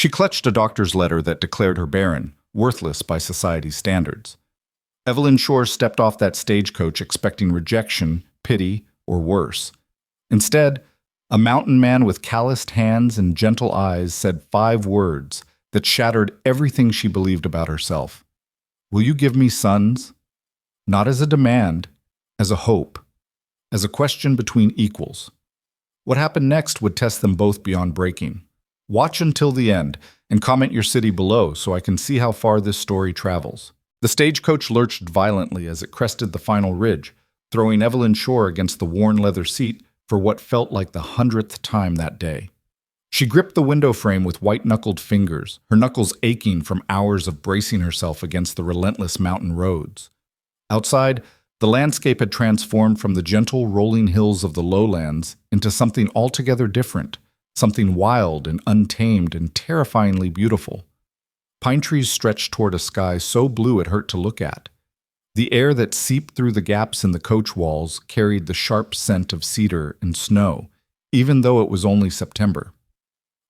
She clutched a doctor's letter that declared her barren, worthless by society's standards. Evelyn Shore stepped off that stagecoach expecting rejection, pity, or worse. Instead, a mountain man with calloused hands and gentle eyes said 5 words that shattered everything she believed about herself. Will you give me sons? Not as a demand, as a hope, as a question between equals. What happened next would test them both beyond breaking. Watch until the end and comment your city below so I can see how far this story travels. The stagecoach lurched violently as it crested the final ridge, throwing Evelyn Shore against the worn leather seat for what felt like the 100th time that day. She gripped the window frame with white-knuckled fingers, her knuckles aching from hours of bracing herself against the relentless mountain roads. Outside, the landscape had transformed from the gentle rolling hills of the lowlands into something altogether different, something wild and untamed and terrifyingly beautiful. Pine trees stretched toward a sky so blue it hurt to look at. The air that seeped through the gaps in the coach walls carried the sharp scent of cedar and snow, even though it was only September.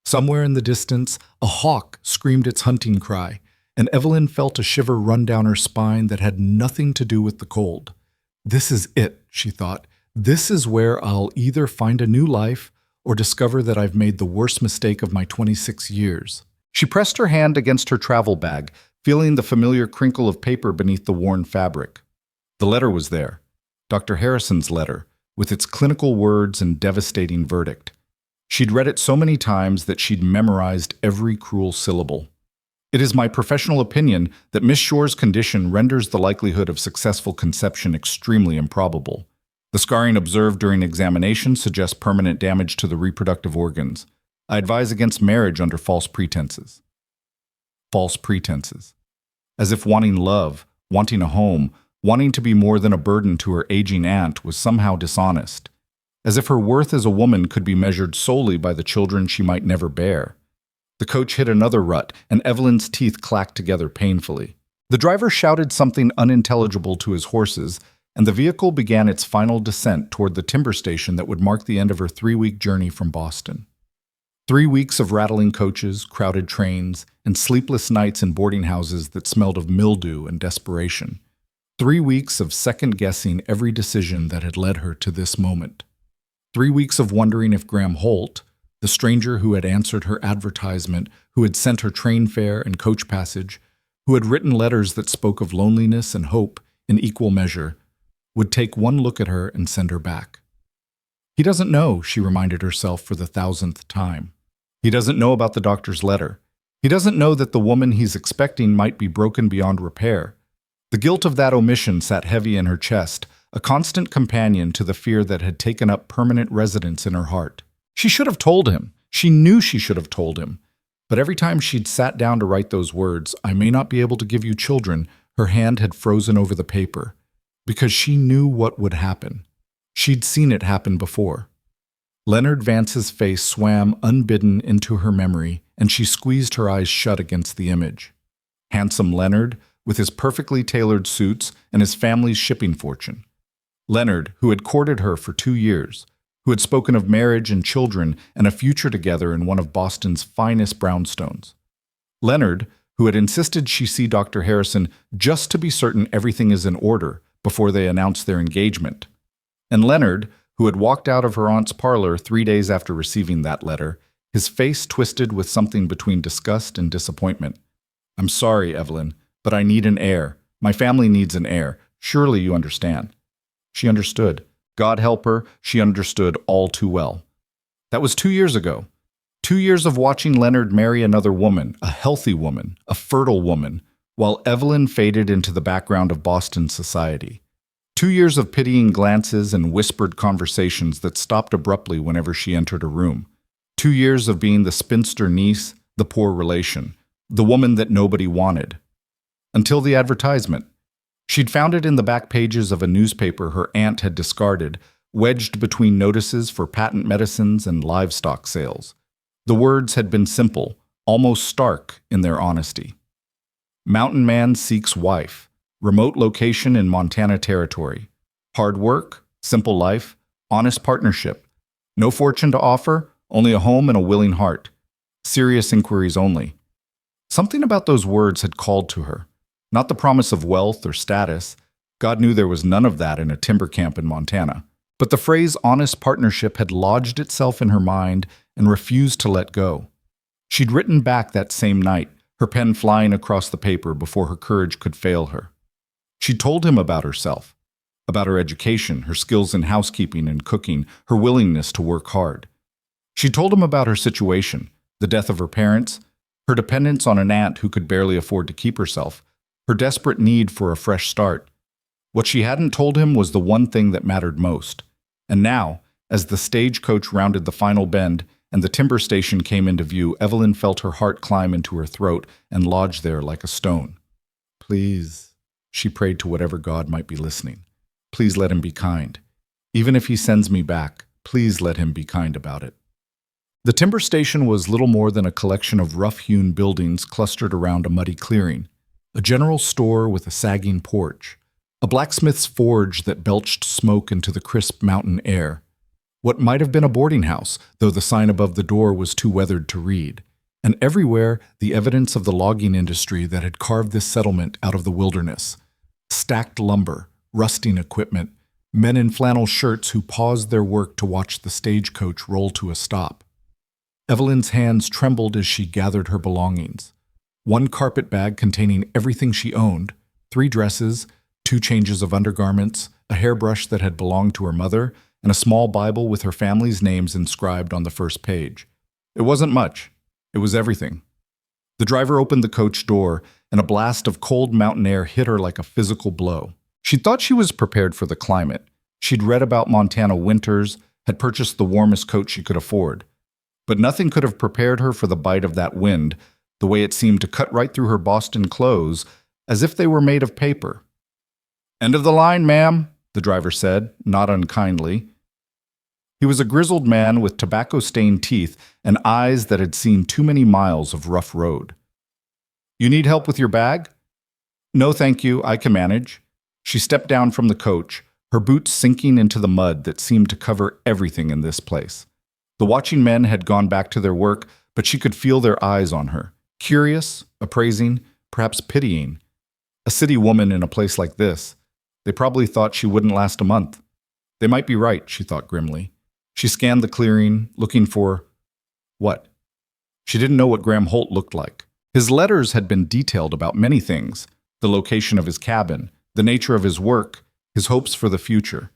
Somewhere in the distance, a hawk screamed its hunting cry, and Evelyn felt a shiver run down her spine that had nothing to do with the cold. This is it, she thought. This is where I'll either find a new life or discover that I've made the worst mistake of my 26 years. She pressed her hand against her travel bag, feeling the familiar crinkle of paper beneath the worn fabric. The letter was there, Dr. Harrison's letter, with its clinical words and devastating verdict. She'd read it so many times that she'd memorized every cruel syllable. It is my professional opinion that Miss Shore's condition renders the likelihood of successful conception extremely improbable. The scarring observed during examination suggests permanent damage to the reproductive organs. I advise against marriage under false pretenses. False pretenses. As if wanting love, wanting a home, wanting to be more than a burden to her aging aunt was somehow dishonest. As if her worth as a woman could be measured solely by the children she might never bear. The coach hit another rut, and Evelyn's teeth clacked together painfully. The driver shouted something unintelligible to his horses, and the vehicle began its final descent toward the timber station that would mark the end of her 3-week journey from Boston. 3 weeks of rattling coaches, crowded trains, and sleepless nights in boarding houses that smelled of mildew and desperation. 3 weeks of second-guessing every decision that had led her to this moment. 3 weeks of wondering if Graham Holt, the stranger who had answered her advertisement, who had sent her train fare and coach passage, who had written letters that spoke of loneliness and hope in equal measure, would take one look at her and send her back. He doesn't know, she reminded herself for the 1,000th time. He doesn't know about the doctor's letter. He doesn't know that the woman he's expecting might be broken beyond repair. The guilt of that omission sat heavy in her chest, a constant companion to the fear that had taken up permanent residence in her heart. She should have told him. She knew she should have told him. But every time she'd sat down to write those words, I may not be able to give you children, her hand had frozen over the paper. Because she knew what would happen. She'd seen it happen before. Leonard Vance's face swam unbidden into her memory, and she squeezed her eyes shut against the image. Handsome Leonard, with his perfectly tailored suits and his family's shipping fortune. Leonard, who had courted her for 2 years, who had spoken of marriage and children and a future together in one of Boston's finest brownstones. Leonard, who had insisted she see Dr. Harrison just to be certain everything is in order before they announced their engagement. And Leonard, who had walked out of her aunt's parlor 3 days after receiving that letter, his face twisted with something between disgust and disappointment. I'm sorry, Evelyn, but I need an heir. My family needs an heir. Surely you understand. She understood. God help her, she understood all too well. That was 2 years ago. 2 years of watching Leonard marry another woman, a healthy woman, a fertile woman, while Evelyn faded into the background of Boston society. 2 years of pitying glances and whispered conversations that stopped abruptly whenever she entered a room. 2 years of being the spinster niece, the poor relation, the woman that nobody wanted. Until the advertisement. She'd found it in the back pages of a newspaper her aunt had discarded, wedged between notices for patent medicines and livestock sales. The words had been simple, almost stark in their honesty. Mountain man seeks wife. Remote location in Montana Territory. Hard work, simple life, honest partnership. No fortune to offer, only a home and a willing heart. Serious inquiries only. Something about those words had called to her. Not the promise of wealth or status. God knew there was none of that in a timber camp in Montana. But the phrase honest partnership had lodged itself in her mind and refused to let go. She'd written back that same night, her pen flying across the paper before her courage could fail her. She told him about herself, about her education, her skills in housekeeping and cooking, her willingness to work hard. She told him about her situation, the death of her parents, her dependence on an aunt who could barely afford to keep herself, her desperate need for a fresh start. What she hadn't told him was the one thing that mattered most. And now, as the stagecoach rounded the final bend and the timber station came into view, Evelyn felt her heart climb into her throat and lodge there like a stone. Please, she prayed to whatever God might be listening. Please let him be kind. Even if he sends me back, please let him be kind about it. The timber station was little more than a collection of rough-hewn buildings clustered around a muddy clearing, a general store with a sagging porch, a blacksmith's forge that belched smoke into the crisp mountain air, what might have been a boarding house, though the sign above the door was too weathered to read, and everywhere the evidence of the logging industry that had carved this settlement out of the wilderness. Stacked lumber, rusting equipment, men in flannel shirts who paused their work to watch the stagecoach roll to a stop. Evelyn's hands trembled as she gathered her belongings. One carpet bag containing everything she owned, 3 dresses, 2 changes of undergarments, a hairbrush that had belonged to her mother, and a small Bible with her family's names inscribed on the first page. It wasn't much. It was everything. The driver opened the coach door, and a blast of cold mountain air hit her like a physical blow. She thought she was prepared for the climate. She'd read about Montana winters, had purchased the warmest coat she could afford. But nothing could have prepared her for the bite of that wind, the way it seemed to cut right through her Boston clothes, as if they were made of paper. "End of the line, ma'am," the driver said, not unkindly. He was a grizzled man with tobacco-stained teeth and eyes that had seen too many miles of rough road. "You need help with your bag?" "No, thank you, I can manage." She stepped down from the coach, her boots sinking into the mud that seemed to cover everything in this place. The watching men had gone back to their work, but she could feel their eyes on her, curious, appraising, perhaps pitying. A city woman in a place like this. They probably thought she wouldn't last a month. They might be right, she thought grimly. She scanned the clearing, looking for what? She didn't know what Graham Holt looked like. His letters had been detailed about many things, the location of his cabin, the nature of his work, his hopes for the future.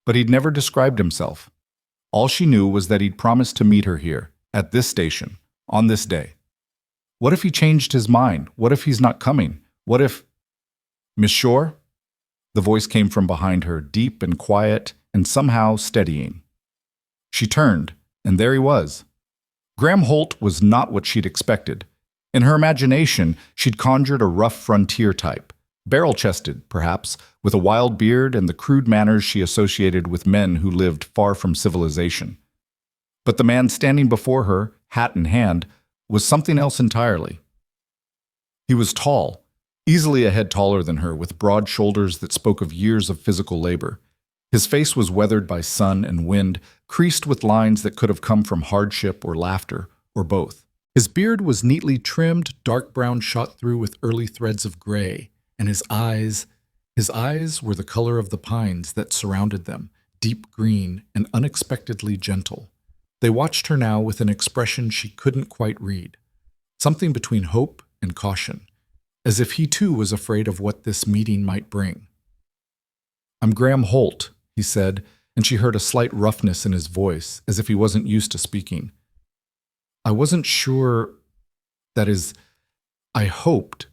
But he'd never described himself. All she knew was that he'd promised to meet her here, at this station, on this day. What if he changed his mind? What if he's not coming? What if... "Miss Shore?" The voice came from behind her, deep and quiet, and somehow steadying. She turned, and there he was. Graham Holt was not what she'd expected. In her imagination, she'd conjured a rough frontier type, barrel-chested, perhaps, with a wild beard and the crude manners she associated with men who lived far from civilization. But the man standing before her, hat in hand, was something else entirely. He was tall, easily a head taller than her, with broad shoulders that spoke of years of physical labor. His face was weathered by sun and wind, creased with lines that could have come from hardship or laughter, or both. His beard was neatly trimmed, dark brown shot through with early threads of gray, and his eyes were the color of the pines that surrounded them, deep green and unexpectedly gentle. They watched her now with an expression she couldn't quite read, something between hope and caution, as if he too was afraid of what this meeting might bring. "I'm Graham Holt," he said, and she heard a slight roughness in his voice, as if he wasn't used to speaking. "I wasn't sure, that is, I hoped."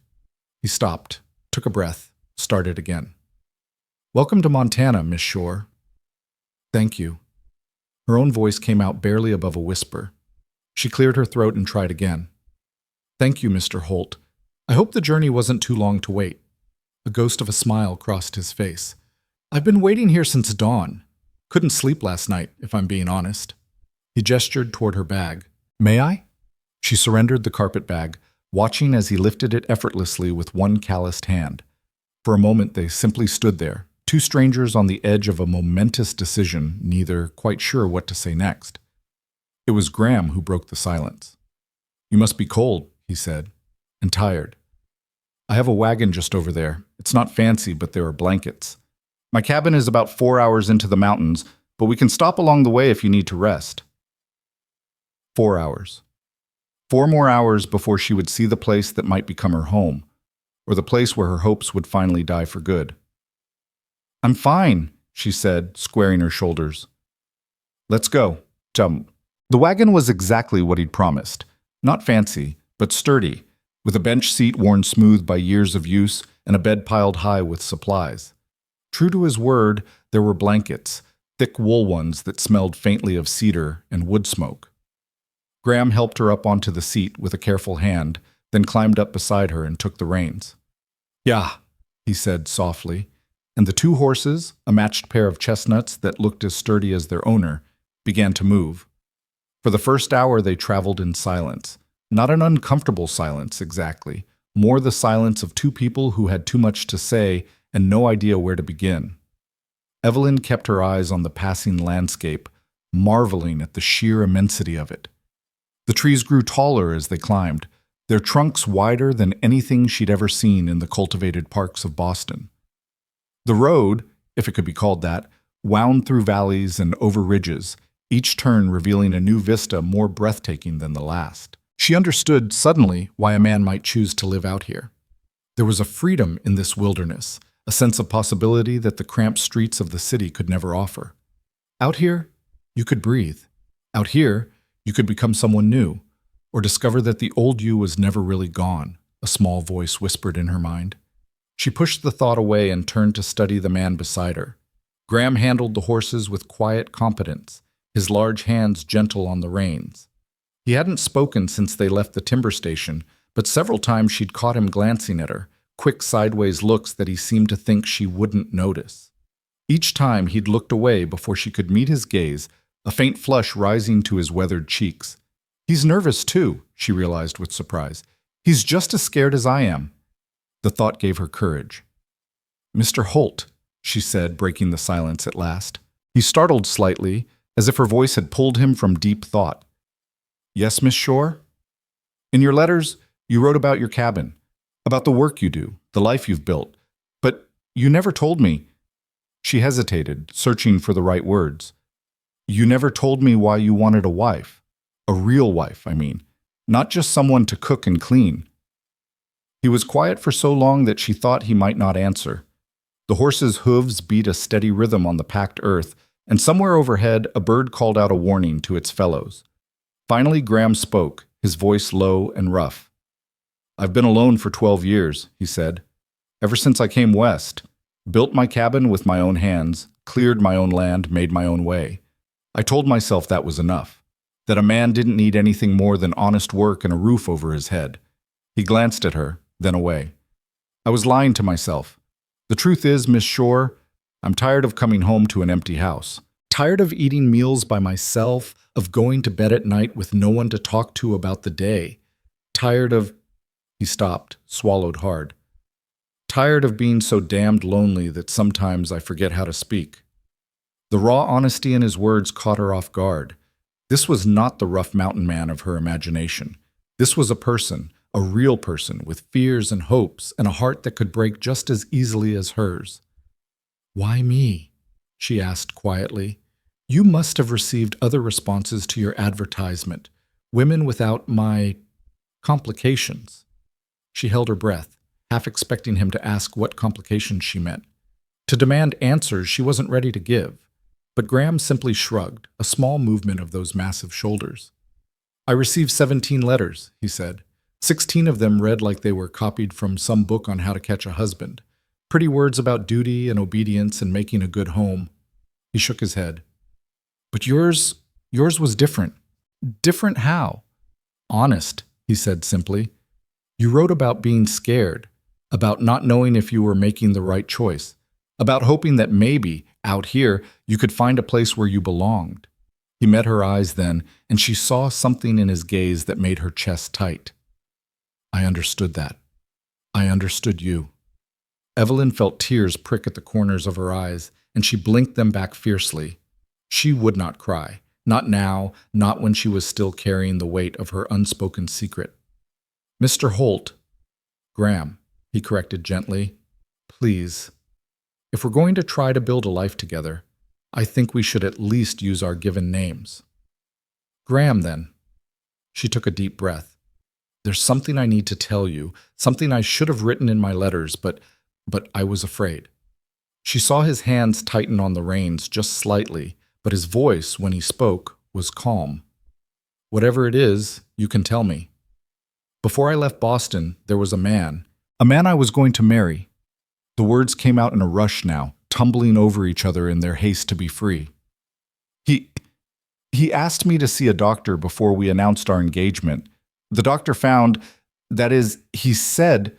He stopped, took a breath, started again. "Welcome to Montana, Miss Shore." "Thank you." Her own voice came out barely above a whisper. She cleared her throat and tried again. "Thank you, Mr. Holt. I hope the journey wasn't too long to wait." A ghost of a smile crossed his face. "I've been waiting here since dawn. Couldn't sleep last night, if I'm being honest." He gestured toward her bag. "May I?" She surrendered the carpet bag, watching as he lifted it effortlessly with one calloused hand. For a moment they simply stood there, two strangers on the edge of a momentous decision, neither quite sure what to say next. It was Graham who broke the silence. You must be cold, he said, and tired. I have a wagon just over there. It's not fancy, but there are blankets. My cabin is about 4 hours into the mountains, but we can stop along the way if you need to rest. 4 hours. 4 more hours before she would see the place that might become her home, or the place where her hopes would finally die for good. I'm fine, she said, squaring her shoulders. Let's go. Jump. The wagon was exactly what he'd promised. Not fancy, but sturdy, with a bench seat worn smooth by years of use and a bed piled high with supplies. True to his word, there were blankets, thick wool ones that smelled faintly of cedar and wood smoke. Graham helped her up onto the seat with a careful hand, then climbed up beside her and took the reins. Yeah, he said softly, and the two horses, a matched pair of chestnuts that looked as sturdy as their owner, began to move. For the first hour they traveled in silence. Not an uncomfortable silence, exactly. More the silence of two people who had too much to say and no idea where to begin. Evelyn kept her eyes on the passing landscape, marveling at the sheer immensity of it. The trees grew taller as they climbed, their trunks wider than anything she'd ever seen in the cultivated parks of Boston. The road, if it could be called that, wound through valleys and over ridges, each turn revealing a new vista more breathtaking than the last. She understood suddenly why a man might choose to live out here. There was a freedom in this wilderness, a sense of possibility that the cramped streets of the city could never offer. Out here, you could breathe. Out here, you could become someone new, or discover that the old you was never really gone, a small voice whispered in her mind. She pushed the thought away and turned to study the man beside her. Graham handled the horses with quiet competence, his large hands gentle on the reins. He hadn't spoken since they left the timber station, but several times she'd caught him glancing at her, quick sideways looks that he seemed to think she wouldn't notice. Each time he'd looked away before she could meet his gaze, a faint flush rising to his weathered cheeks. He's nervous too, she realized with surprise. He's just as scared as I am. The thought gave her courage. Mr. Holt, she said, breaking the silence at last. He startled slightly, as if her voice had pulled him from deep thought. Yes, Miss Shore? In your letters, you wrote about your cabin, about the work you do, the life you've built. But you never told me. She hesitated, searching for the right words. You never told me why you wanted a wife. A real wife, I mean. Not just someone to cook and clean. He was quiet for so long that she thought he might not answer. The horse's hooves beat a steady rhythm on the packed earth, and somewhere overhead a bird called out a warning to its fellows. Finally Graham spoke, his voice low and rough. I've been alone for 12 years, he said. Ever since I came west. Built my cabin with my own hands, cleared my own land, made my own way. I told myself that was enough, that a man didn't need anything more than honest work and a roof over his head. He glanced at her, then away. I was lying to myself. The truth is, Miss Shore, I'm tired of coming home to an empty house. Tired of eating meals by myself, of going to bed at night with no one to talk to about the day. Tired of... He stopped, swallowed hard. Tired of being so damned lonely that sometimes I forget how to speak. The raw honesty in his words caught her off guard. This was not the rough mountain man of her imagination. This was a person, a real person, with fears and hopes and a heart that could break just as easily as hers. Why me? She asked quietly. You must have received other responses to your advertisement. Women without my... complications. She held her breath, half expecting him to ask what complications she meant. To demand answers she wasn't ready to give. But Graham simply shrugged, a small movement of those massive shoulders. I received 17 letters, he said. 16 of them read like they were copied from some book on how to catch a husband. Pretty words about duty and obedience and making a good home. He shook his head. But yours was different. Different how? Honest, he said simply. You wrote about being scared, about not knowing if you were making the right choice, about hoping that maybe, out here, you could find a place where you belonged. He met her eyes then, and she saw something in his gaze that made her chest tight. I understood that. I understood you. Evelyn felt tears prick at the corners of her eyes, and she blinked them back fiercely. She would not cry, Not now, not when she was still carrying the weight of her unspoken secret. Mr. Holt. Graham, he corrected gently. Please. If we're going to try to build a life together, I think we should at least use our given names. Graham, then. She took a deep breath. There's something I need to tell you, something I should have written in my letters, but I was afraid. She saw his hands tighten on the reins just slightly, but his voice, when he spoke, was calm. Whatever it is, you can tell me. Before I left Boston, there was a man I was going to marry. The words came out in a rush now, tumbling over each other in their haste to be free. He asked me to see a doctor before we announced our engagement. The doctor found, that is, he said,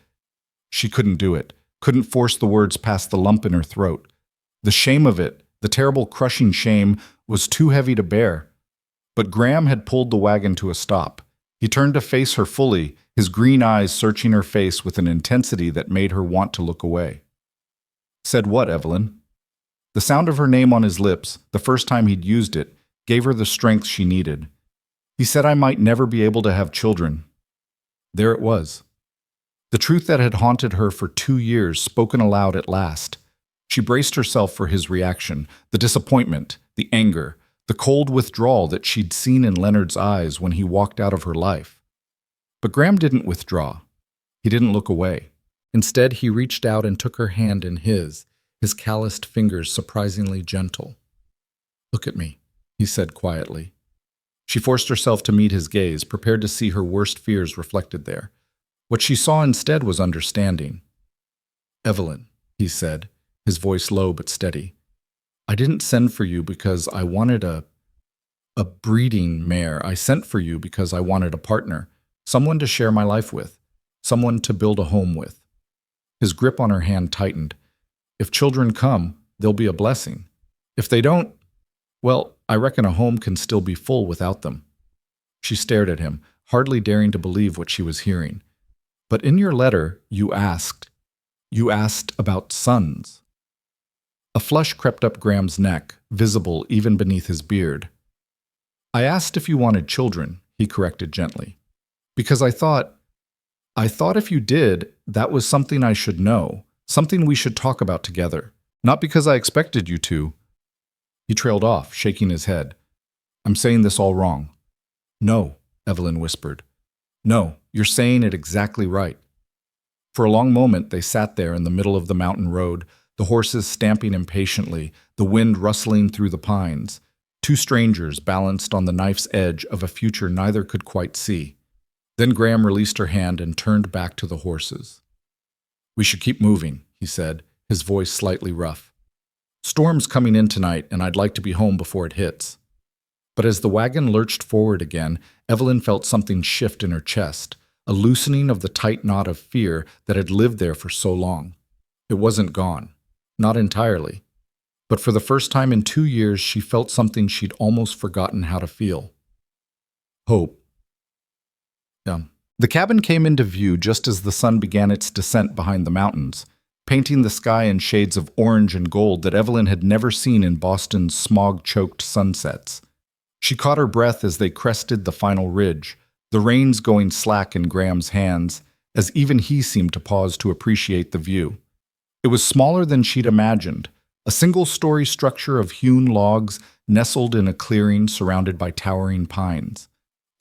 she couldn't do it, couldn't force the words past the lump in her throat. The shame of it, the terrible crushing shame, was too heavy to bear. But Graham had pulled the wagon to a stop. He turned to face her fully, his green eyes searching her face with an intensity that made her want to look away. Said what, Evelyn? The sound of her name on his lips, the first time he'd used it, gave her the strength she needed. He said I might never be able to have children. There it was. The truth that had haunted her for 2 years spoken aloud at last. She braced herself for his reaction, the disappointment, the anger, the cold withdrawal that she'd seen in Leonard's eyes when he walked out of her life. But Graham didn't withdraw. He didn't look away. Instead, he reached out and took her hand in his calloused fingers surprisingly gentle. Look at me, he said quietly. She forced herself to meet his gaze, prepared to see her worst fears reflected there. What she saw instead was understanding. Evelyn, he said, his voice low but steady. I didn't send for you because I wanted a breeding mare. I sent for you because I wanted a partner, someone to share my life with, someone to build a home with. His grip on her hand tightened. If children come, they'll be a blessing. If they don't, well, I reckon a home can still be full without them. She stared at him, hardly daring to believe what she was hearing. But in your letter, you asked about sons. A flush crept up Graham's neck, visible even beneath his beard. I asked if you wanted children, he corrected gently. Because I thought if you did, that was something I should know, something we should talk about together. Not because I expected you to. He trailed off, shaking his head. I'm saying this all wrong. No, Evelyn whispered. No, you're saying it exactly right. For a long moment, they sat there in the middle of the mountain road, the horses stamping impatiently, the wind rustling through the pines. Two strangers balanced on the knife's edge of a future neither could quite see. Then Graham released her hand and turned back to the horses. We should keep moving, he said, his voice slightly rough. Storm's coming in tonight, and I'd like to be home before it hits. But as the wagon lurched forward again, Evelyn felt something shift in her chest, a loosening of the tight knot of fear that had lived there for so long. It wasn't gone. Not entirely. But for the first time in 2 years, she felt something she'd almost forgotten how to feel. Hope. The cabin came into view just as the sun began its descent behind the mountains, painting the sky in shades of orange and gold that Evelyn had never seen in Boston's smog-choked sunsets. She caught her breath as they crested the final ridge, the reins going slack in Graham's hands, as even he seemed to pause to appreciate the view. It was smaller than she'd imagined, a single-story structure of hewn logs nestled in a clearing surrounded by towering pines.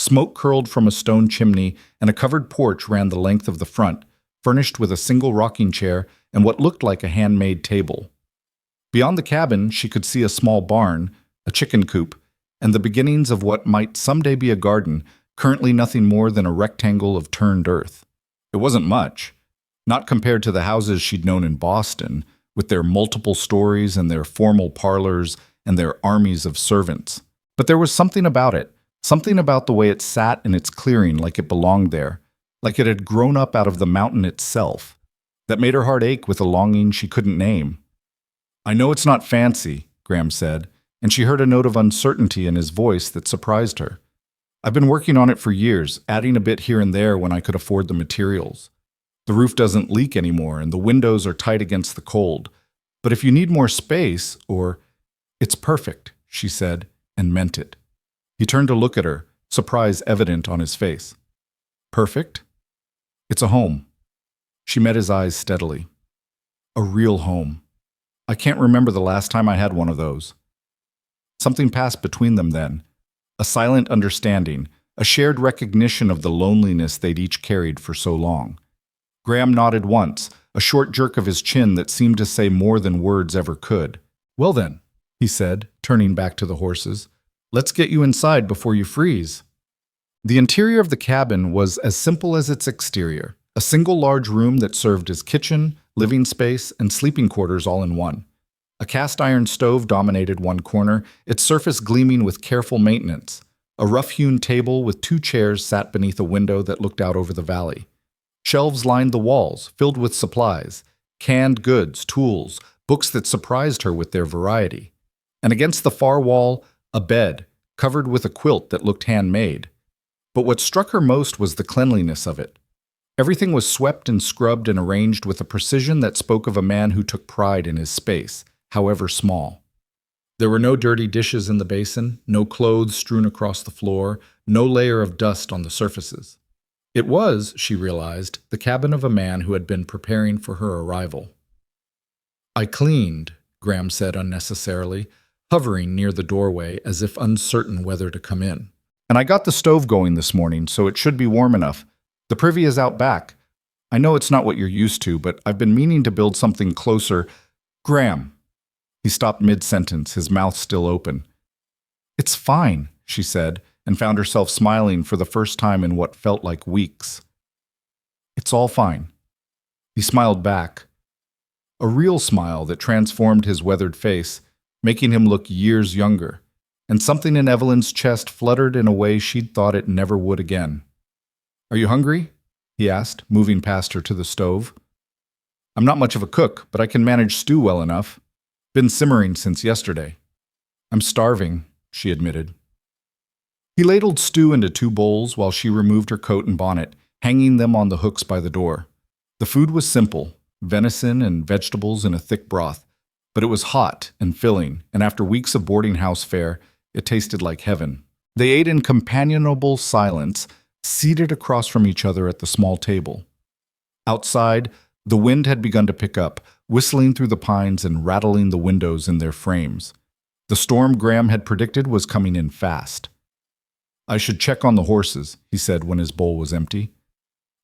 Smoke curled from a stone chimney, and a covered porch ran the length of the front, furnished with a single rocking chair and what looked like a handmade table. Beyond the cabin, she could see a small barn, a chicken coop, and the beginnings of what might someday be a garden, currently nothing more than a rectangle of turned earth. It wasn't much, not compared to the houses she'd known in Boston, with their multiple stories and their formal parlors and their armies of servants. But there was something about it, something about the way it sat in its clearing like it belonged there, like it had grown up out of the mountain itself, that made her heart ache with a longing she couldn't name. I know it's not fancy, Graham said, and she heard a note of uncertainty in his voice that surprised her. I've been working on it for years, adding a bit here and there when I could afford the materials. The roof doesn't leak anymore, and the windows are tight against the cold. But if you need more space, or... It's perfect, she said, and meant it. He turned to look at her, surprise evident on his face. Perfect? It's a home. She met his eyes steadily. A real home. I can't remember the last time I had one of those. Something passed between them then. A silent understanding, a shared recognition of the loneliness they'd each carried for so long. Graham nodded once, a short jerk of his chin that seemed to say more than words ever could. Well then, he said, turning back to the horses, let's get you inside before you freeze. The interior of the cabin was as simple as its exterior, a single large room that served as kitchen, living space, and sleeping quarters all in one. A cast-iron stove dominated one corner, its surface gleaming with careful maintenance. A rough-hewn table with 2 chairs sat beneath a window that looked out over the valley. Shelves lined the walls, filled with supplies, canned goods, tools, books that surprised her with their variety. And against the far wall, a bed, covered with a quilt that looked handmade. But what struck her most was the cleanliness of it. Everything was swept and scrubbed and arranged with a precision that spoke of a man who took pride in his space, however small. There were no dirty dishes in the basin, no clothes strewn across the floor, no layer of dust on the surfaces. It was, she realized, the cabin of a man who had been preparing for her arrival. I cleaned, Graham said unnecessarily, hovering near the doorway as if uncertain whether to come in. And I got the stove going this morning, so it should be warm enough. The privy is out back. I know it's not what you're used to, but I've been meaning to build something closer. Graham. He stopped mid-sentence, his mouth still open. It's fine, she said, and found herself smiling for the first time in what felt like weeks. It's all fine. He smiled back. A real smile that transformed his weathered face, making him look years younger, and something in Evelyn's chest fluttered in a way she'd thought it never would again. Are you hungry? He asked, moving past her to the stove. I'm not much of a cook, but I can manage stew well enough. Been simmering since yesterday. I'm starving, she admitted. He ladled stew into 2 bowls while she removed her coat and bonnet, hanging them on the hooks by the door. The food was simple, venison and vegetables in a thick broth, but it was hot and filling, and after weeks of boarding house fare, it tasted like heaven. They ate in companionable silence, seated across from each other at the small table. Outside, the wind had begun to pick up, whistling through the pines and rattling the windows in their frames. The storm Graham had predicted was coming in fast. I should check on the horses, he said when his bowl was empty.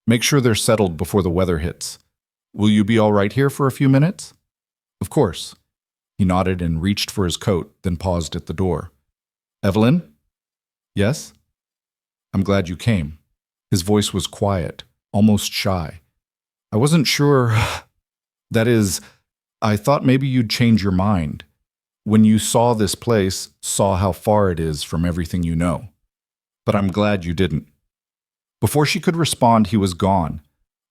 Make sure they're settled before the weather hits. Will you be all right here for a few minutes? Of course. He nodded and reached for his coat, then paused at the door. Evelyn? Yes? I'm glad you came. His voice was quiet, almost shy. I wasn't sure. That is, I thought maybe you'd change your mind. When you saw this place, saw how far it is from everything you know. But I'm glad you didn't. Before she could respond, he was gone,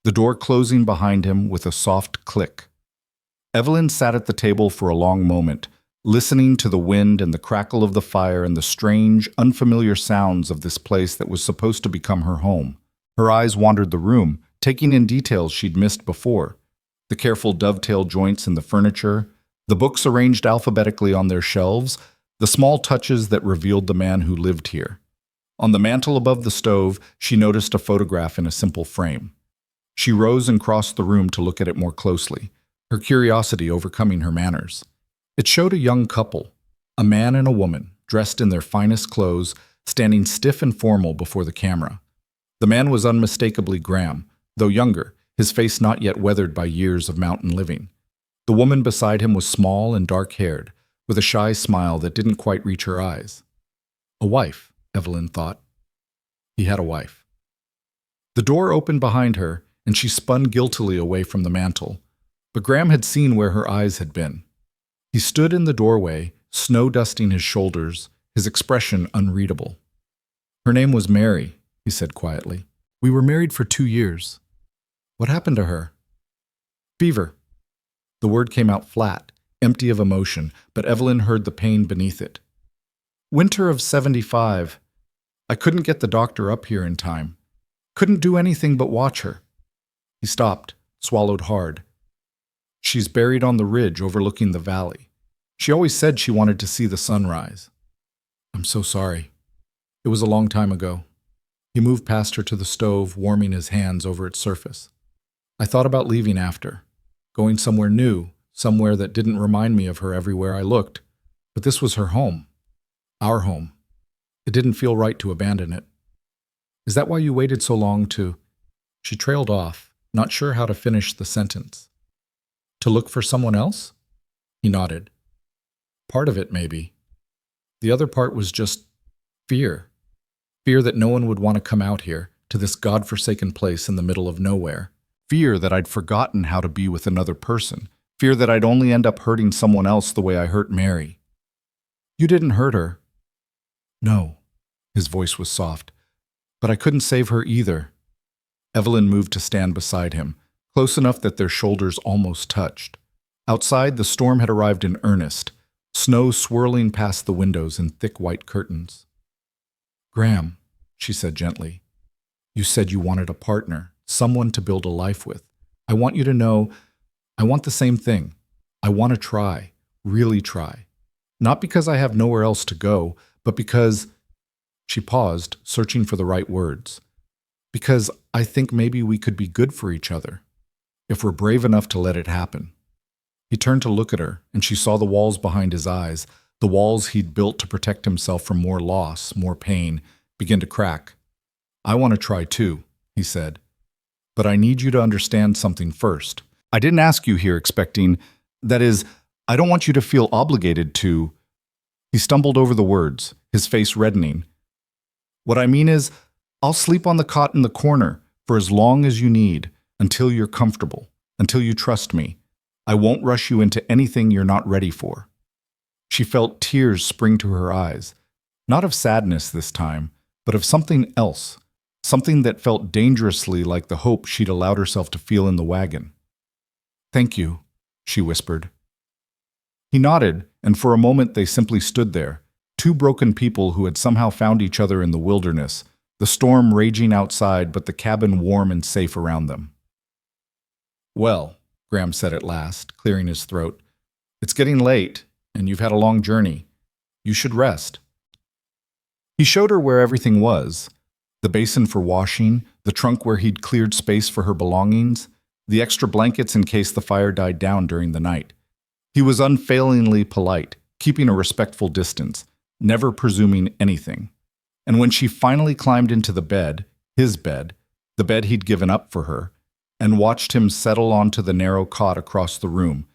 the door closing behind him with a soft click. Evelyn sat at the table for a long moment, listening to the wind and the crackle of the fire and the strange, unfamiliar sounds of this place that was supposed to become her home. Her eyes wandered the room, taking in details she'd missed before. The careful dovetail joints in the furniture, the books arranged alphabetically on their shelves, the small touches that revealed the man who lived here. On the mantel above the stove, she noticed a photograph in a simple frame. She rose and crossed the room to look at it more closely, her curiosity overcoming her manners. It showed a young couple, a man and a woman, dressed in their finest clothes, standing stiff and formal before the camera. The man was unmistakably Graham, though younger, his face not yet weathered by years of mountain living. The woman beside him was small and dark-haired, with a shy smile that didn't quite reach her eyes. A wife, Evelyn thought. He had a wife. The door opened behind her, and she spun guiltily away from the mantel. But Graham had seen where her eyes had been. He stood in the doorway, snow-dusting his shoulders, his expression unreadable. Her name was Mary, he said quietly. We were married for 2 years. What happened to her? Fever. The word came out flat, empty of emotion, but Evelyn heard the pain beneath it. Winter of 75. I couldn't get the doctor up here in time. Couldn't do anything but watch her. He stopped, swallowed hard. She's buried on the ridge overlooking the valley. She always said she wanted to see the sunrise. I'm so sorry. It was a long time ago. He moved past her to the stove, warming his hands over its surface. I thought about leaving after, going somewhere new, somewhere that didn't remind me of her everywhere I looked. But this was her home. Our home. It didn't feel right to abandon it. Is that why you waited so long to... She trailed off, not sure how to finish the sentence. To look for someone else? He nodded. Part of it, maybe. The other part was just fear. Fear that no one would want to come out here, to this godforsaken place in the middle of nowhere. Fear that I'd forgotten how to be with another person. Fear that I'd only end up hurting someone else the way I hurt Mary. You didn't hurt her. No. His voice was soft. But I couldn't save her either. Evelyn moved to stand beside him, close enough that their shoulders almost touched. Outside, the storm had arrived in earnest, snow swirling past the windows in thick white curtains. Graham, she said gently, you said you wanted a partner, someone to build a life with. I want you to know, I want the same thing. I want to try, really try. Not because I have nowhere else to go, but because... She paused, searching for the right words. Because I think maybe we could be good for each other, if we're brave enough to let it happen. He turned to look at her, and she saw the walls behind his eyes, the walls he'd built to protect himself from more loss, more pain, begin to crack. I want to try too, he said. But I need you to understand something first. I didn't ask you here expecting, that is, I don't want you to feel obligated to... He stumbled over the words, his face reddening. What I mean is, I'll sleep on the cot in the corner for as long as you need, until you're comfortable, until you trust me. I won't rush you into anything you're not ready for. She felt tears spring to her eyes, not of sadness this time, but of something else, something that felt dangerously like the hope she'd allowed herself to feel in the wagon. Thank you, she whispered. He nodded, and for a moment they simply stood there, two broken people who had somehow found each other in the wilderness, the storm raging outside but the cabin warm and safe around them. Well, Graham said at last, clearing his throat, it's getting late, and you've had a long journey. You should rest. He showed her where everything was, the basin for washing, the trunk where he'd cleared space for her belongings, the extra blankets in case the fire died down during the night. He was unfailingly polite, keeping a respectful distance, never presuming anything. And when she finally climbed into the bed, his bed, the bed he'd given up for her, and watched him settle onto the narrow cot across the room,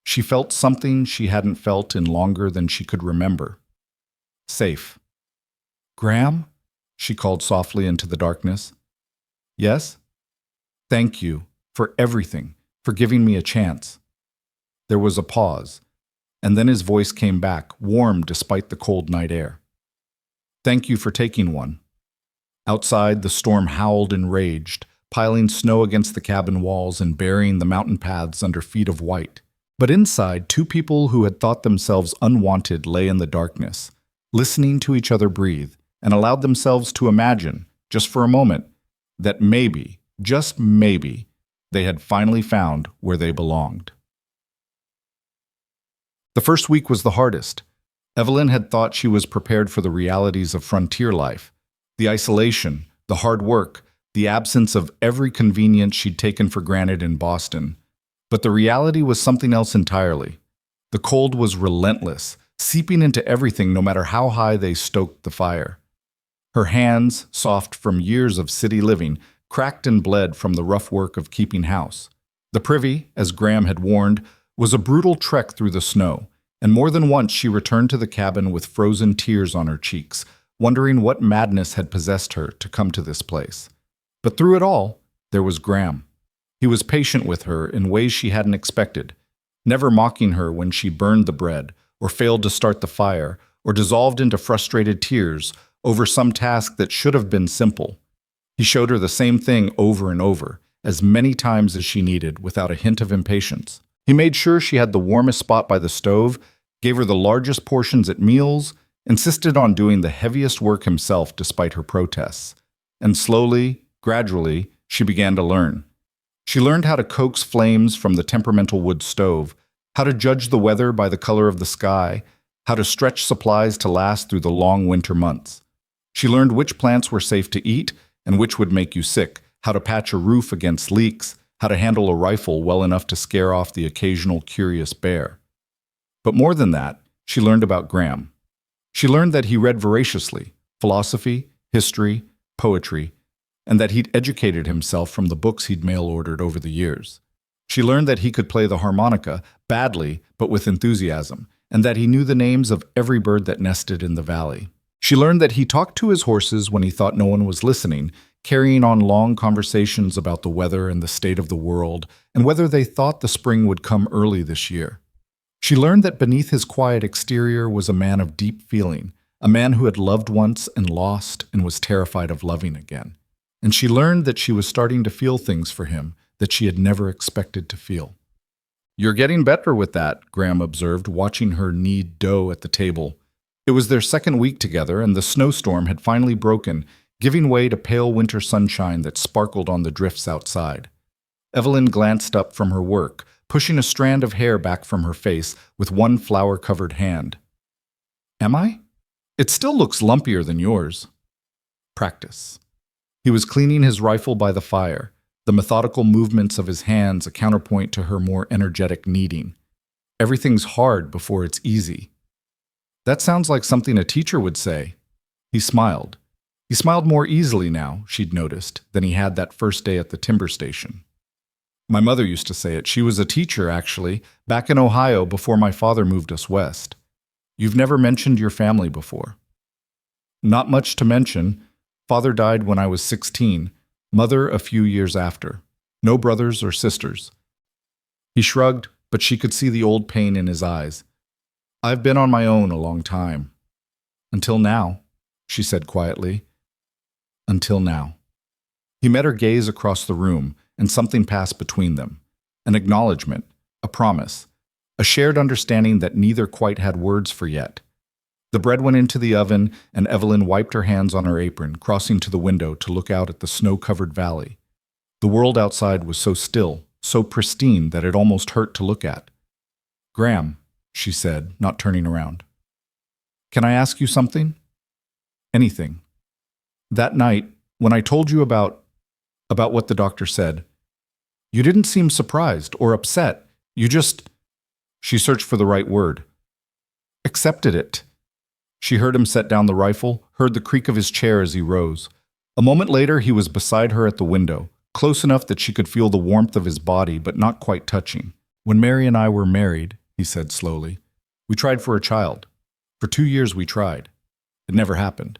she felt something she hadn't felt in longer than she could remember. Safe. Graham? She called softly into the darkness. Yes? Thank you for everything, for giving me a chance. There was a pause, and then his voice came back, warm despite the cold night air. Thank you for taking one. Outside, the storm howled and raged, piling snow against the cabin walls and burying the mountain paths under feet of white. But inside, two people who had thought themselves unwanted lay in the darkness, listening to each other breathe, and allowed themselves to imagine, just for a moment, that maybe, just maybe, they had finally found where they belonged. The first week was the hardest. Evelyn had thought she was prepared for the realities of frontier life, the isolation, the hard work, the absence of every convenience she'd taken for granted in Boston. But the reality was something else entirely. The cold was relentless, seeping into everything no matter how high they stoked the fire. Her hands, soft from years of city living, cracked and bled from the rough work of keeping house. The privy, as Graham had warned, was a brutal trek through the snow, and more than once she returned to the cabin with frozen tears on her cheeks, wondering what madness had possessed her to come to this place. But through it all, there was Graham. He was patient with her in ways she hadn't expected, never mocking her when she burned the bread, or failed to start the fire, or dissolved into frustrated tears over some task that should have been simple. He showed her the same thing over and over, as many times as she needed, without a hint of impatience. He made sure she had the warmest spot by the stove, gave her the largest portions at meals, insisted on doing the heaviest work himself despite her protests. And slowly, gradually, she began to learn. She learned how to coax flames from the temperamental wood stove, how to judge the weather by the color of the sky, how to stretch supplies to last through the long winter months. She learned which plants were safe to eat and which would make you sick, how to patch a roof against leaks, how to handle a rifle well enough to scare off the occasional curious bear. But more than that, she learned about Graham. She learned that he read voraciously, philosophy, history, poetry, and that he'd educated himself from the books he'd mail-ordered over the years. She learned that he could play the harmonica, badly but with enthusiasm, and that he knew the names of every bird that nested in the valley. She learned that he talked to his horses when he thought no one was listening, carrying on long conversations about the weather and the state of the world, and whether they thought the spring would come early this year. She learned that beneath his quiet exterior was a man of deep feeling, a man who had loved once and lost and was terrified of loving again. And she learned that she was starting to feel things for him that she had never expected to feel. "You're getting better with that," Graham observed, watching her knead dough at the table. It was their second week together, and the snowstorm had finally broken, giving way to pale winter sunshine that sparkled on the drifts outside. Evelyn glanced up from her work, pushing a strand of hair back from her face with one flour-covered hand. "Am I? It still looks lumpier than yours." Practice. He was cleaning his rifle by the fire, the methodical movements of his hands a counterpoint to her more energetic kneading. Everything's hard before it's easy. That sounds like something a teacher would say. He smiled. He smiled more easily now, she'd noticed, than he had that first day at the timber station. "My mother used to say it. She was a teacher, actually, back in Ohio before my father moved us west. You've never mentioned your family before." "Not much to mention. Father died when I was 16, mother a few years after. No brothers or sisters." He shrugged, but she could see the old pain in his eyes. "I've been on my own a long time." "Until now," she said quietly. "Until now." He met her gaze across the room, and something passed between them. An acknowledgement, a promise, a shared understanding that neither quite had words for yet. The bread went into the oven, and Evelyn wiped her hands on her apron, crossing to the window to look out at the snow-covered valley. The world outside was so still, so pristine that it almost hurt to look at. "Graham," she said, not turning around. "Can I ask you something?" "Anything." "That night, when I told you about what the doctor said, you didn't seem surprised or upset. You just—" She searched for the right word. "Accepted it." She heard him set down the rifle, heard the creak of his chair as he rose. A moment later, he was beside her at the window, close enough that she could feel the warmth of his body, but not quite touching. "When Mary and I were married," he said slowly, "we tried for a child. For 2 years we tried. It never happened."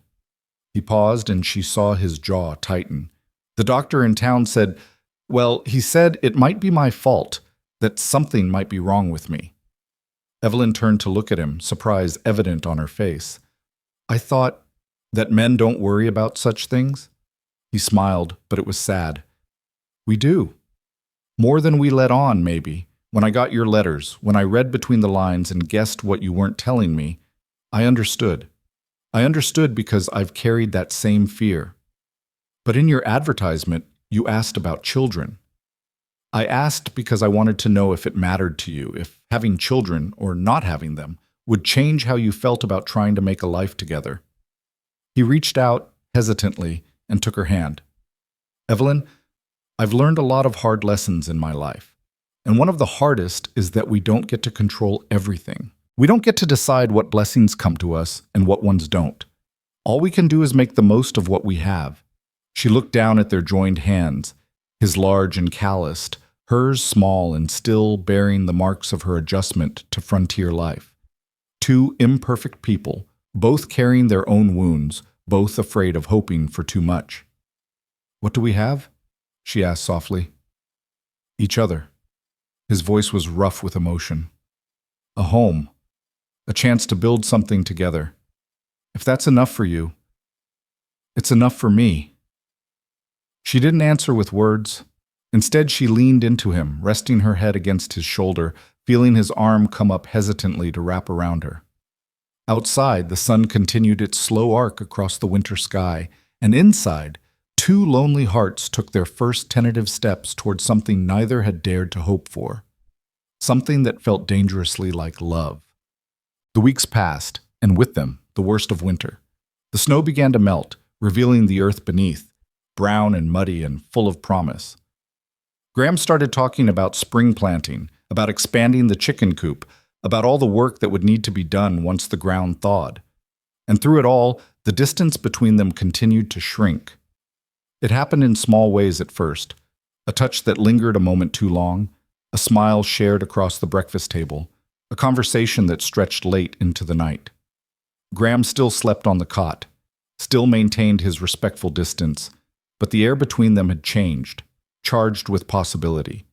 He paused, and she saw his jaw tighten. "The doctor in town said, well, he said it might be my fault, that something might be wrong with me." Evelyn turned to look at him, surprise evident on her face. "I thought that men don't worry about such things." He smiled, but it was sad. "We do. More than we let on, maybe. When I got your letters, when I read between the lines and guessed what you weren't telling me, I understood. I understood because I've carried that same fear. But in your advertisement, you asked about children. I asked because I wanted to know if it mattered to you, if having children, or not having them, would change how you felt about trying to make a life together." He reached out, hesitantly, and took her hand. "Evelyn, I've learned a lot of hard lessons in my life. And one of the hardest is that we don't get to control everything. We don't get to decide what blessings come to us and what ones don't. All we can do is make the most of what we have." She looked down at their joined hands, his large and calloused, hers small and still bearing the marks of her adjustment to frontier life. Two imperfect people, both carrying their own wounds, both afraid of hoping for too much. "What do we have?" she asked softly. "Each other." His voice was rough with emotion. "A home. A chance to build something together. If that's enough for you, it's enough for me." She didn't answer with words. Instead, she leaned into him, resting her head against his shoulder, feeling his arm come up hesitantly to wrap around her. Outside, the sun continued its slow arc across the winter sky, and inside, two lonely hearts took their first tentative steps toward something neither had dared to hope for. Something that felt dangerously like love. The weeks passed, and with them, the worst of winter. The snow began to melt, revealing the earth beneath, brown and muddy and full of promise. Graham started talking about spring planting, about expanding the chicken coop, about all the work that would need to be done once the ground thawed. And through it all, the distance between them continued to shrink. It happened in small ways at first, a touch that lingered a moment too long, a smile shared across the breakfast table, a conversation that stretched late into the night. Graham still slept on the cot, still maintained his respectful distance, but the air between them had changed, charged with possibility,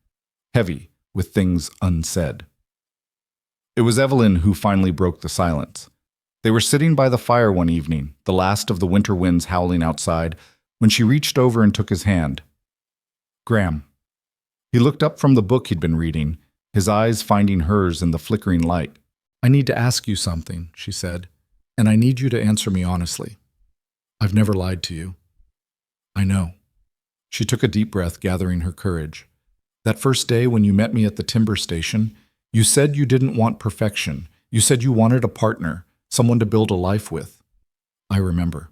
heavy with things unsaid. It was Evelyn who finally broke the silence. They were sitting by the fire one evening, the last of the winter winds howling outside, when she reached over and took his hand. Graham. He looked up from the book he'd been reading, his eyes finding hers in the flickering light. I need to ask you something, she said, and I need you to answer me honestly. I've never lied to you. I know. She took a deep breath, gathering her courage. That first day when you met me at the timber station, you said you didn't want perfection. You said you wanted a partner, someone to build a life with. I remember.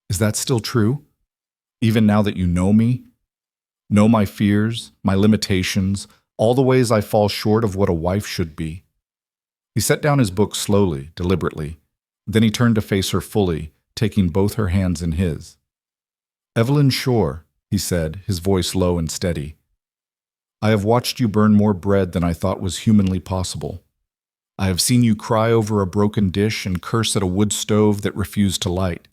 Is that still true? Even now that you know me? Know my fears, my limitations, all the ways I fall short of what a wife should be. He set down his book slowly, deliberately. Then he turned to face her fully, taking both her hands in his. Evelyn Shore, he said, his voice low and steady. I have watched you burn more bread than I thought was humanly possible. I have seen you cry over a broken dish and curse at a wood stove that refused to light.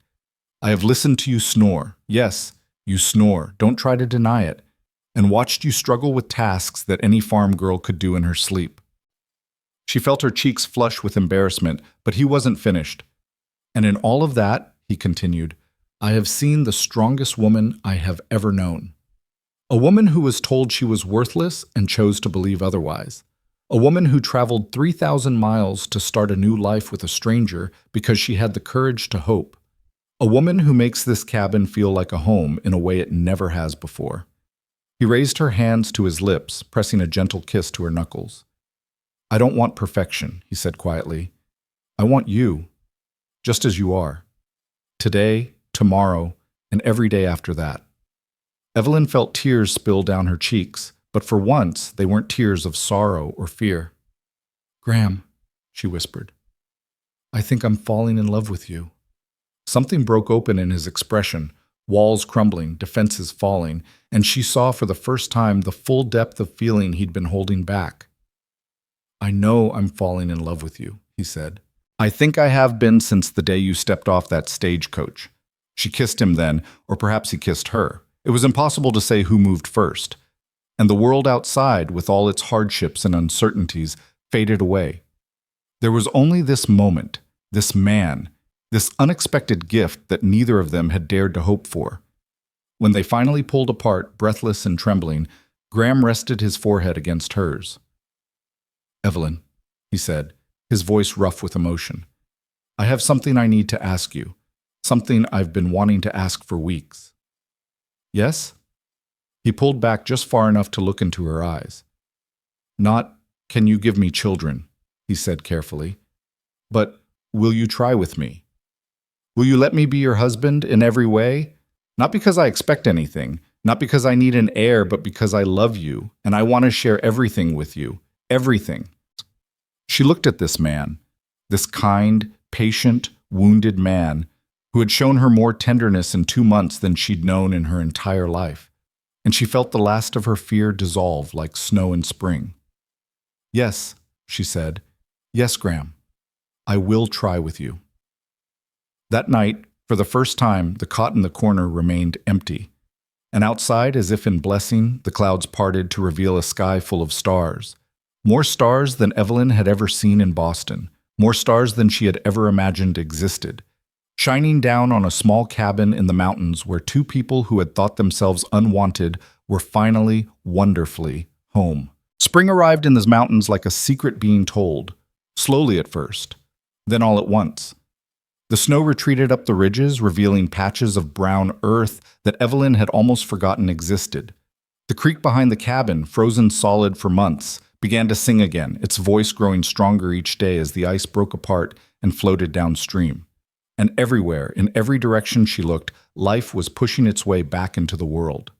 I have listened to you snore. Yes, you snore. Don't try to deny it. And watched you struggle with tasks that any farm girl could do in her sleep. She felt her cheeks flush with embarrassment, but he wasn't finished. And in all of that, he continued, I have seen the strongest woman I have ever known. A woman who was told she was worthless and chose to believe otherwise. A woman who traveled 3,000 miles to start a new life with a stranger because she had the courage to hope. A woman who makes this cabin feel like a home in a way it never has before. He raised her hands to his lips, pressing a gentle kiss to her knuckles. I don't want perfection, he said quietly. I want you, just as you are. Today, tomorrow, and every day after that. Evelyn felt tears spill down her cheeks, but for once they weren't tears of sorrow or fear. Graham, she whispered, I think I'm falling in love with you. Something broke open in his expression, walls crumbling, defenses falling, and she saw for the first time the full depth of feeling he'd been holding back. I know I'm falling in love with you, he said. I think I have been since the day you stepped off that stagecoach. She kissed him then, or perhaps he kissed her. It was impossible to say who moved first. And the world outside, with all its hardships and uncertainties, faded away. There was only this moment, this man, this unexpected gift that neither of them had dared to hope for. When they finally pulled apart, breathless and trembling, Graham rested his forehead against hers. Evelyn, he said, his voice rough with emotion, I have something I need to ask you, something I've been wanting to ask for weeks. Yes? He pulled back just far enough to look into her eyes. Not, can you give me children, he said carefully, but will you try with me? Will you let me be your husband in every way? Not because I expect anything, not because I need an heir, but because I love you, and I want to share everything with you, everything. She looked at this man, this kind, patient, wounded man, who had shown her more tenderness in 2 months than she'd known in her entire life, and she felt the last of her fear dissolve like snow in spring. Yes, she said. Yes, Graham. I will try with you. That night, for the first time, the cot in the corner remained empty, and outside, as if in blessing, the clouds parted to reveal a sky full of stars. More stars than Evelyn had ever seen in Boston, more stars than she had ever imagined existed, shining down on a small cabin in the mountains where two people who had thought themselves unwanted were finally, wonderfully, home. Spring arrived in the mountains like a secret being told, slowly at first, then all at once. The snow retreated up the ridges, revealing patches of brown earth that Evelyn had almost forgotten existed. The creek behind the cabin, frozen solid for months, began to sing again, its voice growing stronger each day as the ice broke apart and floated downstream. and everywhere, in every direction she looked, life was pushing its way back into the world.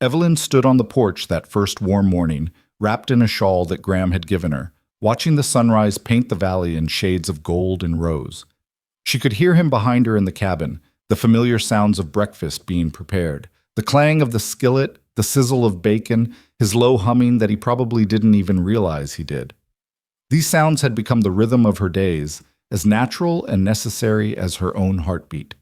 Evelyn stood on the porch that first warm morning, wrapped in a shawl that Graham had given her, watching the sunrise paint the valley in shades of gold and rose. She could hear him behind her in the cabin, the familiar sounds of breakfast being prepared, the clang of the skillet, the sizzle of bacon, his low humming that he probably didn't even realize he did. These sounds had become the rhythm of her days, as natural and necessary as her own heartbeat.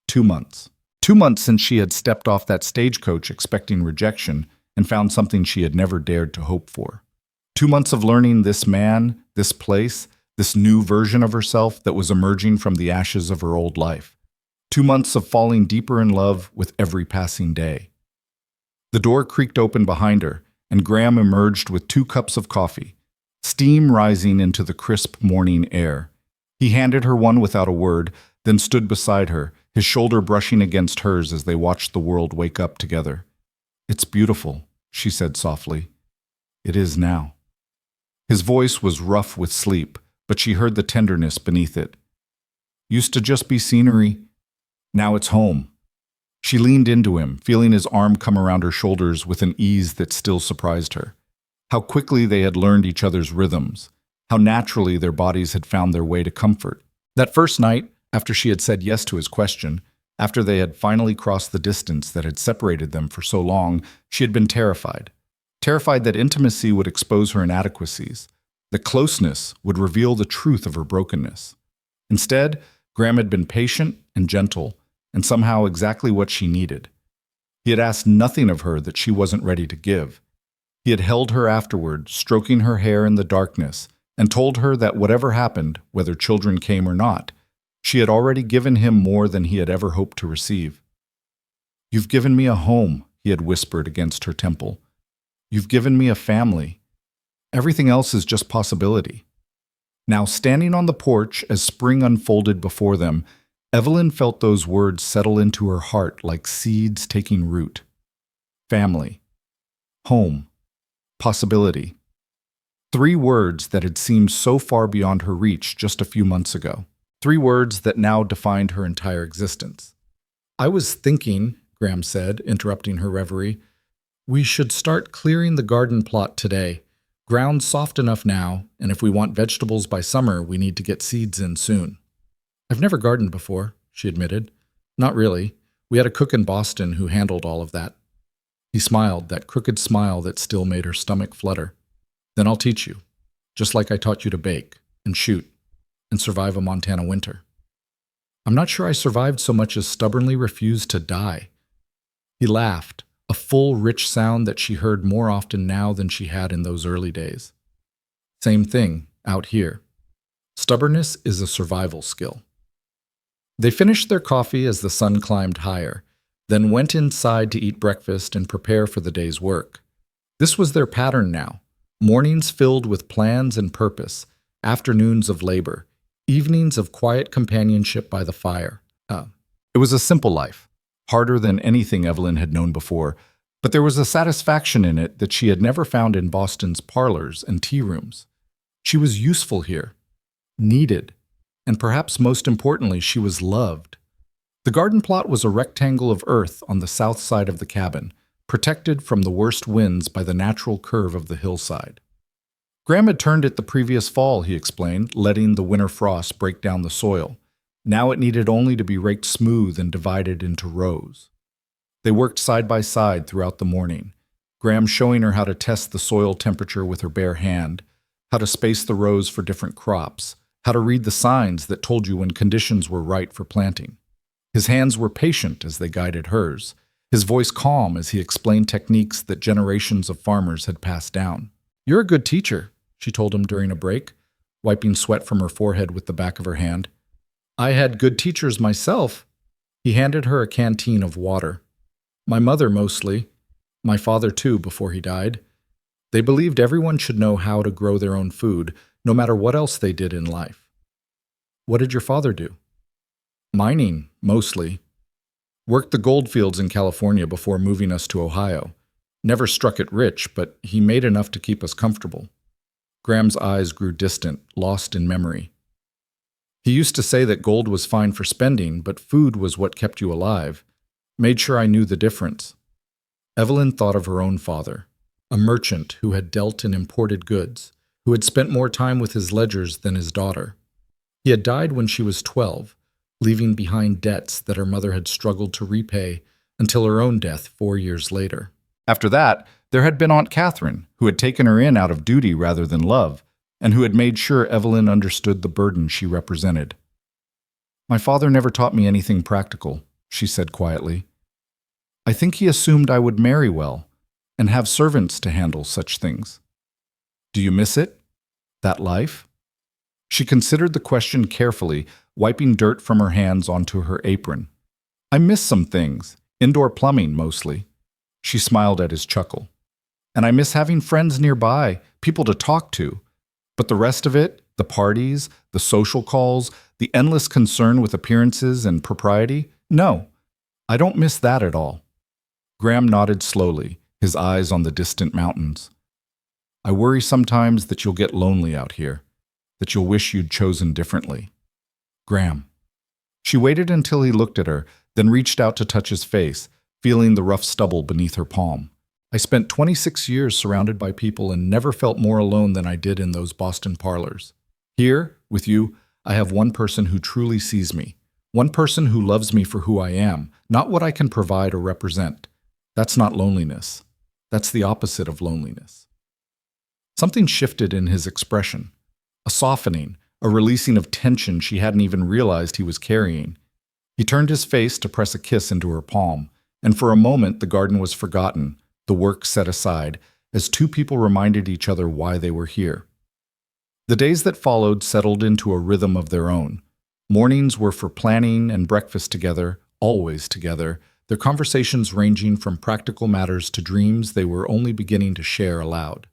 2 months. 2 months since she had stepped off that stagecoach expecting rejection and found something she had never dared to hope for. 2 months of learning this man, this place, this new version of herself that was emerging from the ashes of her old life. 2 months of falling deeper in love with every passing day. The door creaked open behind her, and Graham emerged with 2 cups of coffee, steam rising into the crisp morning air. He handed her one without a word, then stood beside her, his shoulder brushing against hers as they watched the world wake up together. "It's beautiful," she said softly. "It is now." His voice was rough with sleep, but she heard the tenderness beneath it. "Used to just be scenery. Now it's home." She leaned into him, feeling his arm come around her shoulders with an ease that still surprised her. How quickly they had learned each other's rhythms, how naturally their bodies had found their way to comfort. That first night, after she had said yes to his question, after they had finally crossed the distance that had separated them for so long, she had been terrified. Terrified that intimacy would expose her inadequacies, that closeness would reveal the truth of her brokenness. Instead, Graham had been patient and gentle, and somehow exactly what she needed. He had asked nothing of her that she wasn't ready to give. He had held her afterward, stroking her hair in the darkness, and told her that whatever happened, whether children came or not, she had already given him more than he had ever hoped to receive. "You've given me a home," he had whispered against her temple. "You've given me a family. Everything else is just possibility." Now, standing on the porch as spring unfolded before them, Evelyn felt those words settle into her heart like seeds taking root. Family. Home. Possibility. 3 words that had seemed so far beyond her reach just a few months ago. 3 words that now defined her entire existence. "I was thinking," Graham said, interrupting her reverie, "we should start clearing the garden plot today. Ground's soft enough now, and if we want vegetables by summer, we need to get seeds in soon." "I've never gardened before," she admitted. "Not really. We had a cook in Boston who handled all of that." He smiled, that crooked smile that still made her stomach flutter. "Then I'll teach you, just like I taught you to bake, and shoot, and survive a Montana winter." "I'm not sure I survived so much as stubbornly refused to die." He laughed, a full, rich sound that she heard more often now than she had in those early days. "Same thing, out here. Stubbornness is a survival skill." They finished their coffee as the sun climbed higher, then went inside to eat breakfast and prepare for the day's work. This was their pattern now, mornings filled with plans and purpose, afternoons of labor, evenings of quiet companionship by the fire. It was a simple life, harder than anything Evelyn had known before, but there was a satisfaction in it that she had never found in Boston's parlors and tea rooms. She was useful here, needed, and perhaps most importantly, she was loved. The garden plot was a rectangle of earth on the south side of the cabin, protected from the worst winds by the natural curve of the hillside. Graham had turned it the previous fall, he explained, letting the winter frost break down the soil. Now it needed only to be raked smooth and divided into rows. They worked side by side throughout the morning, Graham showing her how to test the soil temperature with her bare hand, how to space the rows for different crops, how to read the signs that told you when conditions were right for planting. His hands were patient as they guided hers, his voice calm as he explained techniques that generations of farmers had passed down. "You're a good teacher," she told him during a break, wiping sweat from her forehead with the back of her hand. "I had good teachers myself." He handed her a canteen of water. "My mother mostly. My father too, before he died. They believed everyone should know how to grow their own food, no matter what else they did in life." "What did your father do?" "Mining, mostly. Worked the gold fields in California before moving us to Ohio. Never struck it rich, but he made enough to keep us comfortable." Graham's eyes grew distant, lost in memory. He used to say that gold was fine for spending, but food was what kept you alive. Made sure I knew the difference. Evelyn thought of her own father, a merchant who had dealt in imported goods, who had spent more time with his ledgers than his daughter. He had died when she was 12, leaving behind debts that her mother had struggled to repay until her own death 4 years later. After that, there had been Aunt Catherine, who had taken her in out of duty rather than love, and who had made sure Evelyn understood the burden she represented. "My father never taught me anything practical," she said quietly. "I think he assumed I would marry well and have servants to handle such things." "Do you miss it? That life?" She considered the question carefully, wiping dirt from her hands onto her apron. "I miss some things, indoor plumbing mostly." She smiled at his chuckle. "And I miss having friends nearby, people to talk to. But the rest of it, the parties, the social calls, the endless concern with appearances and propriety, no, I don't miss that at all." Graham nodded slowly, his eyes on the distant mountains. "I worry sometimes that you'll get lonely out here, that you'll wish you'd chosen differently." "Graham." She waited until he looked at her, then reached out to touch his face, feeling the rough stubble beneath her palm. "I spent 26 years surrounded by people and never felt more alone than I did in those Boston parlors. Here, with you, I have one person who truly sees me, one person who loves me for who I am, not what I can provide or represent. That's not loneliness. That's the opposite of loneliness." Something shifted in his expression, a softening, a releasing of tension she hadn't even realized he was carrying. He turned his face to press a kiss into her palm, and for a moment the garden was forgotten, the work set aside, as two people reminded each other why they were here. The days that followed settled into a rhythm of their own. Mornings were for planning and breakfast together, always together, their conversations ranging from practical matters to dreams they were only beginning to share aloud.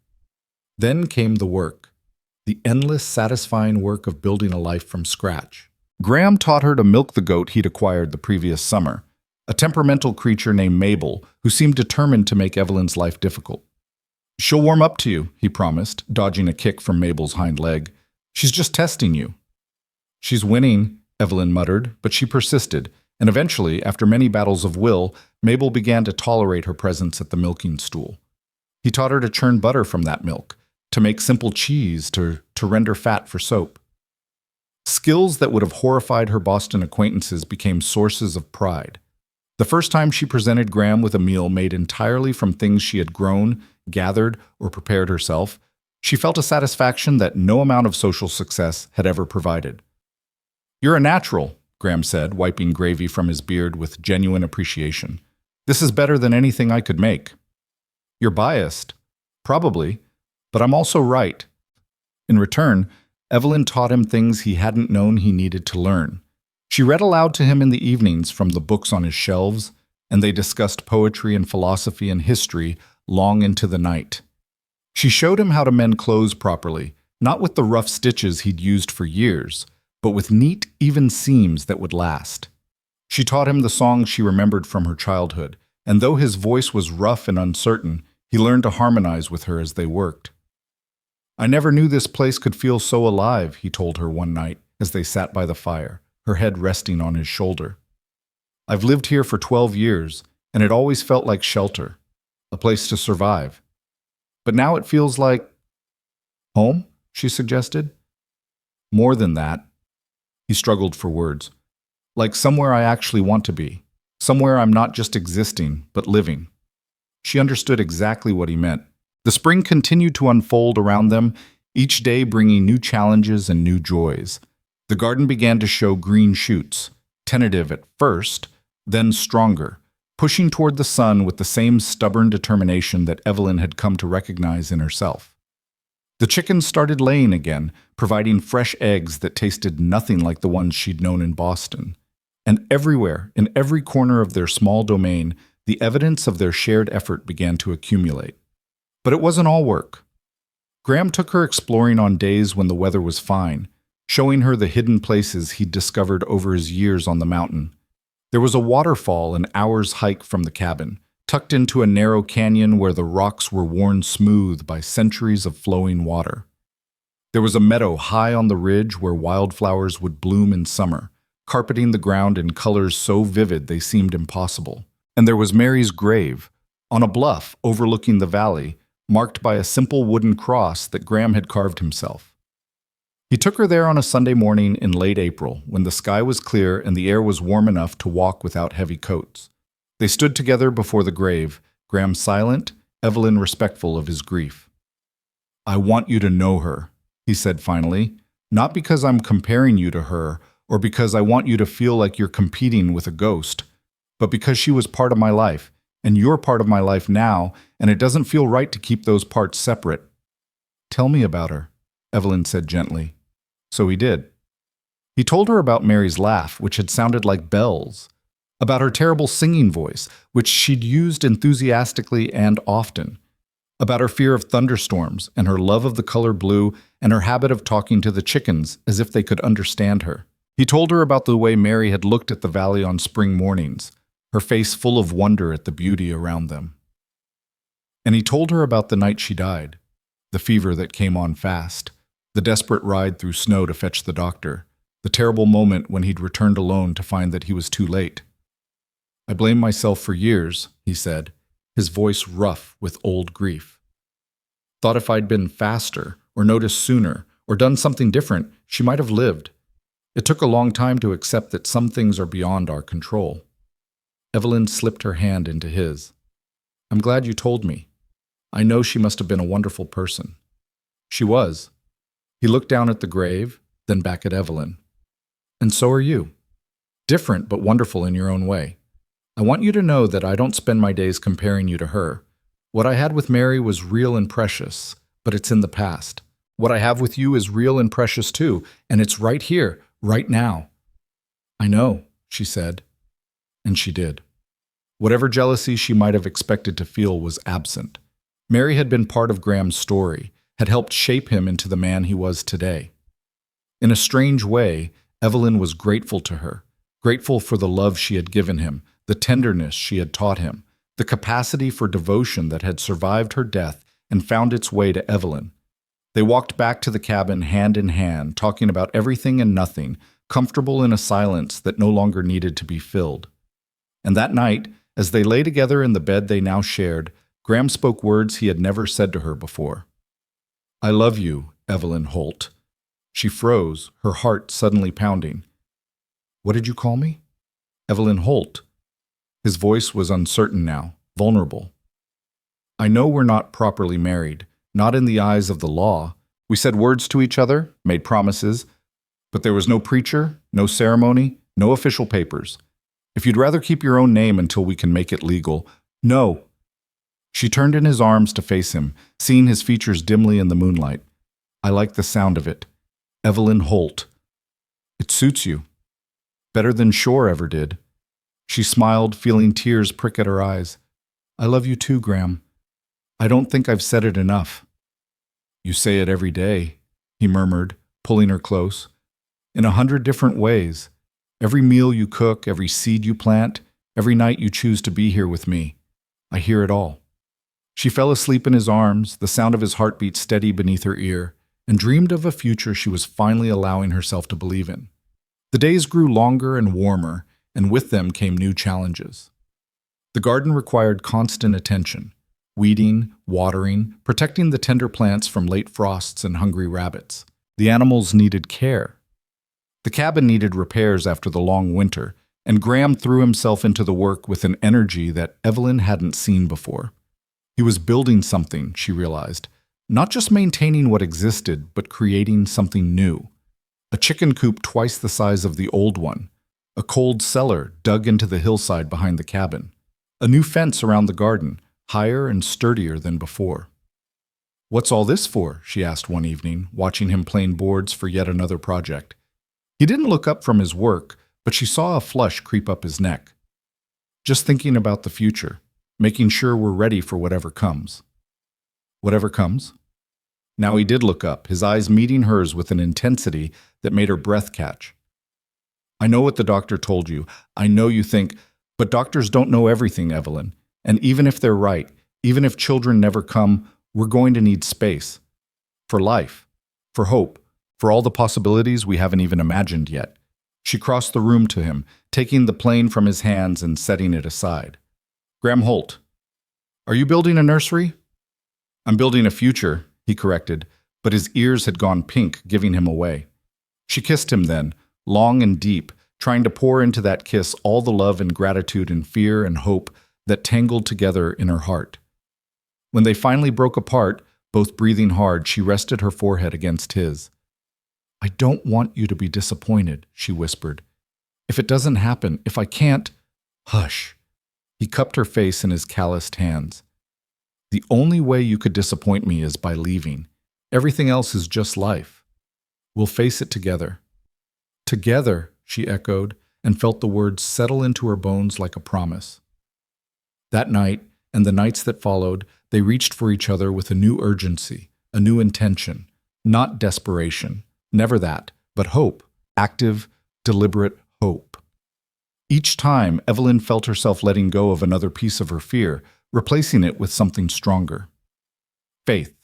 Then came the work, the endless, satisfying work of building a life from scratch. Graham taught her to milk the goat he'd acquired the previous summer, a temperamental creature named Mabel who seemed determined to make Evelyn's life difficult. "She'll warm up to you," he promised, dodging a kick from Mabel's hind leg. "She's just testing you." "She's winning," Evelyn muttered, but she persisted, and eventually, after many battles of will, Mabel began to tolerate her presence at the milking stool. He taught her to churn butter from that milk, to make simple cheese, to render fat for soap. Skills that would have horrified her Boston acquaintances became sources of pride. The first time she presented Graham with a meal made entirely from things she had grown, gathered, or prepared herself, she felt a satisfaction that no amount of social success had ever provided. "You're a natural," Graham said, wiping gravy from his beard with genuine appreciation. "This is better than anything I could make." "You're biased." "Probably, but I'm also right." In return, Evelyn taught him things he hadn't known he needed to learn. She read aloud to him in the evenings from the books on his shelves, and they discussed poetry and philosophy and history long into the night. She showed him how to mend clothes properly, not with the rough stitches he'd used for years, but with neat, even seams that would last. She taught him the songs she remembered from her childhood, and though his voice was rough and uncertain, he learned to harmonize with her as they worked. "I never knew this place could feel so alive," he told her one night as they sat by the fire, her head resting on his shoulder. "I've lived here for 12 years, and it always felt like shelter, a place to survive. But now it feels like home," she suggested. "More than that." He struggled for words. "Like somewhere I actually want to be, somewhere I'm not just existing, but living." She understood exactly what he meant. The spring continued to unfold around them, each day bringing new challenges and new joys. The garden began to show green shoots, tentative at first, then stronger, pushing toward the sun with the same stubborn determination that Evelyn had come to recognize in herself. The chickens started laying again, providing fresh eggs that tasted nothing like the ones she'd known in Boston. And everywhere, in every corner of their small domain, the evidence of their shared effort began to accumulate. But it wasn't all work. Graham took her exploring on days when the weather was fine, showing her the hidden places he'd discovered over his years on the mountain. There was a waterfall an hour's hike from the cabin, tucked into a narrow canyon where the rocks were worn smooth by centuries of flowing water. There was a meadow high on the ridge where wildflowers would bloom in summer, carpeting the ground in colors so vivid they seemed impossible. And there was Mary's grave, on a bluff overlooking the valley, marked by a simple wooden cross that Graham had carved himself. He took her there on a Sunday morning in late April, when the sky was clear and the air was warm enough to walk without heavy coats. They stood together before the grave, Graham silent, Evelyn respectful of his grief. "I want you to know her," he said finally, "not because I'm comparing you to her or because I want you to feel like you're competing with a ghost, but because she was part of my life, and you're part of my life now, and it doesn't feel right to keep those parts separate." "Tell me about her," Evelyn said gently. So he did. He told her about Mary's laugh, which had sounded like bells, about her terrible singing voice, which she'd used enthusiastically and often, about her fear of thunderstorms and her love of the color blue and her habit of talking to the chickens as if they could understand her. He told her about the way Mary had looked at the valley on spring mornings, her face full of wonder at the beauty around them. And he told her about the night she died, the fever that came on fast, the desperate ride through snow to fetch the doctor, the terrible moment when he'd returned alone to find that he was too late. "I blamed myself for years," he said, his voice rough with old grief. "Thought if I'd been faster, or noticed sooner, or done something different, she might have lived. It took a long time to accept that some things are beyond our control." Evelyn slipped her hand into his. "I'm glad you told me. I know she must have been a wonderful person." She was. He looked down at the grave, then back at Evelyn. "And so are you. Different but wonderful in your own way. I want you to know that I don't spend my days comparing you to her. What I had with Mary was real and precious, but it's in the past. What I have with you is real and precious too, and it's right here, right now." "I know," she said. And she did. Whatever jealousy she might have expected to feel was absent. Mary had been part of Graham's story, had helped shape him into the man he was today. In a strange way, Evelyn was grateful to her, grateful for the love she had given him, the tenderness she had taught him, the capacity for devotion that had survived her death and found its way to Evelyn. They walked back to the cabin hand in hand, talking about everything and nothing, comfortable in a silence that no longer needed to be filled. And that night, as they lay together in the bed they now shared, Graham spoke words he had never said to her before. "I love you, Evelyn Holt." She froze, her heart suddenly pounding. "What did you call me?" "Evelyn Holt." His voice was uncertain now, vulnerable. "I know we're not properly married, not in the eyes of the law. We said words to each other, made promises, but there was no preacher, no ceremony, no official papers. If you'd rather keep your own name until we can make it legal—" "No." She turned in his arms to face him, seeing his features dimly in the moonlight. "I like the sound of it. Evelyn Holt. It suits you. Better than Shore ever did." She smiled, feeling tears prick at her eyes. "I love you too, Graham. I don't think I've said it enough." "You say it every day," he murmured, pulling her close. "In 100 different ways. Every meal you cook, every seed you plant, every night you choose to be here with me. I hear it all." She fell asleep in his arms, the sound of his heartbeat steady beneath her ear, and dreamed of a future she was finally allowing herself to believe in. The days grew longer and warmer, and with them came new challenges. The garden required constant attention, weeding, watering, protecting the tender plants from late frosts and hungry rabbits. The animals needed care. The cabin needed repairs after the long winter, and Graham threw himself into the work with an energy that Evelyn hadn't seen before. He was building something, she realized, not just maintaining what existed, but creating something new. A chicken coop twice the size of the old one, a cold cellar dug into the hillside behind the cabin, a new fence around the garden, higher and sturdier than before. "What's all this for?" she asked one evening, watching him plane boards for yet another project. He didn't look up from his work, but she saw a flush creep up his neck. "Just thinking about the future, making sure we're ready for whatever comes." "Whatever comes?" Now he did look up, his eyes meeting hers with an intensity that made her breath catch. "I know what the doctor told you. I know you think, but doctors don't know everything, Evelyn. And even if they're right, even if children never come, we're going to need space. For life. for hope, for all the possibilities we haven't even imagined yet. She crossed the room to him, taking the plane from his hands and setting it aside. Graham Holt, are you building a nursery? I'm building a future, he corrected, but his ears had gone pink, giving him away. She kissed him then, long and deep, trying to pour into that kiss all the love and gratitude and fear and hope that tangled together in her heart. When they finally broke apart, both breathing hard, she rested her forehead against his. I don't want you to be disappointed, she whispered. If it doesn't happen, if I can't, hush. He cupped her face in his calloused hands. The only way you could disappoint me is by leaving. Everything else is just life. We'll face it together. Together, she echoed, and felt the words settle into her bones like a promise. That night, and the nights that followed, they reached for each other with a new urgency, a new intention, not desperation, never that, but hope, active, deliberate hope. Each time, Evelyn felt herself letting go of another piece of her fear, replacing it with something stronger. Faith.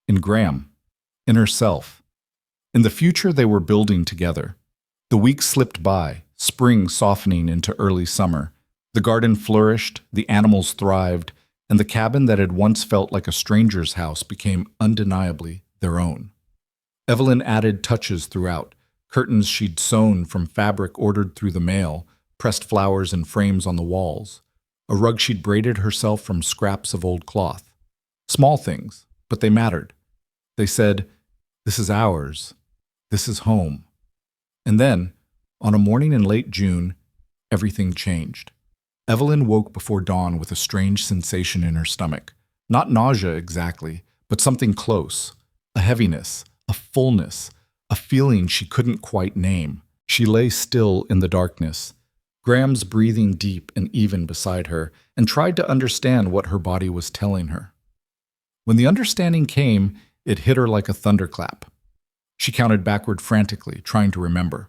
In Graham. In herself. In the future they were building together. The weeks slipped by, spring softening into early summer. The garden flourished, the animals thrived, and the cabin that had once felt like a stranger's house became undeniably their own. Evelyn added touches throughout, curtains she'd sewn from fabric ordered through the mail, pressed flowers in frames on the walls, a rug she'd braided herself from scraps of old cloth. Small things, but they mattered. They said, "This is ours. This is home." And then, on a morning in late June, everything changed. Evelyn woke before dawn with a strange sensation in her stomach. Not nausea exactly, but something close. A heaviness, a fullness, a feeling she couldn't quite name. She lay still in the darkness, Graham's breathing deep and even beside her, and tried to understand what her body was telling her. When the understanding came, it hit her like a thunderclap. She counted backward frantically, trying to remember.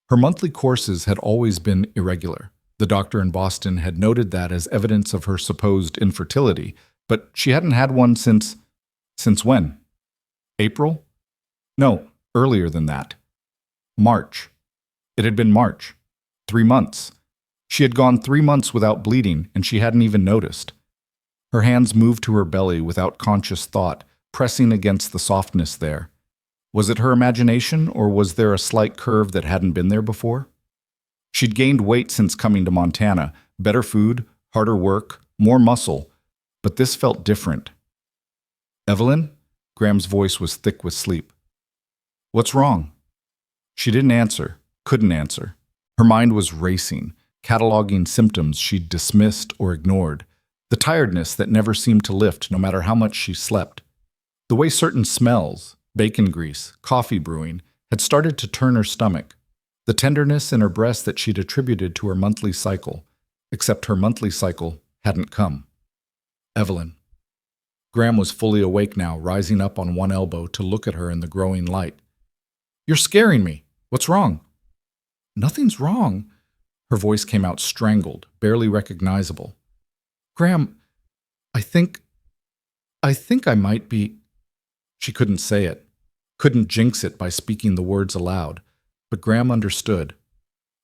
Her monthly courses had always been irregular. The doctor in Boston had noted that as evidence of her supposed infertility, but she hadn't had one since when? April? No, earlier than that. March. It had been March. 3 months. She had gone 3 months without bleeding, and she hadn't even noticed. Her hands moved to her belly without conscious thought, pressing against the softness there. Was it her imagination, or was there a slight curve that hadn't been there before? She'd gained weight since coming to Montana, better food, harder work, more muscle, but this felt different. "Evelyn?" Graham's voice was thick with sleep. "What's wrong?" She didn't answer, couldn't answer. Her mind was racing, cataloging symptoms she'd dismissed or ignored, the tiredness that never seemed to lift no matter how much she slept, the way certain smells, bacon grease, coffee brewing, had started to turn her stomach, the tenderness in her breast that she'd attributed to her monthly cycle, except her monthly cycle hadn't come. Evelyn. Graham was fully awake now, rising up on one elbow to look at her in the growing light. "You're scaring me. What's wrong?" "Nothing's wrong." Her voice came out strangled, barely recognizable. "Graham, I think I might be—" She couldn't say it, couldn't jinx it by speaking the words aloud, but Graham understood.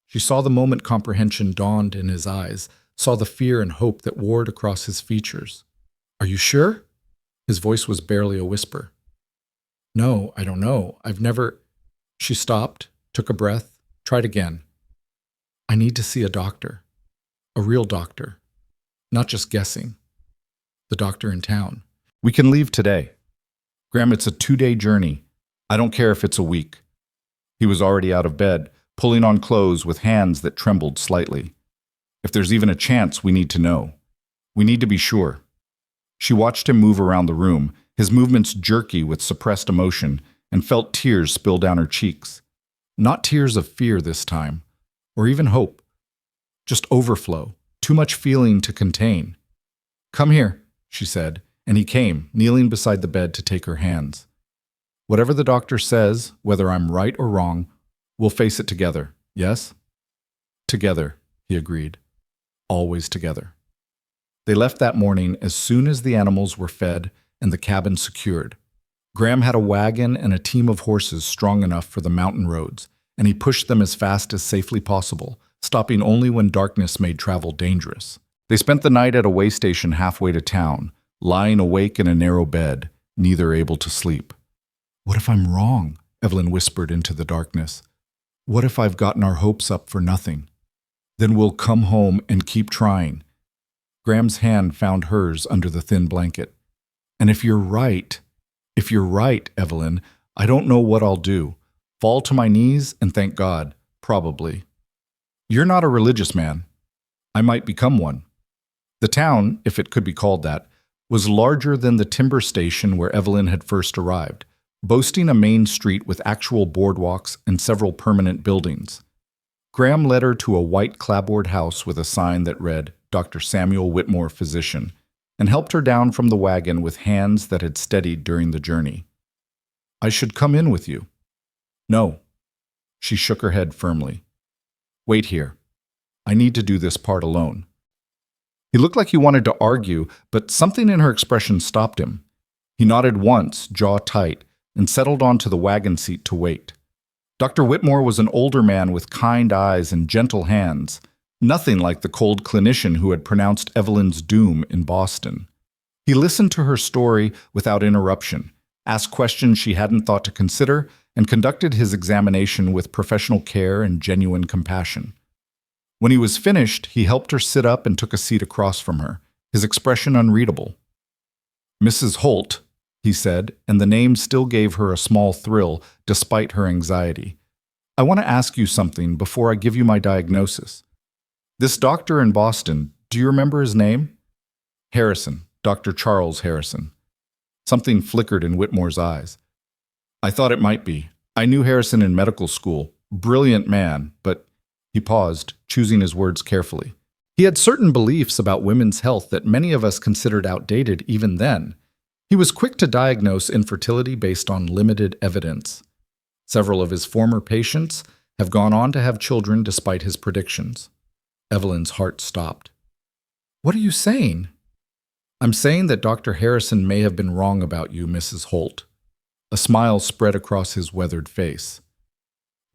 She saw the moment comprehension dawned in his eyes, saw the fear and hope that warred across his features. "Are you sure?" His voice was barely a whisper. "No, I don't know. I've never—" She stopped, took a breath, tried again. "I need to see a doctor. A real doctor. Not just guessing. The doctor in town. We can leave today. Graham, it's a 2-day journey. I don't care if it's a week." He was already out of bed, pulling on clothes with hands that trembled slightly. "If there's even a chance, we need to know. We need to be sure." She watched him move around the room, his movements jerky with suppressed emotion, and felt tears spill down her cheeks. Not tears of fear this time, or even hope. Just overflow, too much feeling to contain. "Come here," she said, and he came, kneeling beside the bed to take her hands. "Whatever the doctor says, whether I'm right or wrong, we'll face it together, yes?" "Together," he agreed. "Always together." They left that morning as soon as the animals were fed and the cabin secured. Graham had a wagon and a team of horses strong enough for the mountain roads, and he pushed them as fast as safely possible, stopping only when darkness made travel dangerous. They spent the night at a way station halfway to town, lying awake in a narrow bed, neither able to sleep. "What if I'm wrong?" Evelyn whispered into the darkness. "What if I've gotten our hopes up for nothing? Then we'll come home and keep trying." Graham's hand found hers under the thin blanket. "And if you're right, Evelyn, I don't know what I'll do. Fall to my knees and thank God, probably. You're not a religious man. I might become one." The town, if it could be called that, was larger than the timber station where Evelyn had first arrived, boasting a main street with actual boardwalks and several permanent buildings. Graham led her to a white clapboard house with a sign that read, "Dr. Samuel Whitmore, Physician," and helped her down from the wagon with hands that had steadied during the journey. "I should come in with you." "No." She shook her head firmly. "Wait here. I need to do this part alone." He looked like he wanted to argue, but something in her expression stopped him. He nodded once, jaw tight, and settled onto the wagon seat to wait. Dr. Whitmore was an older man with kind eyes and gentle hands, nothing like the cold clinician who had pronounced Evelyn's doom in Boston. He listened to her story without interruption, asked questions she hadn't thought to consider, and conducted his examination with professional care and genuine compassion. When he was finished, he helped her sit up and took a seat across from her, his expression unreadable. "Mrs. Holt," he said, and the name still gave her a small thrill despite her anxiety. "I want to ask you something before I give you my diagnosis. This doctor in Boston, do you remember his name?" "Harrison, Dr. Charles Harrison." Something flickered in Whitmore's eyes. "I thought it might be. I knew Harrison in medical school. Brilliant man, but—" He paused, choosing his words carefully. He had certain beliefs about women's health that many of us considered outdated even then. He was quick to diagnose infertility based on limited evidence. Several of his former patients have gone on to have children despite his predictions. Evelyn's heart stopped. "What are you saying?" "I'm saying that Dr. Harrison may have been wrong about you, Mrs. Holt." A smile spread across his weathered face.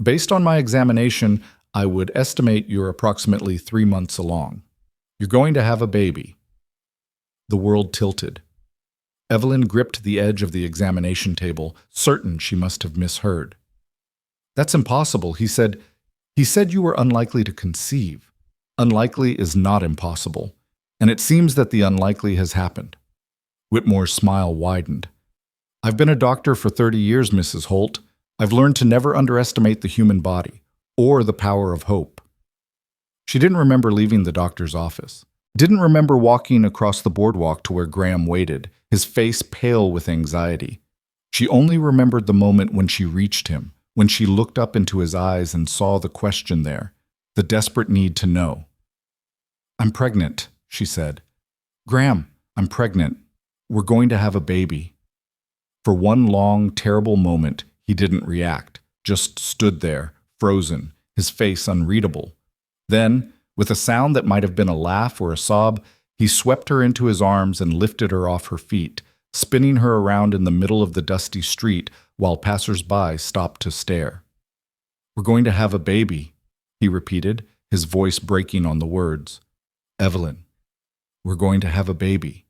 "Based on my examination, I would estimate you're approximately 3 months along. You're going to have a baby." The world tilted. Evelyn gripped the edge of the examination table, certain she must have misheard. "That's impossible," he said. "He said you were unlikely to conceive. Unlikely is not impossible, and it seems that the unlikely has happened." Whitmore's smile widened. "I've been a doctor for 30 years, Mrs. Holt. I've learned to never underestimate the human body, or the power of hope." She didn't remember leaving the doctor's office. Didn't remember walking across the boardwalk to where Graham waited, his face pale with anxiety. She only remembered the moment when she reached him, when she looked up into his eyes and saw the question there, the desperate need to know. "I'm pregnant," she said. "Graham, I'm pregnant. We're going to have a baby." For one long, terrible moment, he didn't react, just stood there, frozen, his face unreadable. Then, with a sound that might have been a laugh or a sob, he swept her into his arms and lifted her off her feet, spinning her around in the middle of the dusty street while passers-by stopped to stare. "We're going to have a baby," he repeated, his voice breaking on the words. "Evelyn, we're going to have a baby."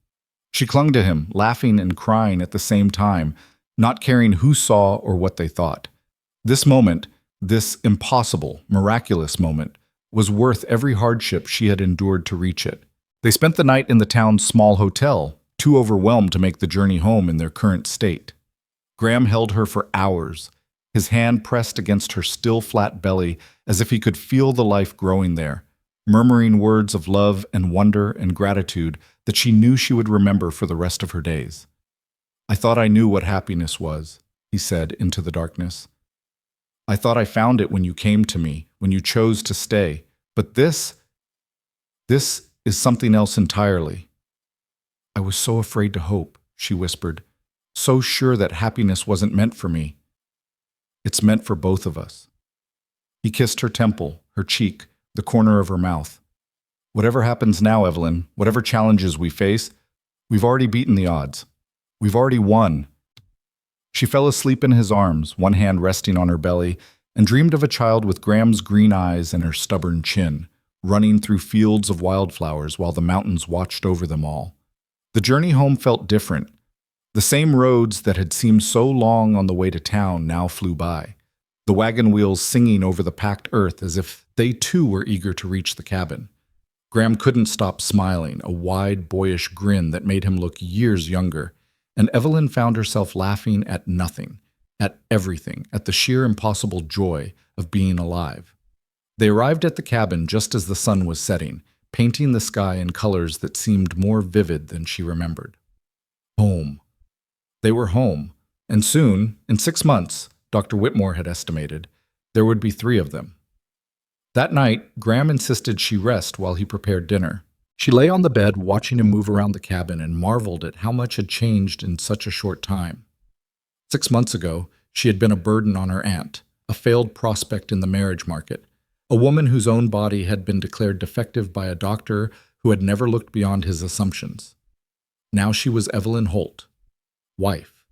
She clung to him, laughing and crying at the same time, not caring who saw or what they thought. This moment, this impossible, miraculous moment, was worth every hardship she had endured to reach it. They spent the night in the town's small hotel, too overwhelmed to make the journey home in their current state. Graham held her for hours, his hand pressed against her still flat belly as if he could feel the life growing there, murmuring words of love and wonder and gratitude that she knew she would remember for the rest of her days. "I thought I knew what happiness was," he said into the darkness. "I thought I found it when you came to me, when you chose to stay. But this is something else entirely." "I was so afraid to hope," she whispered, "so sure that happiness wasn't meant for me." "It's meant for both of us." He kissed her temple, her cheek, the corner of her mouth. "Whatever happens now, Evelyn, whatever challenges we face, we've already beaten the odds. We've already won." She fell asleep in his arms, one hand resting on her belly, and dreamed of a child with Graham's green eyes and her stubborn chin, running through fields of wildflowers while the mountains watched over them all. The journey home felt different. The same roads that had seemed so long on the way to town now flew by, the wagon wheels singing over the packed earth as if they too were eager to reach the cabin. Graham couldn't stop smiling, a wide, boyish grin that made him look years younger, and Evelyn found herself laughing at nothing, at everything, at the sheer impossible joy of being alive. They arrived at the cabin just as the sun was setting, painting the sky in colors that seemed more vivid than she remembered. Home. They were home, and soon, in 6 months, Dr. Whitmore had estimated, there would be 3 of them. That night, Graham insisted she rest while he prepared dinner. She lay on the bed watching him move around the cabin and marveled at how much had changed in such a short time. 6 months ago, she had been a burden on her aunt, a failed prospect in the marriage market, a woman whose own body had been declared defective by a doctor who had never looked beyond his assumptions. Now she was Evelyn Holt, wife,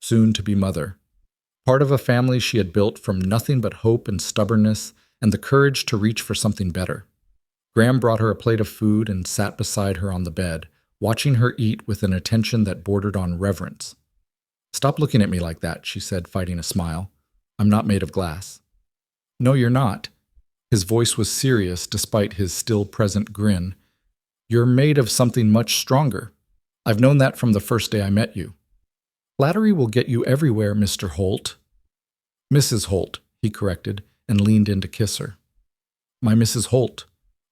soon to be mother, part of a family she had built from nothing but hope and stubbornness and the courage to reach for something better. Graham brought her a plate of food and sat beside her on the bed, watching her eat with an attention that bordered on reverence. "Stop looking at me like that," she said, fighting a smile. "I'm not made of glass." "No, you're not." His voice was serious despite his still-present grin. "You're made of something much stronger. I've known that from the first day I met you." "Flattery will get you everywhere, Mr. Holt." "Mrs. Holt," he corrected, and leaned in to kiss her. "My Mrs. Holt,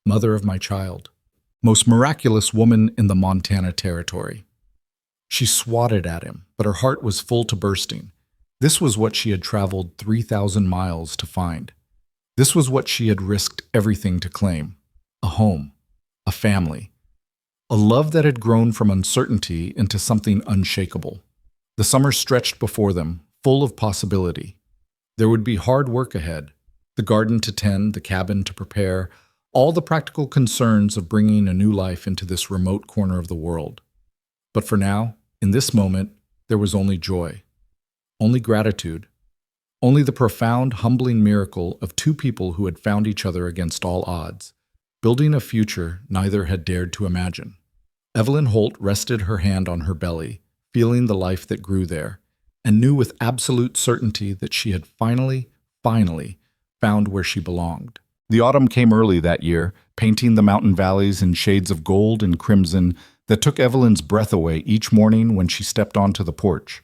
mother of my child. Most miraculous woman in the Montana Territory." She swatted at him, but her heart was full to bursting. This was what she had traveled 3,000 miles to find. This was what she had risked everything to claim. A home, a family, a love that had grown from uncertainty into something unshakable. The summer stretched before them, full of possibility. There would be hard work ahead, the garden to tend, the cabin to prepare, all the practical concerns of bringing a new life into this remote corner of the world. But for now, in this moment, there was only joy, only gratitude, only the profound, humbling miracle of 2 people who had found each other against all odds, building a future neither had dared to imagine. Evelyn Holt rested her hand on her belly, feeling the life that grew there, and knew with absolute certainty that she had finally found where she belonged. The autumn came early that year, painting the mountain valleys in shades of gold and crimson that took Evelyn's breath away each morning when she stepped onto the porch.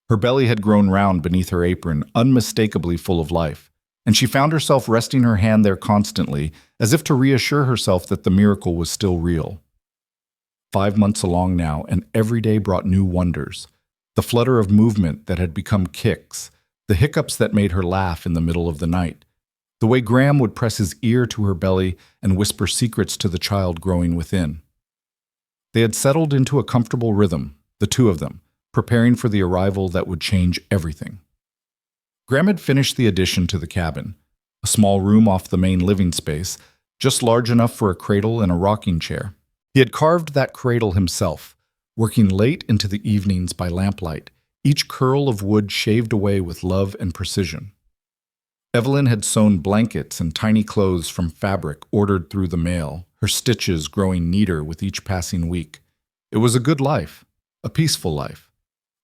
Her belly had grown round beneath her apron, unmistakably full of life, and she found herself resting her hand there constantly, as if to reassure herself that the miracle was still real. 5 months along now, and every day brought new wonders. The flutter of movement that had become kicks, the hiccups that made her laugh in the middle of the night, the way Graham would press his ear to her belly and whisper secrets to the child growing within. They had settled into a comfortable rhythm, the 2 of them, preparing for the arrival that would change everything. Graham had finished the addition to the cabin, a small room off the main living space, just large enough for a cradle and a rocking chair. He had carved that cradle himself, working late into the evenings by lamplight, each curl of wood shaved away with love and precision. Evelyn had sewn blankets and tiny clothes from fabric ordered through the mail, her stitches growing neater with each passing week. It was a good life, a peaceful life,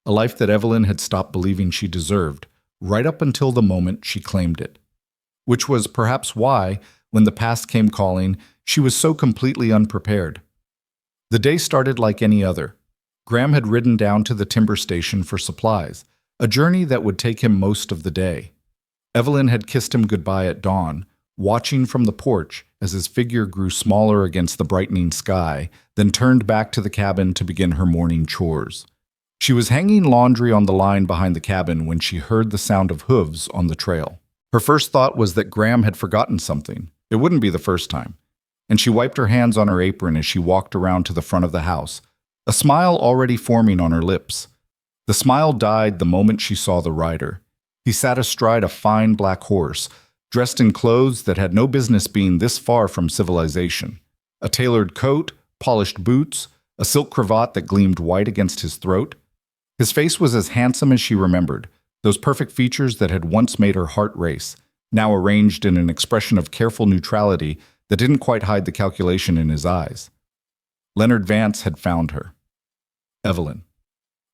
a life that Evelyn had stopped believing she deserved, right up until the moment she claimed it. Which was perhaps why, when the past came calling, she was so completely unprepared. The day started like any other. Graham had ridden down to the timber station for supplies, a journey that would take him most of the day. Evelyn had kissed him goodbye at dawn, watching from the porch as his figure grew smaller against the brightening sky, then turned back to the cabin to begin her morning chores. She was hanging laundry on the line behind the cabin when she heard the sound of hooves on the trail. Her first thought was that Graham had forgotten something. It wouldn't be the first time. And she wiped her hands on her apron as she walked around to the front of the house, a smile already forming on her lips. The smile died the moment she saw the rider. He sat astride a fine black horse, dressed in clothes that had no business being this far from civilization. A tailored coat, polished boots, a silk cravat that gleamed white against his throat. His face was as handsome as she remembered, Those perfect features that had once made her heart race, now arranged in an expression of careful neutrality that didn't quite hide the calculation in his eyes. Leonard Vance had found her. Evelyn.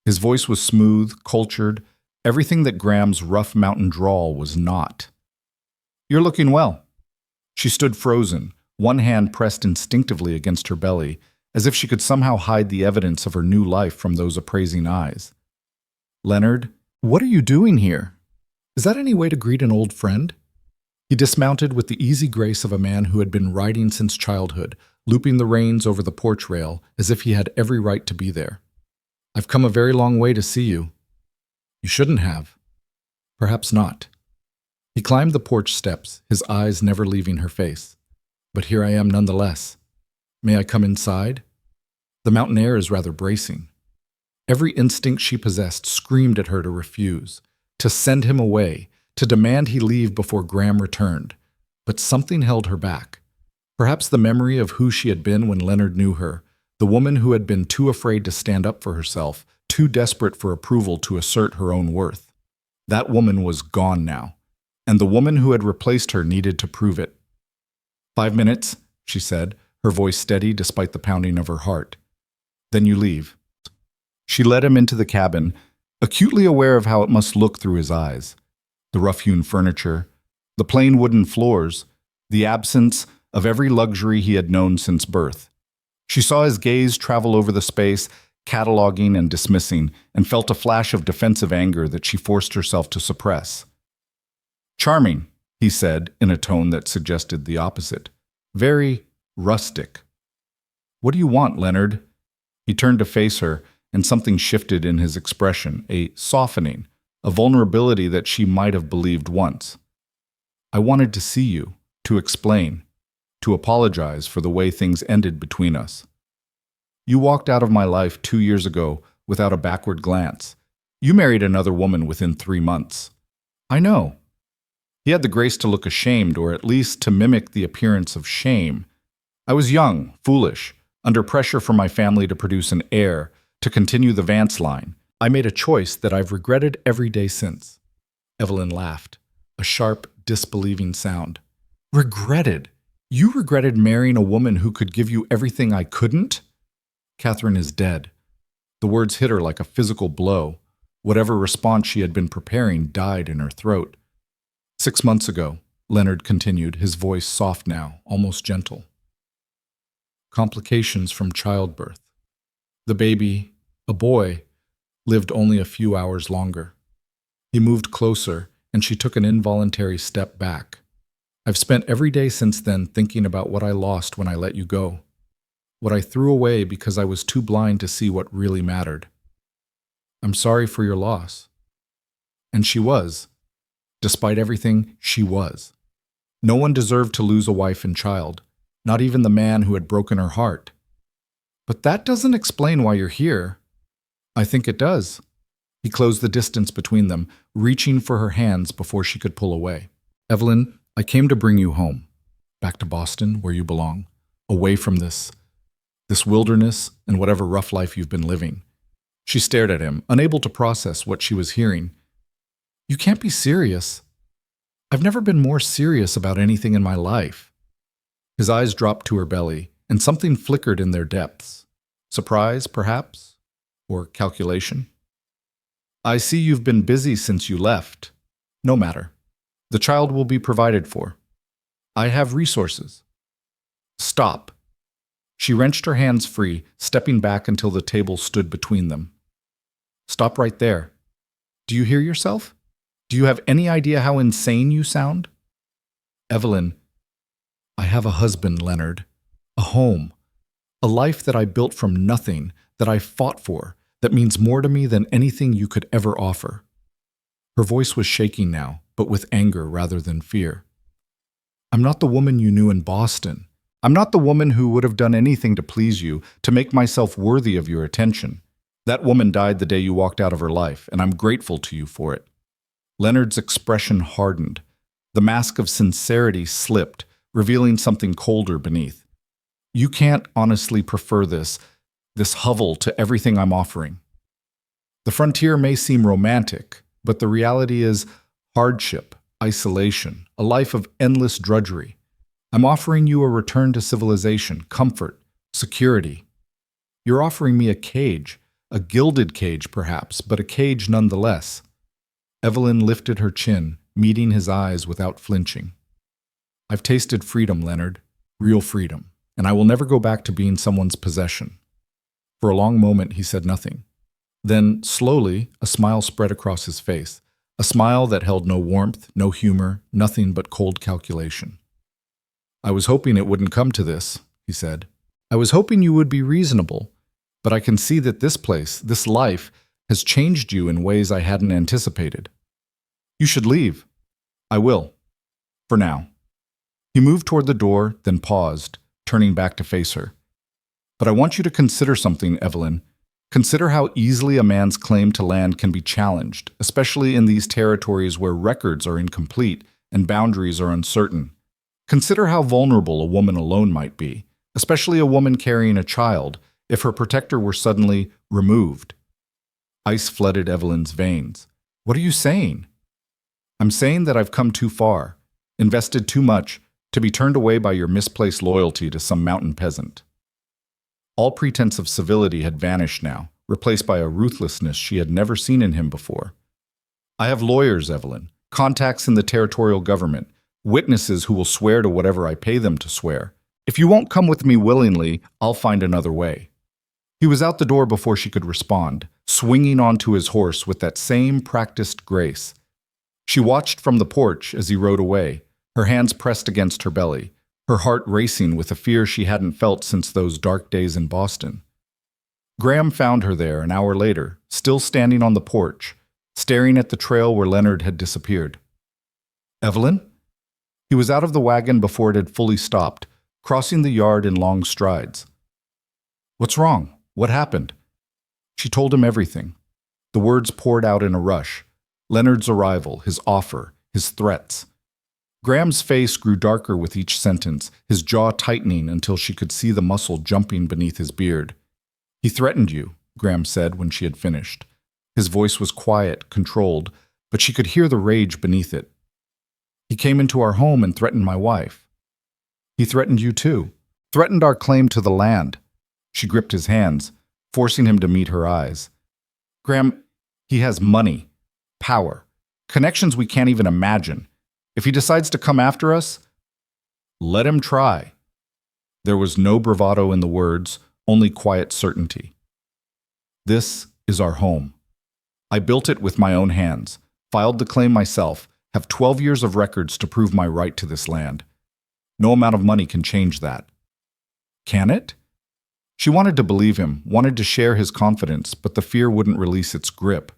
His voice was smooth, cultured, everything that Graham's rough mountain drawl was not. "You're looking well." She stood frozen, one hand pressed instinctively against her belly, as if she could somehow hide the evidence of her new life from those appraising eyes. "Leonard, what are you doing here? Is that any way to greet an old friend?" He dismounted with the easy grace of a man who had been riding since childhood, looping the reins over the porch rail as if he had every right to be there. "I've come a very long way to see you." "You shouldn't have." "Perhaps not." He climbed the porch steps, his eyes never leaving her face. "But here I am nonetheless. May I come inside?" The mountain air is rather bracing. Every instinct she possessed screamed at her to refuse, to send him away, to demand he leave before Graham returned. But something held her back. Perhaps the memory of who she had been when Leonard knew her, the woman who had been too afraid to stand up for herself, too desperate for approval to assert her own worth. That woman was gone now, and the woman who had replaced her needed to prove it. "5 minutes," she said, her voice steady despite the pounding of her heart. "Then you leave." She led him into the cabin, acutely aware of how it must look through his eyes. The rough-hewn furniture, the plain wooden floors, the absence of every luxury he had known since birth. She saw his gaze travel over the space, cataloging and dismissing, and felt a flash of defensive anger that she forced herself to suppress. "Charming," he said in a tone that suggested the opposite. "Very rustic." "What do you want, Leonard?" He turned to face her, and something shifted in his expression, a softening, a vulnerability that she might have believed once. "I wanted to see you, to explain, to apologize for the way things ended between us. You walked out of my life 2 years ago without a backward glance. You married another woman within 3 months. I know." He had the grace to look ashamed, or at least to mimic the appearance of shame. "I was young, foolish, under pressure from my family to produce an heir, to continue the Vance line. I made a choice that I've regretted every day since." Evelyn laughed, a sharp, disbelieving sound. "Regretted? You regretted marrying a woman who could give you everything I couldn't?" "Catherine is dead." The words hit her like a physical blow. Whatever response she had been preparing died in her throat. 6 months ago, Leonard continued, his voice soft now, almost gentle. Complications from childbirth. The baby, a boy, lived only a few hours longer. He moved closer, and she took an involuntary step back. "I've spent every day since then thinking about what I lost when I let you go. What I threw away because I was too blind to see what really mattered. I'm sorry for your loss." And she was. Despite everything, she was. No one deserved to lose a wife and child, not even the man who had broken her heart. "But that doesn't explain why you're here." "I think it does." He closed the distance between them, reaching for her hands before she could pull away. "Evelyn, I came to bring you home. Back to Boston, where you belong. Away from this wilderness and whatever rough life you've been living." She stared at him, unable to process what she was hearing. "You can't be serious." "I've never been more serious about anything in my life." His eyes dropped to her belly, and something flickered in their depths. Surprise, perhaps? Or calculation? "I see you've been busy since you left. No matter. The child will be provided for. I have resources." "Stop." She wrenched her hands free, stepping back until the table stood between them. "Stop right there. Do you hear yourself? Do you have any idea how insane you sound?" "Evelyn, I have a husband, Leonard. A home. A life that I built from nothing, that I fought for, that means more to me than anything you could ever offer." Her voice was shaking now, but with anger rather than fear. "I'm not the woman you knew in Boston. I'm not the woman who would have done anything to please you, to make myself worthy of your attention. That woman died the day you walked out of her life, and I'm grateful to you for it." Leonard's expression hardened. The mask of sincerity slipped, revealing something colder beneath. "You can't honestly prefer this hovel to everything I'm offering. The frontier may seem romantic, But the reality is hardship, isolation, a life of endless drudgery. I'm offering you a return to civilization, comfort, security. You're offering me a cage, a gilded cage perhaps, but a cage nonetheless. Evelyn lifted her chin, meeting his eyes without flinching. I've tasted freedom, Leonard, real freedom, and I will never go back to being someone's possession. For a long moment he said nothing. Then, slowly, a smile spread across his face, a smile that held no warmth, no humor, nothing but cold calculation. I was hoping it wouldn't come to this, he said. I was hoping you would be reasonable, but I can see that this place, this life, has changed you in ways I hadn't anticipated. You should leave. I will. For now. He moved toward the door, then paused, turning back to face her. But I want you to consider something, Evelyn. Consider how easily a man's claim to land can be challenged, especially in these territories where records are incomplete and boundaries are uncertain. Consider how vulnerable a woman alone might be, especially a woman carrying a child, if her protector were suddenly removed. Ice flooded Evelyn's veins. What are you saying? I'm saying that I've come too far, invested too much, to be turned away by your misplaced loyalty to some mountain peasant. All pretense of civility had vanished now, replaced by a ruthlessness she had never seen in him before. I have lawyers, Evelyn, contacts in the territorial government, witnesses who will swear to whatever I pay them to swear. If you won't come with me willingly, I'll find another way. He was out the door before she could respond, swinging onto his horse with that same practiced grace. She watched from the porch as he rode away, her hands pressed against her belly, her heart racing with a fear she hadn't felt since those dark days in Boston. Graham found her there an hour later, still standing on the porch, staring at the trail where Leonard had disappeared. Evelyn? He was out of the wagon before it had fully stopped, crossing the yard in long strides. What's wrong? What happened? She told him everything. The words poured out in a rush. Leonard's arrival, his offer, his threats. Graham's face grew darker with each sentence, his jaw tightening until she could see the muscle jumping beneath his beard. He threatened you, Graham said when she had finished. His voice was quiet, controlled, but she could hear the rage beneath it. He came into our home and threatened my wife. He threatened you too. Threatened our claim to the land. She gripped his hands, forcing him to meet her eyes. Graham, he has money, power, connections we can't even imagine. If he decides to come after us, let him try. There was no bravado in the words, only quiet certainty. This is our home. I built it with my own hands, filed the claim myself, have 12 years of records to prove my right to this land. No amount of money can change that. Can it? She wanted to believe him, wanted to share his confidence, but the fear wouldn't release its grip.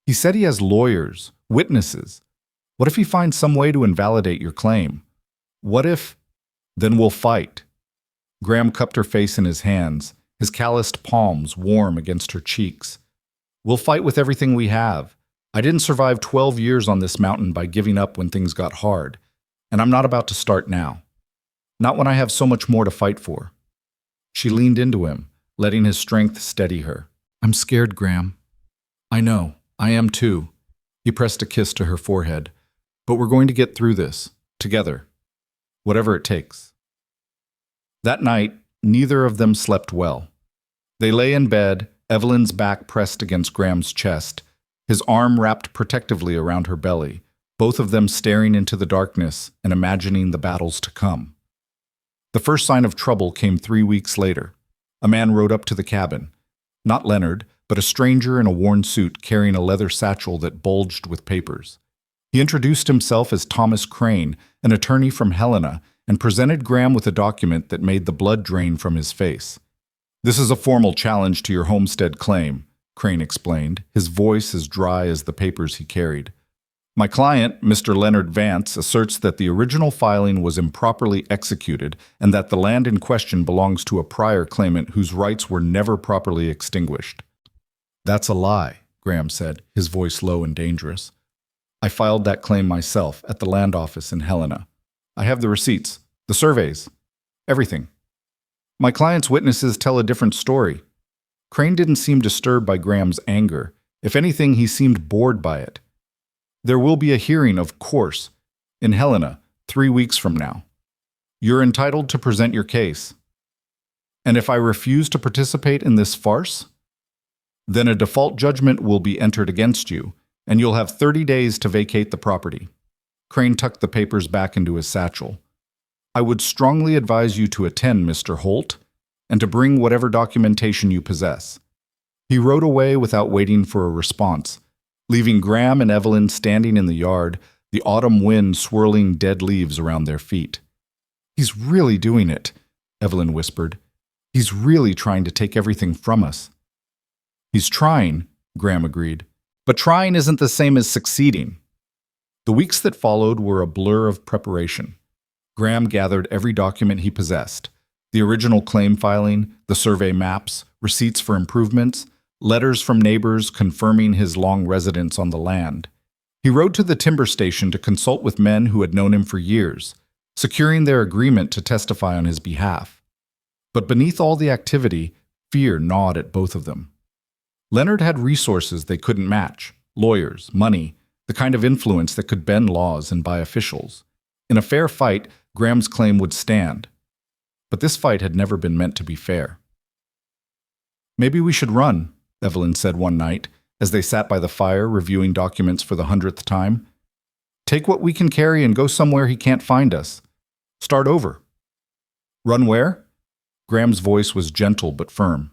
He said he has lawyers, witnesses. What if he finds some way to invalidate your claim? What if... Then we'll fight. Graham cupped her face in his hands, his calloused palms warm against her cheeks. We'll fight with everything we have. I didn't survive 12 years on this mountain by giving up when things got hard, and I'm not about to start now. Not when I have so much more to fight for. She leaned into him, letting his strength steady her. I'm scared, Graham. I know. I am too. He pressed a kiss to her forehead. But we're going to get through this, together. Whatever it takes. That night, neither of them slept well. They lay in bed, Evelyn's back pressed against Graham's chest, his arm wrapped protectively around her belly, both of them staring into the darkness and imagining the battles to come. The first sign of trouble came 3 weeks later. A man rode up to the cabin. Not Leonard, but a stranger in a worn suit carrying a leather satchel that bulged with papers. He introduced himself as Thomas Crane, an attorney from Helena, and presented Graham with a document that made the blood drain from his face. This is a formal challenge to your homestead claim, Crane explained, his voice as dry as the papers he carried. My client, Mr. Leonard Vance, asserts that the original filing was improperly executed and that the land in question belongs to a prior claimant whose rights were never properly extinguished. That's a lie, Graham said, his voice low and dangerous. I filed that claim myself at the land office in Helena. I have the receipts, the surveys, everything. My client's witnesses tell a different story. Crane didn't seem disturbed by Graham's anger. If anything, he seemed bored by it. There will be a hearing, of course, in Helena, 3 weeks from now. You're entitled to present your case. And if I refuse to participate in this farce, then a default judgment will be entered against you, and you'll have 30 days to vacate the property. Crane tucked the papers back into his satchel. I would strongly advise you to attend, Mr. Holt, and to bring whatever documentation you possess. He rode away without waiting for a response, leaving Graham and Evelyn standing in the yard, the autumn wind swirling dead leaves around their feet. He's really doing it, Evelyn whispered. He's really trying to take everything from us. He's trying, Graham agreed. But trying isn't the same as succeeding. The weeks that followed were a blur of preparation. Graham gathered every document he possessed: the original claim filing, the survey maps, receipts for improvements, letters from neighbors confirming his long residence on the land. He rode to the timber station to consult with men who had known him for years, securing their agreement to testify on his behalf. But beneath all the activity, fear gnawed at both of them. Leonard had resources they couldn't match: lawyers, money, the kind of influence that could bend laws and buy officials. In a fair fight, Graham's claim would stand. But this fight had never been meant to be fair. Maybe we should run, Evelyn said one night, as they sat by the fire reviewing documents for the 100th time. Take what we can carry and go somewhere he can't find us. Start over. Run where? Graham's voice was gentle but firm.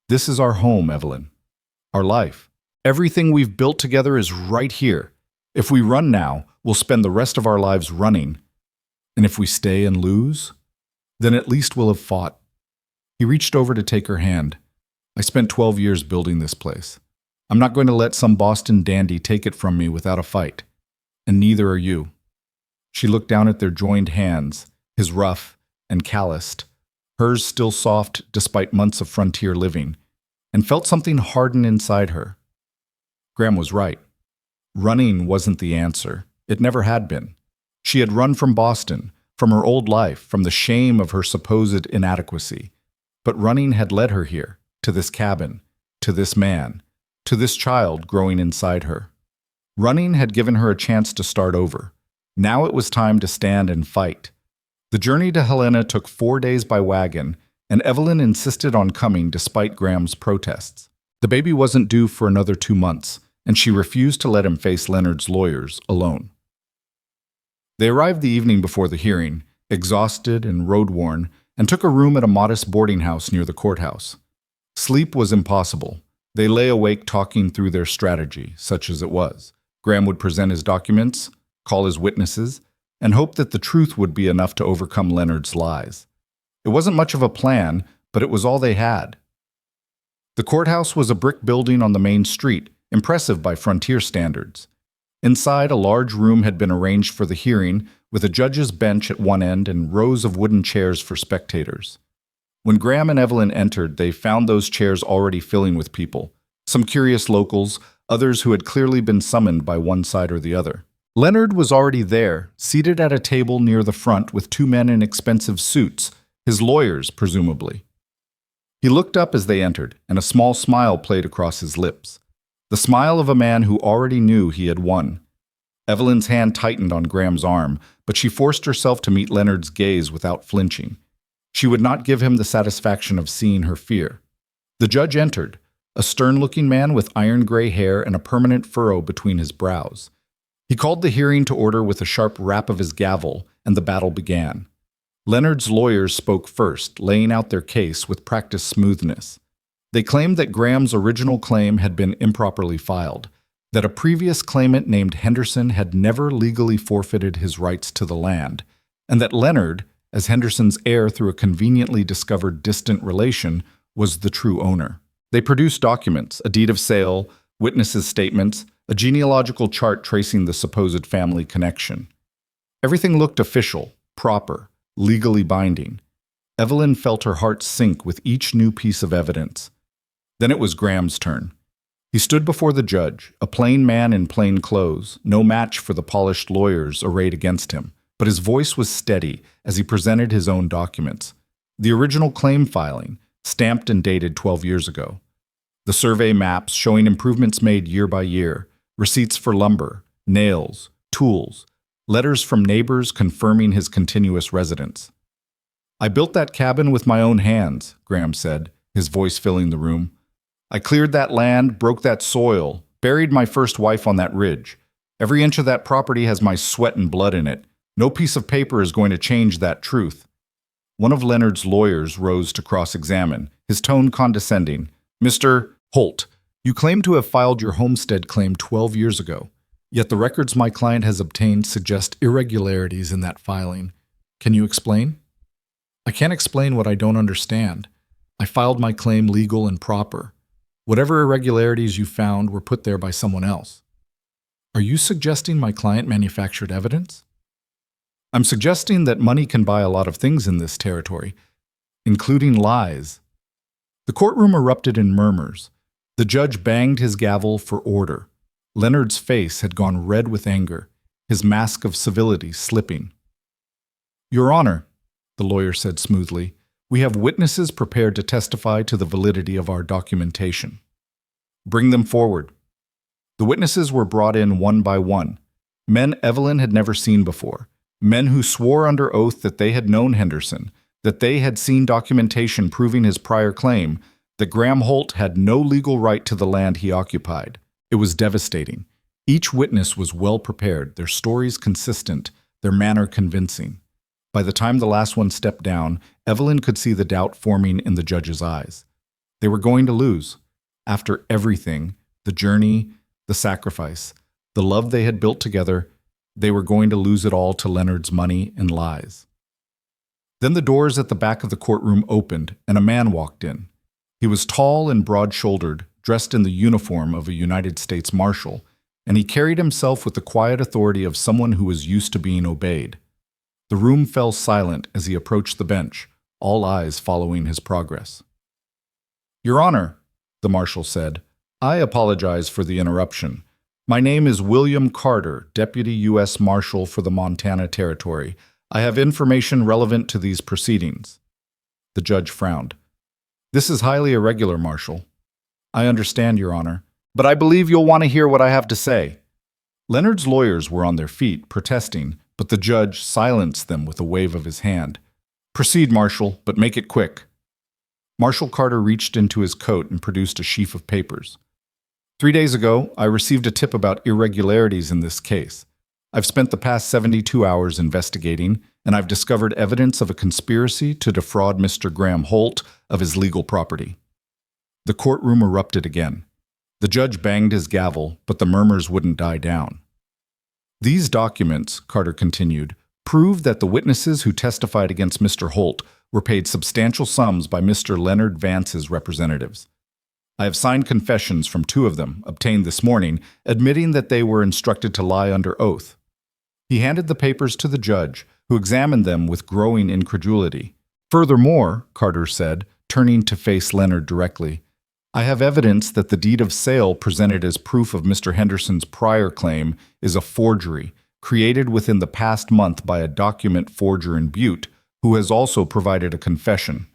This is our home, Evelyn. Our life. Everything we've built together is right here. If we run now, we'll spend the rest of our lives running. And if we stay and lose, then at least we'll have fought. He reached over to take her hand. I spent 12 years building this place. I'm not going to let some Boston dandy take it from me without a fight. And neither are you. She looked down at their joined hands, his rough and calloused, hers still soft despite months of frontier living, and felt something harden inside her. Graham was right. Running wasn't the answer. It never had been. She had run from Boston, from her old life, from the shame of her supposed inadequacy. But running had led her here, to this cabin, to this man, to this child growing inside her. Running had given her a chance to start over. Now it was time to stand and fight. The journey to Helena took 4 days by wagon, and Evelyn insisted on coming despite Graham's protests. The baby wasn't due for another 2 months, and she refused to let him face Leonard's lawyers alone. They arrived the evening before the hearing, exhausted and road-worn, and took a room at a modest boarding house near the courthouse. Sleep was impossible. They lay awake talking through their strategy, such as it was. Graham would present his documents, call his witnesses, and hope that the truth would be enough to overcome Leonard's lies. It wasn't much of a plan, but it was all they had. The courthouse was a brick building on the main street, impressive by frontier standards. Inside, a large room had been arranged for the hearing, with a judge's bench at one end and rows of wooden chairs for spectators. When Graham and Evelyn entered, they found those chairs already filling with people, some curious locals, others who had clearly been summoned by one side or the other. Leonard was already there, seated at a table near the front with 2 men in expensive suits, his lawyers, presumably. He looked up as they entered, and a small smile played across his lips. The smile of a man who already knew he had won. Evelyn's hand tightened on Graham's arm, but she forced herself to meet Leonard's gaze without flinching. She would not give him the satisfaction of seeing her fear. The judge entered, a stern-looking man with iron-gray hair and a permanent furrow between his brows. He called the hearing to order with a sharp rap of his gavel, and the battle began. Leonard's lawyers spoke first, laying out their case with practiced smoothness. They claimed that Graham's original claim had been improperly filed, that a previous claimant named Henderson had never legally forfeited his rights to the land, and that Leonard, as Henderson's heir through a conveniently discovered distant relation, was the true owner. They produced documents, a deed of sale, witnesses' statements, a genealogical chart tracing the supposed family connection. Everything looked official, proper, legally binding. Evelyn felt her heart sink with each new piece of evidence. Then it was Graham's turn. He stood before the judge, a plain man in plain clothes, no match for the polished lawyers arrayed against him, but his voice was steady as he presented his own documents. The original claim filing, stamped and dated 12 years ago. The The survey maps showing improvements made year by year, receipts for lumber, nails, tools, letters from neighbors confirming his continuous residence. "I built that cabin with my own hands," Graham said, his voice filling the room. "I cleared that land, broke that soil, buried my first wife on that ridge. Every inch of that property has my sweat and blood in it. No piece of paper is going to change that truth." One of Leonard's lawyers rose to cross-examine, his tone condescending. "Mr. Holt, you claim to have filed your homestead claim 12 years ago, yet the records my client has obtained suggest irregularities in that filing. Can you explain?" "I can't explain what I don't understand. I filed my claim legal and proper. Whatever irregularities you found were put there by someone else." "Are you suggesting my client manufactured evidence?" "I'm suggesting that money can buy a lot of things in this territory, including lies." The courtroom erupted in murmurs. The judge banged his gavel for order. Leonard's face had gone red with anger, his mask of civility slipping. "Your Honor," the lawyer said smoothly, "we have witnesses prepared to testify to the validity of our documentation." "Bring them forward." The witnesses were brought in one by one, men Evelyn had never seen before, men who swore under oath that they had known Henderson, that they had seen documentation proving his prior claim, that Graham Holt had no legal right to the land he occupied. It was devastating. Each witness was well prepared, their stories consistent, their manner convincing. By the time the last one stepped down, Evelyn could see the doubt forming in the judge's eyes. They were going to lose. After everything, the journey, the sacrifice, the love they had built together, they were going to lose it all to Leonard's money and lies. Then the doors at the back of the courtroom opened, and a man walked in. He was tall and broad-shouldered, dressed in the uniform of a United States Marshal, and he carried himself with the quiet authority of someone who was used to being obeyed. The room fell silent as he approached the bench, all eyes following his progress. "Your Honor," the Marshal said, "I apologize for the interruption. My name is William Carter, Deputy U.S. Marshal for the Montana Territory. I have information relevant to these proceedings." The judge frowned. "This is highly irregular, Marshal." "I understand, Your Honor, but I believe you'll want to hear what I have to say." Leonard's lawyers were on their feet, protesting, but the judge silenced them with a wave of his hand. "Proceed, Marshal, but make it quick." Marshal Carter reached into his coat and produced a sheaf of papers. 3 days ago, I received a tip about irregularities in this case. I've spent the past 72 hours investigating, and I've discovered evidence of a conspiracy to defraud Mr. Graham Holt of his legal property. The courtroom erupted again. The judge banged his gavel, but the murmurs wouldn't die down. "These documents," Carter continued, "prove that the witnesses who testified against Mr. Holt were paid substantial sums by Mr. Leonard Vance's representatives. I have signed confessions from 2 of them, obtained this morning, admitting that they were instructed to lie under oath." He handed the papers to the judge, who examined them with growing incredulity. "Furthermore," Carter said, turning to face Leonard directly, "I have evidence that the deed of sale presented as proof of Mr. Henderson's prior claim is a forgery, created within the past month by a document forger in Butte, who has also provided a confession."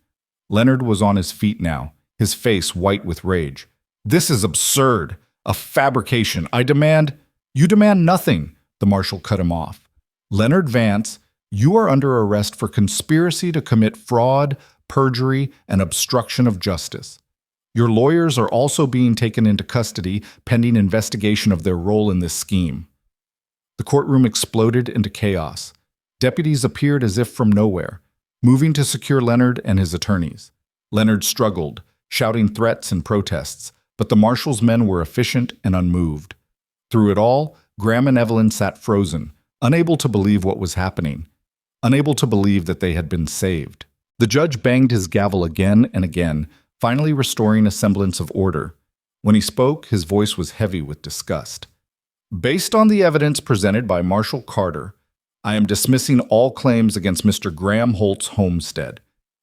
Leonard was on his feet now, his face white with rage. "This is absurd! A fabrication! I demand—" "You demand nothing," the Marshal cut him off. "Leonard Vance, you are under arrest for conspiracy to commit fraud, perjury, and obstruction of justice. Your lawyers are also being taken into custody pending investigation of their role in this scheme." The courtroom exploded into chaos. Deputies appeared as if from nowhere, moving to secure Leonard and his attorneys. Leonard struggled, shouting threats and protests, but the Marshal's men were efficient and unmoved. Through it all, Graham and Evelyn sat frozen, unable to believe what was happening, unable to believe that they had been saved. The judge banged his gavel again and again, finally restoring a semblance of order. When he spoke, his voice was heavy with disgust. "Based on the evidence presented by Marshal Carter, I am dismissing all claims against Mr. Graham Holt's homestead.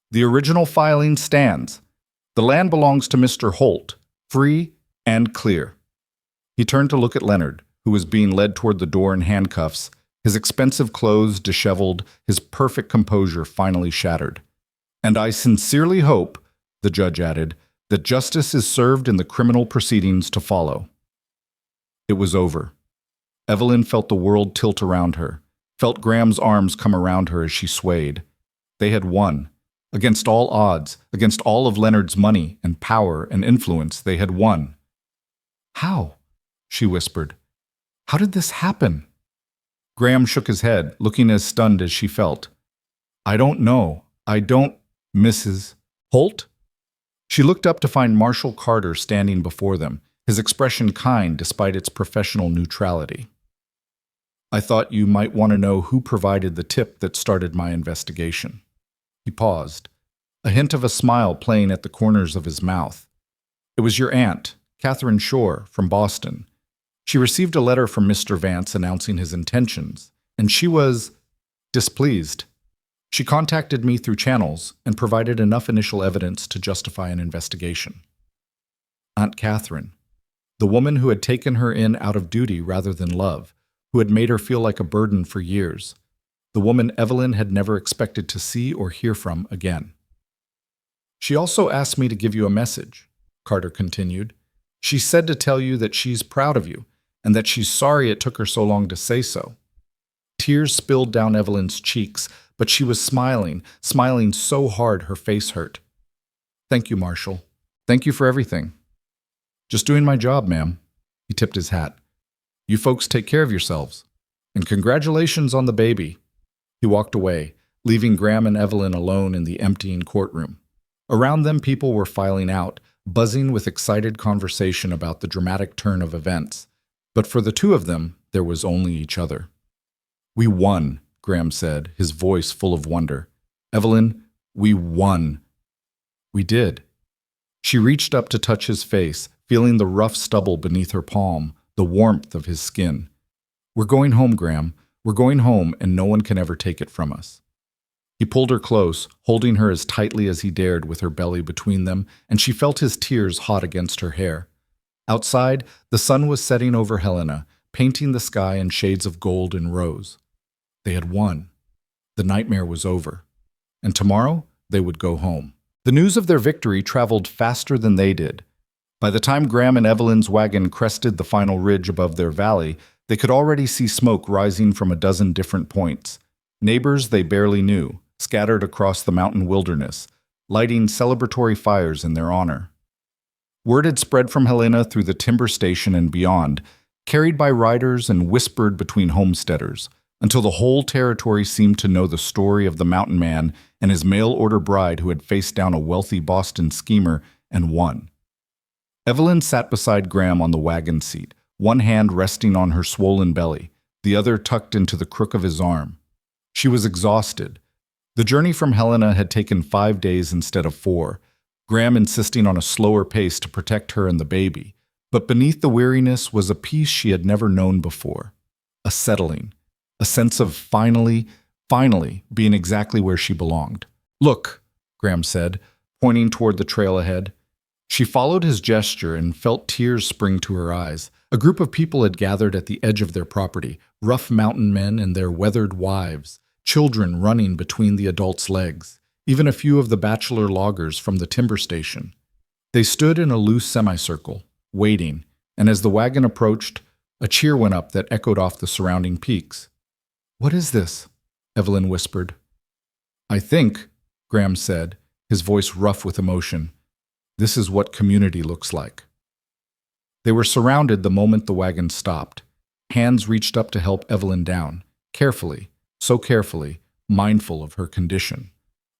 The original filing stands. The land belongs to Mr. Holt, free and clear." He turned to look at Leonard, who was being led toward the door in handcuffs, his expensive clothes disheveled, his perfect composure finally shattered. "And I sincerely hope," the judge added, that justice is served in the criminal proceedings to follow. It was over. Evelyn felt the world tilt around her, felt Graham's arms come around her as she swayed. They had won. Against all odds, against all of Leonard's money and power and influence, they had won. "How?" she whispered. "How did this happen?" Graham shook his head, looking as stunned as she felt. "I don't know. I don't, Mrs. Holt?" She looked up to find Marshall Carter standing before them, his expression kind despite its professional neutrality. "I thought you might want to know who provided the tip that started my investigation." He paused, a hint of a smile playing at the corners of his mouth. "It was your aunt, Catherine Shore, from Boston. She received a letter from Mr. Vance announcing his intentions, and she was displeased. She contacted me through channels and provided enough initial evidence to justify an investigation." Aunt Catherine, the woman who had taken her in out of duty rather than love, who had made her feel like a burden for years, the woman Evelyn had never expected to see or hear from again. "She also asked me to give you a message," Carter continued. "She said to tell you that she's proud of you, and that she's sorry it took her so long to say so." Tears spilled down Evelyn's cheeks, but she was smiling so hard her face hurt. "Thank you, Marshall. Thank you for everything." "Just doing my job, ma'am." He tipped his hat. "You folks take care of yourselves. And congratulations on the baby." He walked away, leaving Graham and Evelyn alone in the emptying courtroom. Around them, people were filing out, buzzing with excited conversation about the dramatic turn of events. But for the two of them, there was only each other. "We won," Graham said, his voice full of wonder. "Evelyn, we won." "We did." She reached up to touch his face, feeling the rough stubble beneath her palm, the warmth of his skin. "We're going home, Graham. We're going home, and no one can ever take it from us." He pulled her close, holding her as tightly as he dared with her belly between them, and she felt his tears hot against her hair. Outside, the sun was setting over Helena, painting the sky in shades of gold and rose. They had won. The nightmare was over. And tomorrow, they would go home. The news of their victory traveled faster than they did. By the time Graham and Evelyn's wagon crested the final ridge above their valley, they could already see smoke rising from a dozen different points. Neighbors they barely knew, scattered across the mountain wilderness, lighting celebratory fires in their honor. Word had spread from Helena through the timber station and beyond, carried by riders and whispered between homesteaders, until the whole territory seemed to know the story of the mountain man and his mail-order bride who had faced down a wealthy Boston schemer and won. Evelyn sat beside Graham on the wagon seat, one hand resting on her swollen belly, the other tucked into the crook of his arm. She was exhausted. The journey from Helena had taken 5 days instead of 4, Graham insisting on a slower pace to protect her and the baby. But beneath the weariness was a peace she had never known before, a settling, a sense of finally being exactly where she belonged. "Look," Graham said, pointing toward the trail ahead. She followed his gesture and felt tears spring to her eyes. A group of people had gathered at the edge of their property, rough mountain men and their weathered wives, children running between the adults' legs, even a few of the bachelor loggers from the timber station. They stood in a loose semicircle, waiting, and as the wagon approached, a cheer went up that echoed off the surrounding peaks. "What is this?" Evelyn whispered. "I think," Graham said, his voice rough with emotion, "this is what community looks like." They were surrounded the moment the wagon stopped. Hands reached up to help Evelyn down, carefully, so carefully, mindful of her condition.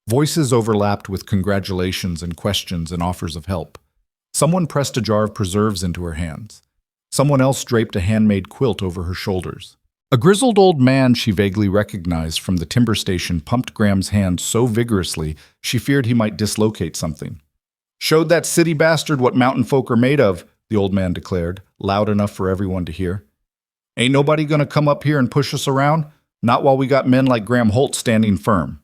Voices overlapped with congratulations and questions and offers of help. Someone pressed a jar of preserves into her hands. Someone else draped a handmade quilt over her shoulders. A grizzled old man she vaguely recognized from the timber station pumped Graham's hand so vigorously she feared he might dislocate something. "Showed that city bastard what mountain folk are made of," the old man declared, loud enough for everyone to hear. "Ain't nobody gonna come up here and push us around, not while we got men like Graham Holt standing firm."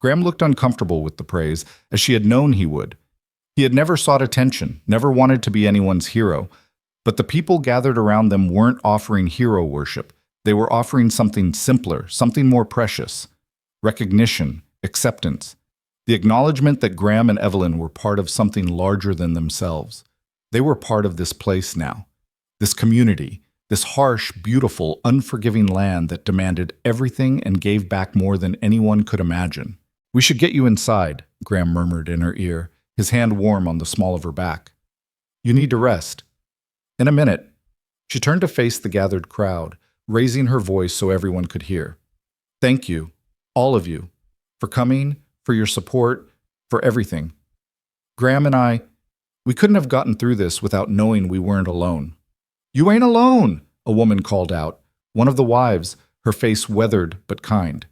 Graham looked uncomfortable with the praise, as she had known he would. He had never sought attention, never wanted to be anyone's hero, but the people gathered around them weren't offering hero worship. They were offering something simpler, something more precious. Recognition, acceptance. The acknowledgement that Graham and Evelyn were part of something larger than themselves. They were part of this place now, this community, this harsh, beautiful, unforgiving land that demanded everything and gave back more than anyone could imagine. "We should get you inside," Graham murmured in her ear, his hand warm on the small of her back. "You need to rest." In a minute, she turned to face the gathered crowd, raising her voice so everyone could hear. "Thank you, all of you, for coming, for your support, for everything. Graham and we couldn't have gotten through this without knowing we weren't alone." "You ain't alone," a woman called out, one of the wives, her face weathered but kind.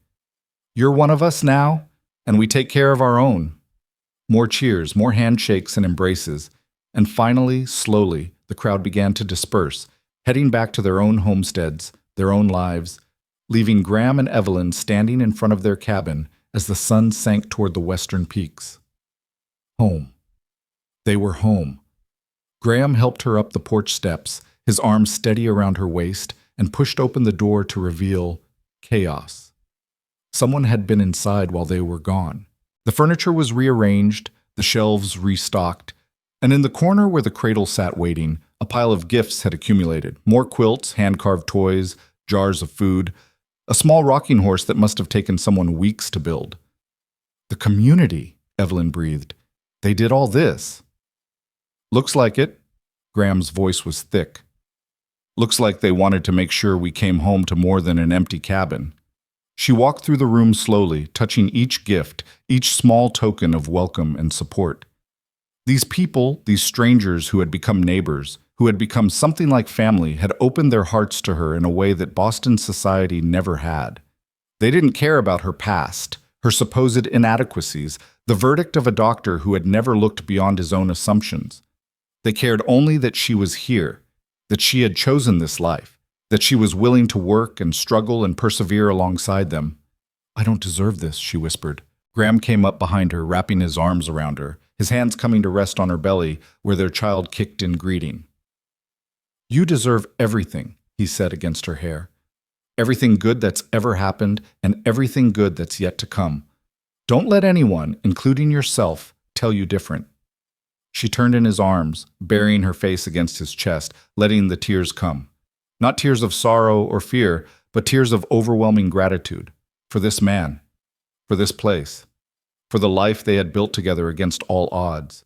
"You're one of us now, and we take care of our own." More cheers, more handshakes and embraces, and finally, slowly, the crowd began to disperse, heading back to their own homesteads, their own lives, leaving Graham and Evelyn standing in front of their cabin as the sun sank toward the western peaks. Home. They were home. Graham helped her up the porch steps, his arms steady around her waist, and pushed open the door to reveal chaos. Someone had been inside while they were gone. The furniture was rearranged, the shelves restocked, and in the corner where the cradle sat waiting, a pile of gifts had accumulated. More quilts, hand-carved toys, jars of food, a small rocking horse that must have taken someone weeks to build. "The community," Evelyn breathed. "They did all this." "Looks like it." Graham's voice was thick. "Looks like they wanted to make sure we came home to more than an empty cabin." She walked through the room slowly, touching each gift, each small token of welcome and support. These people, these strangers who had become neighbors, who had become something like family, had opened their hearts to her in a way that Boston society never had. They didn't care about her past, her supposed inadequacies, the verdict of a doctor who had never looked beyond his own assumptions. They cared only that she was here, that she had chosen this life, that she was willing to work and struggle and persevere alongside them. "I don't deserve this," she whispered. Graham came up behind her, wrapping his arms around her, his hands coming to rest on her belly where their child kicked in greeting. "You deserve everything," he said against her hair. "Everything good that's ever happened and everything good that's yet to come. Don't let anyone, including yourself, tell you different." She turned in his arms, burying her face against his chest, letting the tears come. Not tears of sorrow or fear, but tears of overwhelming gratitude for this man, for this place, for the life they had built together against all odds.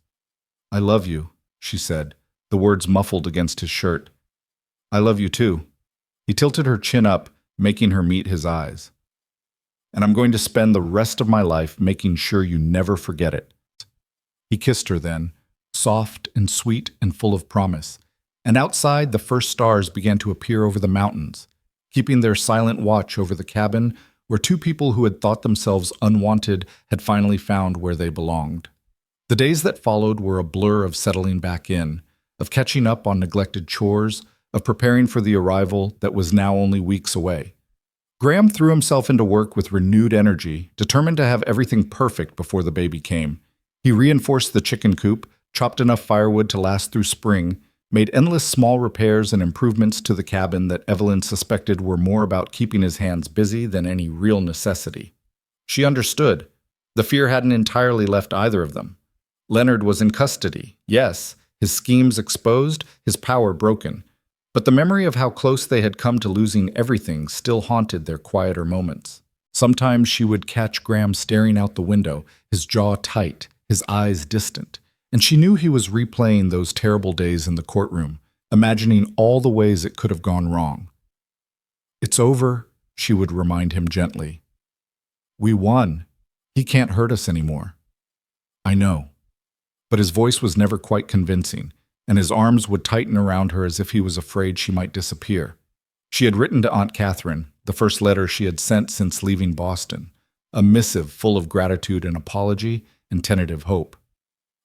"I love you," she said, the words muffled against his shirt. "I love you too." He tilted her chin up, making her meet his eyes. "And I'm going to spend the rest of my life making sure you never forget it." He kissed her then, soft and sweet and full of promise. And outside, the first stars began to appear over the mountains, keeping their silent watch over the cabin where two people who had thought themselves unwanted had finally found where they belonged. The days that followed were a blur of settling back in, of catching up on neglected chores, of preparing for the arrival that was now only weeks away. Graham threw himself into work with renewed energy, determined to have everything perfect before the baby came. He reinforced the chicken coop, chopped enough firewood to last through spring, made endless small repairs and improvements to the cabin that Evelyn suspected were more about keeping his hands busy than any real necessity. She understood. The fear hadn't entirely left either of them. Leonard was in custody, yes, his schemes exposed, his power broken. But the memory of how close they had come to losing everything still haunted their quieter moments. Sometimes she would catch Graham staring out the window, his jaw tight, his eyes distant. And she knew he was replaying those terrible days in the courtroom, imagining all the ways it could have gone wrong. "It's over," she would remind him gently. "We won. He can't hurt us anymore." "I know." But his voice was never quite convincing, and his arms would tighten around her as if he was afraid she might disappear. She had written to Aunt Catherine, the first letter she had sent since leaving Boston, a missive full of gratitude and apology and tentative hope.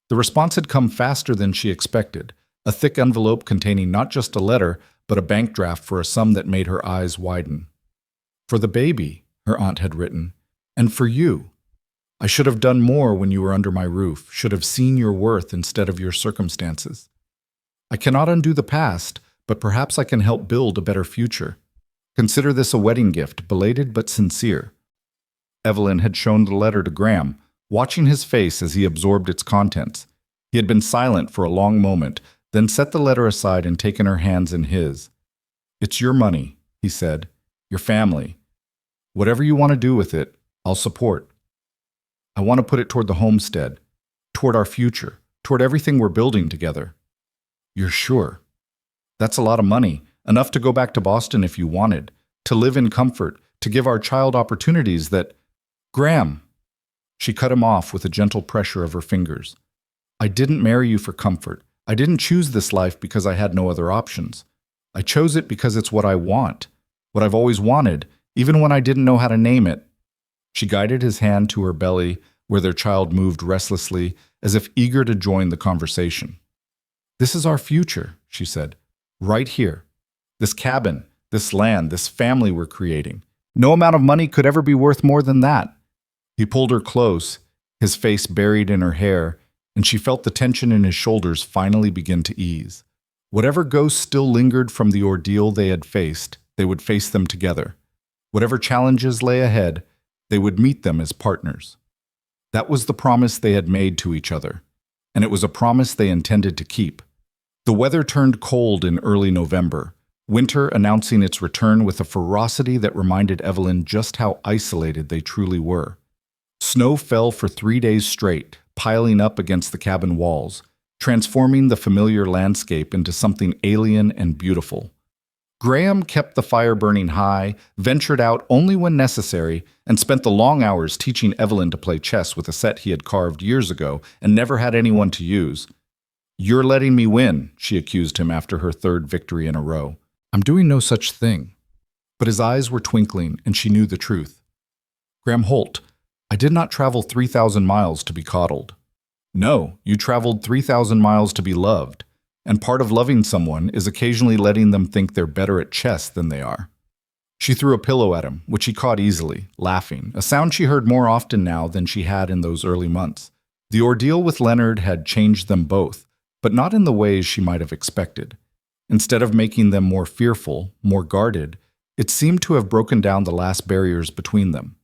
The response had come faster than she expected, a thick envelope containing not just a letter, but a bank draft for a sum that made her eyes widen. "For the baby," her aunt had written, "and for you. I should have done more when you were under my roof, should have seen your worth instead of your circumstances. I cannot undo the past, but perhaps I can help build a better future. Consider this a wedding gift, belated but sincere." Evelyn had shown the letter to Graham, watching his face as he absorbed its contents. He had been silent for a long moment, then set the letter aside and taken her hands in his. "It's your money," he said, "your family. Whatever you want to do with it, I'll support. I want to put it toward the homestead, toward our future, toward everything we're building together." "You're sure?" "That's a lot of money, enough to go back to Boston if you wanted, to live in comfort, to give our child opportunities that—" "Graham!" She cut him off with a gentle pressure of her fingers. "I didn't marry you for comfort. I didn't choose this life because I had no other options. I chose it because it's what I want, what I've always wanted, even when I didn't know how to name it." She guided his hand to her belly, where their child moved restlessly, as if eager to join the conversation. "This is our future," she said. "Right here. This cabin, this land, this family we're creating. No amount of money could ever be worth more than that." He pulled her close, his face buried in her hair, and she felt the tension in his shoulders finally begin to ease. Whatever ghosts still lingered from the ordeal they had faced, they would face them together. Whatever challenges lay ahead, they would meet them as partners. That was the promise they had made to each other, and it was a promise they intended to keep. The weather turned cold in early November, winter announcing its return with a ferocity that reminded Evelyn just how isolated they truly were. Snow fell for 3 days straight, piling up against the cabin walls, transforming the familiar landscape into something alien and beautiful. Graham kept the fire burning high, ventured out only when necessary, and spent the long hours teaching Evelyn to play chess with a set he had carved years ago and never had anyone to use. "You're letting me win," she accused him after her third victory in a row. "I'm doing no such thing." But his eyes were twinkling, and she knew the truth. "Graham Holt, I did not travel 3,000 miles to be coddled. No, you traveled 3,000 miles to be loved, and part of loving someone is occasionally letting them think they're better at chess than they are." She threw a pillow at him, which he caught easily, laughing, a sound she heard more often now than she had in those early months. The ordeal with Leonard had changed them both, but not in the ways she might have expected. Instead of making them more fearful, more guarded, it seemed to have broken down the last barriers between them.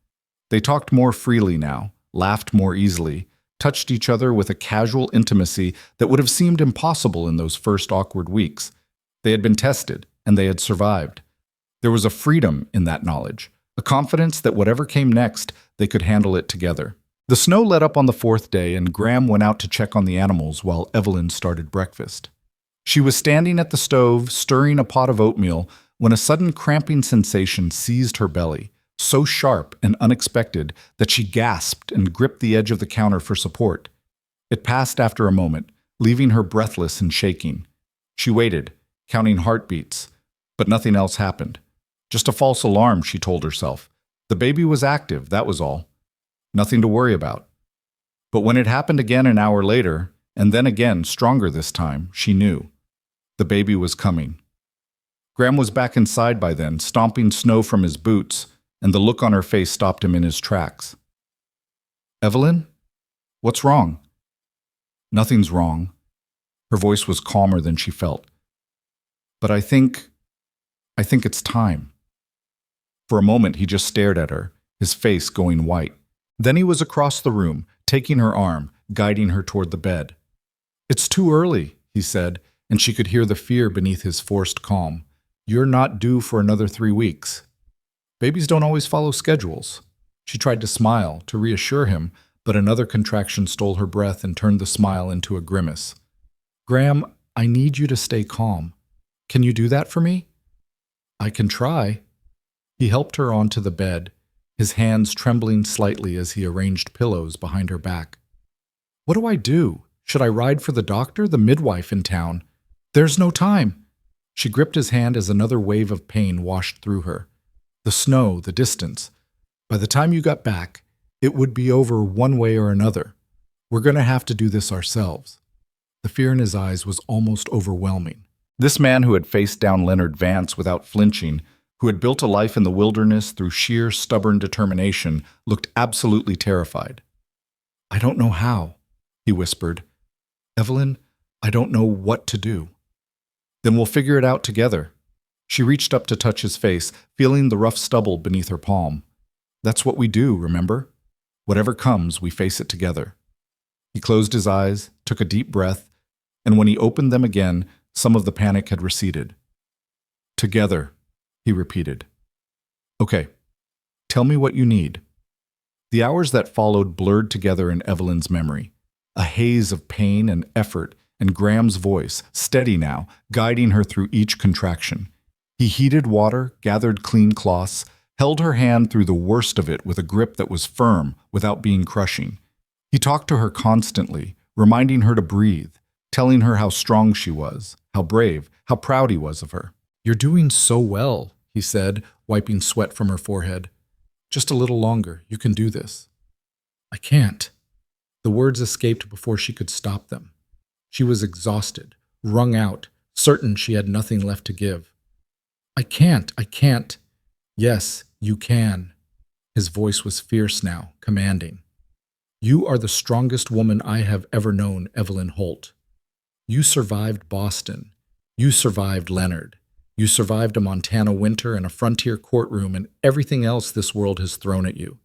They talked more freely now, laughed more easily, touched each other with a casual intimacy that would have seemed impossible in those first awkward weeks. They had been tested, and they had survived. There was a freedom in that knowledge, a confidence that whatever came next, they could handle it together. The snow let up on the 4th day, and Graham went out to check on the animals while Evelyn started breakfast. She was standing at the stove, stirring a pot of oatmeal, when a sudden cramping sensation seized her belly, so sharp and unexpected that she gasped and gripped the edge of the counter for support. It passed after a moment, leaving her breathless and shaking. She waited, counting heartbeats, but nothing else happened. Just a false alarm, she told herself. The baby was active, that was all. Nothing to worry about. But when it happened again an hour later, and then again, stronger this time, she knew. The baby was coming. Graham was back inside by then, stomping snow from his boots, and the look on her face stopped him in his tracks. "Evelyn? What's wrong?" "Nothing's wrong." Her voice was calmer than she felt. "But I think it's time." For a moment he just stared at her, his face going white. Then he was across the room, taking her arm, guiding her toward the bed. "It's too early," he said, and she could hear the fear beneath his forced calm. "You're not due for another 3 weeks. Babies don't always follow schedules." She tried to smile, to reassure him, but another contraction stole her breath and turned the smile into a grimace. "Graham, I need you to stay calm. Can you do that for me?" "I can try." He helped her onto the bed, his hands trembling slightly as he arranged pillows behind her back. "What do I do? Should I ride for the doctor, the midwife in town? There's no time." She gripped his hand as another wave of pain washed through her. The snow, the distance. By the time you got back, it would be over one way or another. We're going to have to do this ourselves. The fear in his eyes was almost overwhelming. This man who had faced down Leonard Vance without flinching, who had built a life in the wilderness through sheer stubborn determination, looked absolutely terrified. "I don't know how," he whispered. "Evelyn, I don't know what to do." "Then we'll figure it out together." She reached up to touch his face, feeling the rough stubble beneath her palm. "That's what we do, remember? Whatever comes, we face it together. He closed his eyes, took a deep breath, and when he opened them again, some of the panic had receded. Together, he repeated. Okay, tell me what you need. The hours that followed blurred together in Evelyn's memory, a haze of pain and effort, and Graham's voice, steady now, guiding her through each contraction. He heated water, gathered clean cloths, held her hand through the worst of it with a grip that was firm without being crushing. He talked to her constantly, reminding her to breathe, telling her how strong she was, how brave, how proud he was of her. "You're doing so well," he said, wiping sweat from her forehead. "Just a little longer. You can do this." "I can't." The words escaped before she could stop them. She was exhausted, wrung out, certain she had nothing left to give. I can't. Yes, you can." His voice was fierce now, commanding. "You are the strongest woman I have ever known, Evelyn Holt. You survived Boston. You survived Leonard. You survived a Montana winter and a frontier courtroom and everything else this world has thrown at you.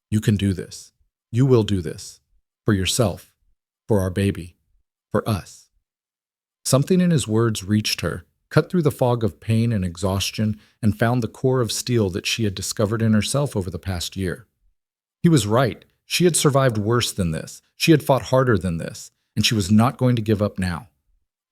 You can do this. You will do this. For yourself. For our baby. For us." Something in his words reached her, cut through the fog of pain and exhaustion, and found the core of steel that she had discovered in herself over the past year. He was right. She had survived worse than this. She had fought harder than this, and she was not going to give up now.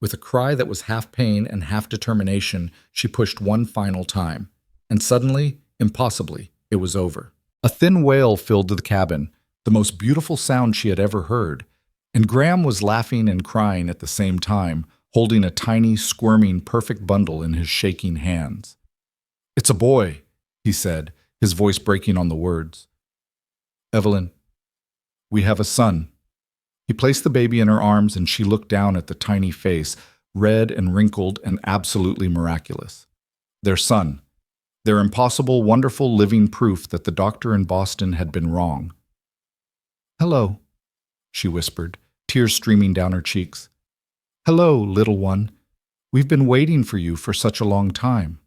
With a cry that was half pain and half determination, she pushed one final time. And suddenly, impossibly, it was over. A thin wail filled the cabin, the most beautiful sound she had ever heard. And Graham was laughing and crying at the same time, holding a tiny, squirming, perfect bundle in his shaking hands. "It's a boy," he said, his voice breaking on the words. "Evelyn, we have a son." He placed the baby in her arms and she looked down at the tiny face, red and wrinkled and absolutely miraculous. Their son. Their impossible, wonderful living proof that the doctor in Boston had been wrong. "Hello," she whispered, tears streaming down her cheeks. "Hello, little one. We've been waiting for you for such a long time."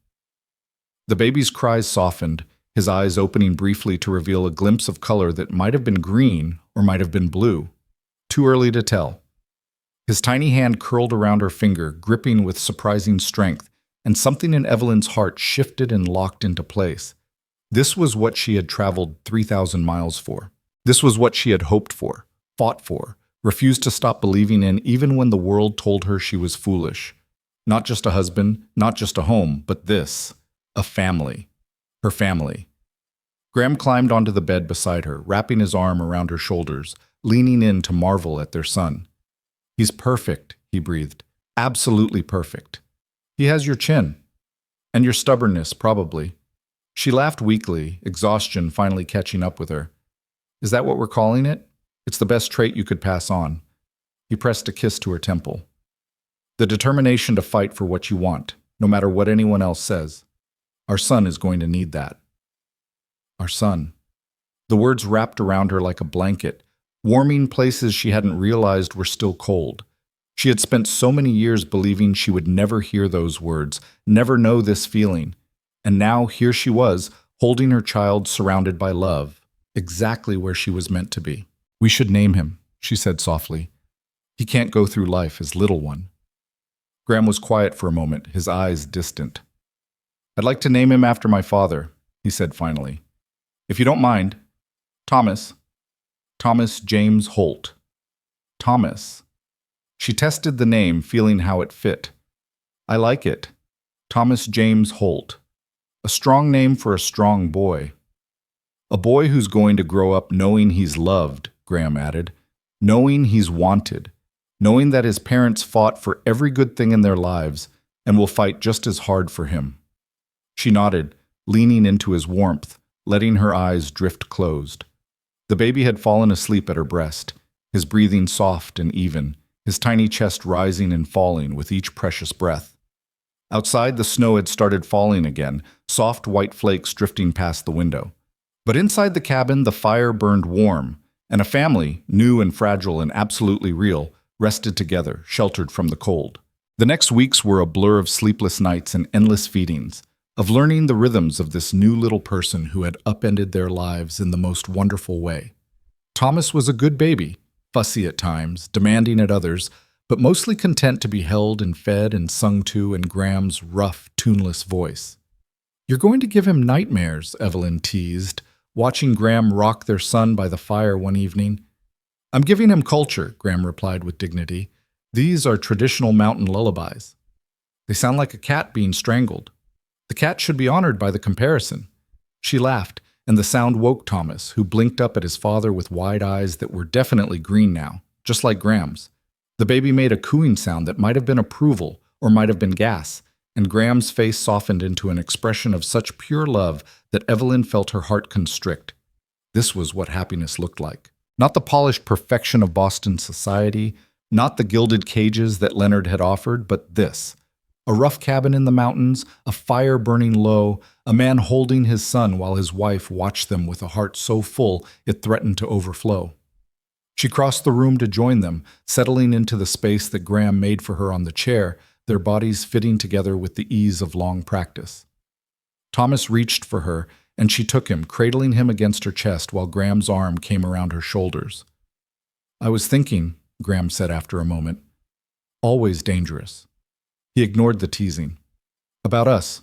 The baby's cries softened, his eyes opening briefly to reveal a glimpse of color that might have been green or might have been blue. Too early to tell. His tiny hand curled around her finger, gripping with surprising strength, and something in Evelyn's heart shifted and locked into place. This was what she had traveled 3,000 miles for. This was what she had hoped for, fought for, refused to stop believing in even when the world told her she was foolish. Not just a husband, not just a home, but this. A family. Her family. Graham climbed onto the bed beside her, wrapping his arm around her shoulders, leaning in to marvel at their son. "He's perfect," he breathed. "Absolutely perfect. He has your chin. And your stubbornness, probably." She laughed weakly, exhaustion finally catching up with her. "Is that what we're calling it? It's the best trait you could pass on." He pressed a kiss to her temple. "The determination to fight for what you want, no matter what anyone else says. Our son is going to need that." Our son. The words wrapped around her like a blanket, warming places she hadn't realized were still cold. She had spent so many years believing she would never hear those words, never know this feeling. And now here she was, holding her child surrounded by love, exactly where she was meant to be. "We should name him," she said softly. "He can't go through life as little one." Graham was quiet for a moment, his eyes distant. "I'd like to name him after my father," he said finally. "If you don't mind, Thomas. Thomas James Holt." Thomas. She tested the name, feeling how it fit. "I like it. Thomas James Holt. A strong name for a strong boy." "A boy who's going to grow up knowing he's loved," Graham added. "Knowing he's wanted. Knowing that his parents fought for every good thing in their lives and will fight just as hard for him." She nodded, leaning into his warmth, letting her eyes drift closed. The baby had fallen asleep at her breast, his breathing soft and even, his tiny chest rising and falling with each precious breath. Outside, the snow had started falling again, soft white flakes drifting past the window. But inside the cabin, the fire burned warm, and a family, new and fragile and absolutely real, rested together, sheltered from the cold. The next weeks were a blur of sleepless nights and endless feedings, of learning the rhythms of this new little person who had upended their lives in the most wonderful way. Thomas was a good baby, fussy at times, demanding at others, but mostly content to be held and fed and sung to in Graham's rough, tuneless voice. "You're going to give him nightmares," Evelyn teased, watching Graham rock their son by the fire one evening. "I'm giving him culture," Graham replied with dignity. "These are traditional mountain lullabies. They sound like a cat being strangled. The cat should be honored by the comparison." She laughed, and the sound woke Thomas, who blinked up at his father with wide eyes that were definitely green now, just like Graham's. The baby made a cooing sound that might have been approval or might have been gas, and Graham's face softened into an expression of such pure love that Evelyn felt her heart constrict. This was what happiness looked like. Not the polished perfection of Boston society, not the gilded cages that Leonard had offered, but this. A rough cabin in the mountains, a fire burning low, a man holding his son while his wife watched them with a heart so full it threatened to overflow. She crossed the room to join them, settling into the space that Graham made for her on the chair, their bodies fitting together with the ease of long practice. Thomas reached for her, and she took him, cradling him against her chest while Graham's arm came around her shoulders. "I was thinking," Graham said after a moment, "always dangerous." He ignored the teasing. "About us.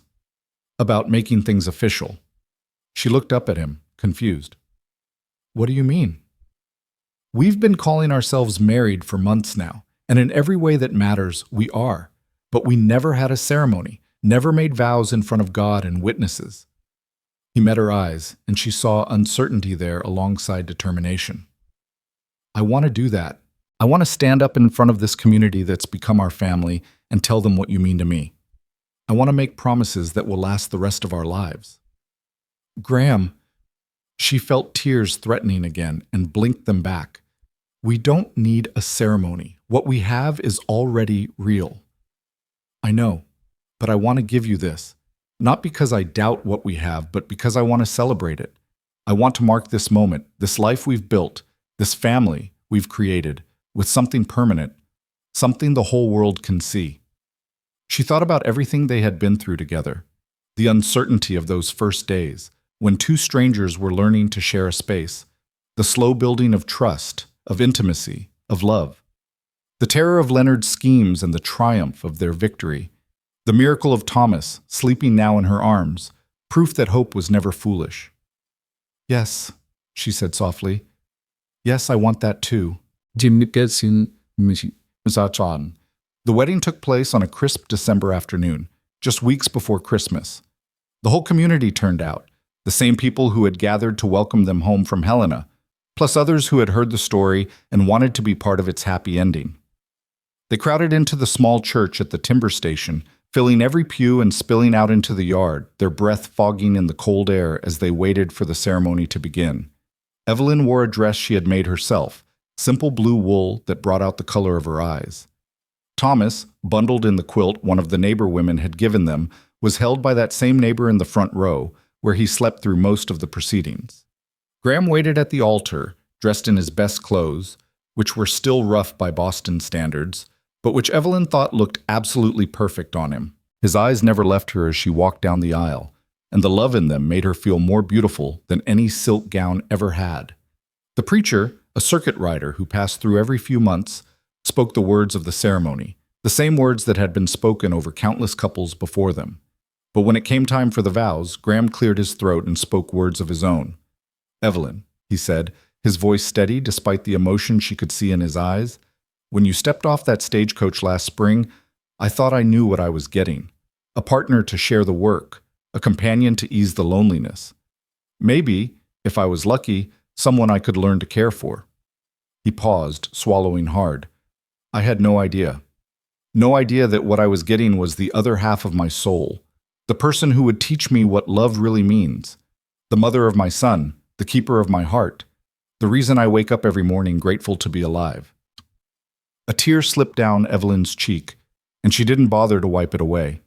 About making things official." She looked up at him, confused. "What do you mean?" "We've been calling ourselves married for months now, and in every way that matters, we are. But we never had a ceremony, never made vows in front of God and witnesses." He met her eyes, and she saw uncertainty there alongside determination. "I want to do that. I want to stand up in front of this community that's become our family and tell them what you mean to me. I want to make promises that will last the rest of our lives." "Graham," she felt tears threatening again and blinked them back. "We don't need a ceremony. What we have is already real." "I know, but I want to give you this. Not because I doubt what we have, but because I want to celebrate it. I want to mark this moment, this life we've built, this family we've created, with something permanent, something the whole world can see." She thought about everything they had been through together, the uncertainty of those first days, when two strangers were learning to share a space, the slow building of trust, of intimacy, of love, the terror of Leonard's schemes and the triumph of their victory, the miracle of Thomas, sleeping now in her arms, proof that hope was never foolish. "Yes," she said softly. "Yes, I want that too." The wedding took place on a crisp December afternoon, just weeks before Christmas. The whole community turned out, the same people who had gathered to welcome them home from Helena, plus others who had heard the story and wanted to be part of its happy ending. They crowded into the small church at the timber station, filling every pew and spilling out into the yard, their breath fogging in the cold air as they waited for the ceremony to begin. Evelyn wore a dress she had made herself, simple blue wool that brought out the color of her eyes. Thomas, bundled in the quilt one of the neighbor women had given them, was held by that same neighbor in the front row, where he slept through most of the proceedings. Graham waited at the altar, dressed in his best clothes, which were still rough by Boston standards, but which Evelyn thought looked absolutely perfect on him. His eyes never left her as she walked down the aisle, and the love in them made her feel more beautiful than any silk gown ever had. The preacher, a circuit rider who passed through every few months, spoke the words of the ceremony, the same words that had been spoken over countless couples before them. But when it came time for the vows, Graham cleared his throat and spoke words of his own. "Evelyn," he said, his voice steady despite the emotion she could see in his eyes, "when you stepped off that stagecoach last spring, I thought I knew what I was getting. A partner to share the work, a companion to ease the loneliness. Maybe, if I was lucky, someone I could learn to care for." He paused, swallowing hard. "I had no idea. No idea that what I was getting was the other half of my soul, the person who would teach me what love really means, the mother of my son, the keeper of my heart, the reason I wake up every morning grateful to be alive." A tear slipped down Evelyn's cheek, and she didn't bother to wipe it away.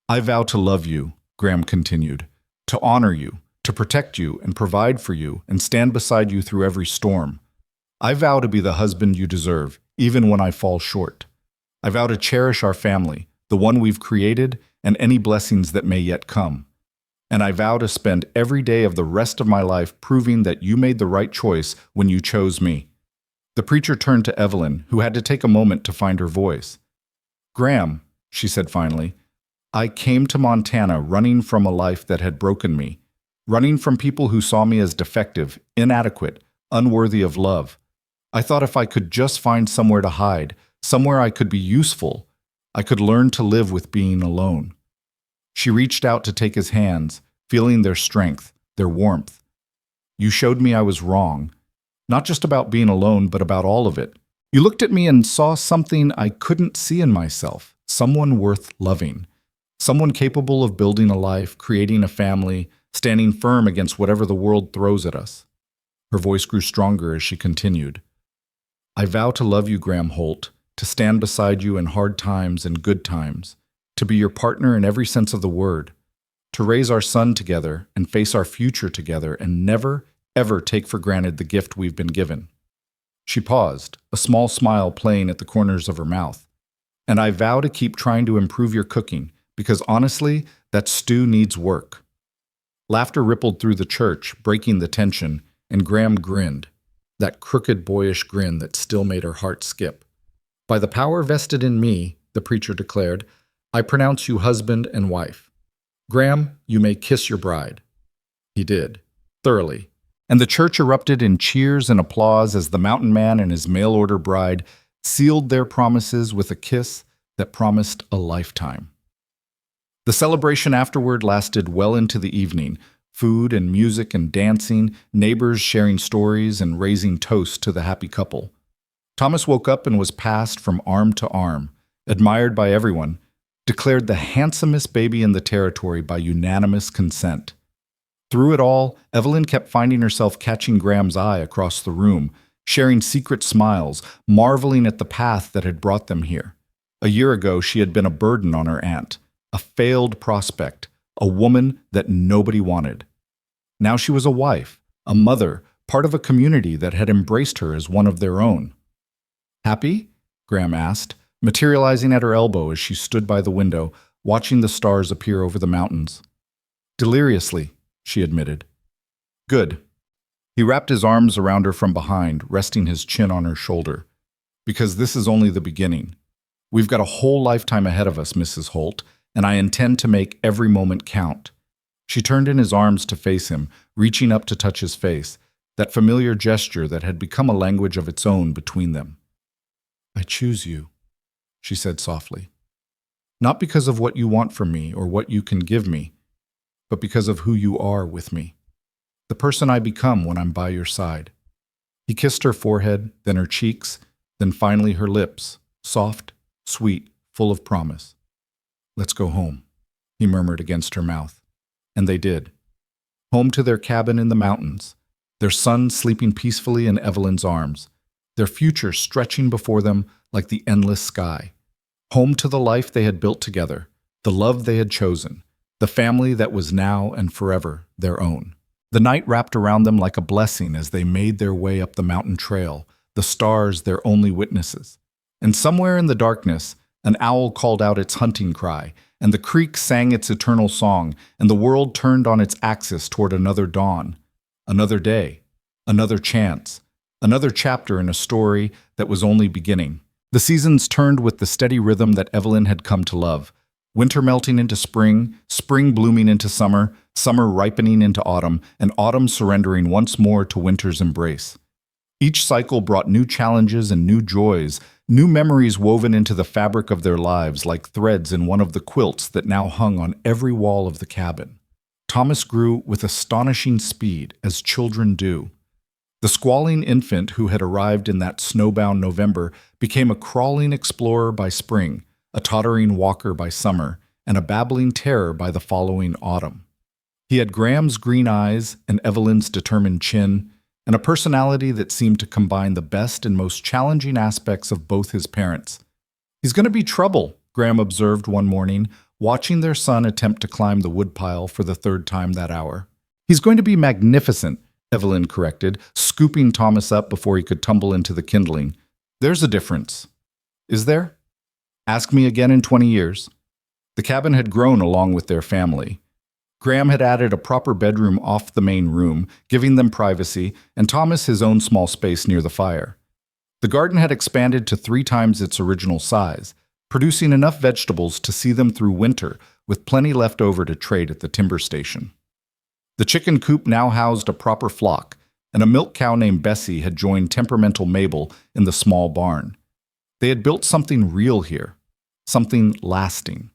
"I vow to love you," Graham continued, "to honor you, to protect you and provide for you and stand beside you through every storm. I vow to be the husband you deserve, even when I fall short. I vow to cherish our family, the one we've created, and any blessings that may yet come. and I vow to spend every day of the rest of my life proving that you made the right choice when you chose me." The preacher turned to Evelyn, who had to take a moment to find her voice. "Graham," she said finally, "I came to Montana running from a life that had broken me, running from people who saw me as defective, inadequate, unworthy of love. I thought if I could just find somewhere to hide, somewhere I could be useful, I could learn to live with being alone." She reached out to take his hands, feeling their strength, their warmth. "You showed me I was wrong, not just about being alone, but about all of it. You looked at me and saw something I couldn't see in myself, someone worth loving, someone capable of building a life, creating a family, standing firm against whatever the world throws at us." Her voice grew stronger as she continued. "I vow to love you, Graham Holt, to stand beside you in hard times and good times, to be your partner in every sense of the word, to raise our son together and face our future together and never, ever take for granted the gift we've been given." She paused, a small smile playing at the corners of her mouth. "And I vow to keep trying to improve your cooking, because honestly, that stew needs work." Laughter rippled through the church, breaking the tension, and Graham grinned, that crooked boyish grin that still made her heart skip. "By the power vested in me," the preacher declared, "I pronounce you husband and wife. Graham, you may kiss your bride." He did, thoroughly, and the church erupted in cheers and applause as the mountain man and his mail-order bride sealed their promises with a kiss that promised a lifetime. The celebration afterward lasted well into the evening, food and music and dancing, neighbors sharing stories and raising toasts to the happy couple. Thomas woke up and was passed from arm to arm, admired by everyone, declared the handsomest baby in the territory by unanimous consent. Through it all, Evelyn kept finding herself catching Graham's eye across the room, sharing secret smiles, marveling at the path that had brought them here. A year ago, she had been a burden on her aunt, a failed prospect, a woman that nobody wanted. Now she was a wife, a mother, part of a community that had embraced her as one of their own. "Happy?" Graham asked, materializing at her elbow as she stood by the window, watching the stars appear over the mountains. "Deliriously," she admitted. "Good." He wrapped his arms around her from behind, resting his chin on her shoulder. "Because this is only the beginning. We've got a whole lifetime ahead of us, Mrs. Holt, and I intend to make every moment count." She turned in his arms to face him, reaching up to touch his face, that familiar gesture that had become a language of its own between them. "I choose you," she said softly. "Not because of what you want from me or what you can give me, but because of who you are with me, the person I become when I'm by your side." He kissed her forehead, then her cheeks, then finally her lips, soft, sweet, full of promise. "Let's go home," he murmured against her mouth. And they did. Home to their cabin in the mountains, their son sleeping peacefully in Evelyn's arms, their future stretching before them like the endless sky. Home to the life they had built together, the love they had chosen, the family that was now and forever their own. The night wrapped around them like a blessing as they made their way up the mountain trail, the stars their only witnesses. And somewhere in the darkness, an owl called out its hunting cry, and the creek sang its eternal song, and the world turned on its axis toward another dawn, another day, another chance, another chapter in a story that was only beginning. The seasons turned with the steady rhythm that Evelyn had come to love. Winter melting into spring, spring blooming into summer, summer ripening into autumn, and autumn surrendering once more to winter's embrace. Each cycle brought new challenges and new joys, new memories woven into the fabric of their lives like threads in one of the quilts that now hung on every wall of the cabin. Thomas grew with astonishing speed, as children do. The squalling infant who had arrived in that snowbound November became a crawling explorer by spring, a tottering walker by summer, and a babbling terror by the following autumn. He had Graham's green eyes and Evelyn's determined chin, and a personality that seemed to combine the best and most challenging aspects of both his parents. "He's going to be trouble," Graham observed one morning, watching their son attempt to climb the woodpile for the third time that hour. "He's going to be magnificent," Evelyn corrected, scooping Thomas up before he could tumble into the kindling. "There's a difference." "Is there?" "Ask me again in 20 years. The cabin had grown along with their family. Graham had added a proper bedroom off the main room, giving them privacy, and Thomas his own small space near the fire. The garden had expanded to 3 times its original size, producing enough vegetables to see them through winter, with plenty left over to trade at the timber station. The chicken coop now housed a proper flock, and a milk cow named Bessie had joined temperamental Mabel in the small barn. They had built something real here, something lasting.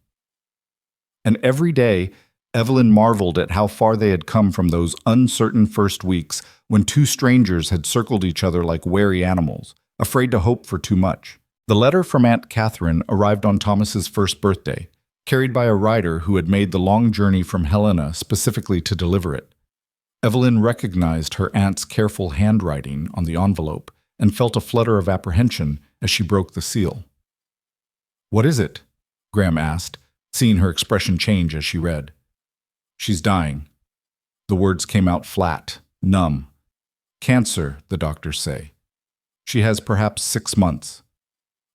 And every day, Evelyn marveled at how far they had come from those uncertain first weeks when 2 strangers had circled each other like wary animals, afraid to hope for too much. The letter from Aunt Catherine arrived on Thomas's first birthday, carried by a rider who had made the long journey from Helena specifically to deliver it. Evelyn recognized her aunt's careful handwriting on the envelope and felt a flutter of apprehension as she broke the seal. "What is it?" Graham asked, seeing her expression change as she read. "She's dying." The words came out flat, numb. "Cancer, the doctors say. She has perhaps 6 months."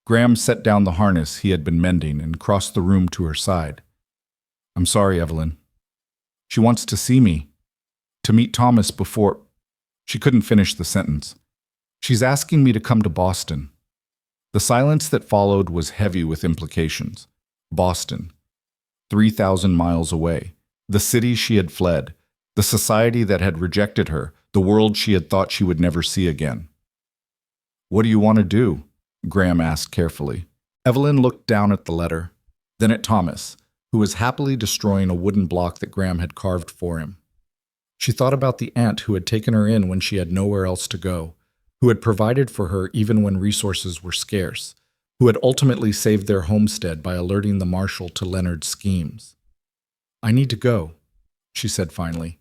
Graham set down the harness he had been mending and crossed the room to her side. "I'm sorry, Evelyn. She wants to see me, to meet Thomas before—" She couldn't finish the sentence. "She's asking me to come to Boston." The silence that followed was heavy with implications. Boston, 3,000 miles away, the city she had fled, the society that had rejected her, the world she had thought she would never see again. "What do you want to do?" Graham asked carefully. Evelyn looked down at the letter, then at Thomas, who was happily destroying a wooden block that Graham had carved for him. She thought about the aunt who had taken her in when she had nowhere else to go, who had provided for her even when resources were scarce, who had ultimately saved their homestead by alerting the marshal to Leonard's schemes. "I need to go," she said finally.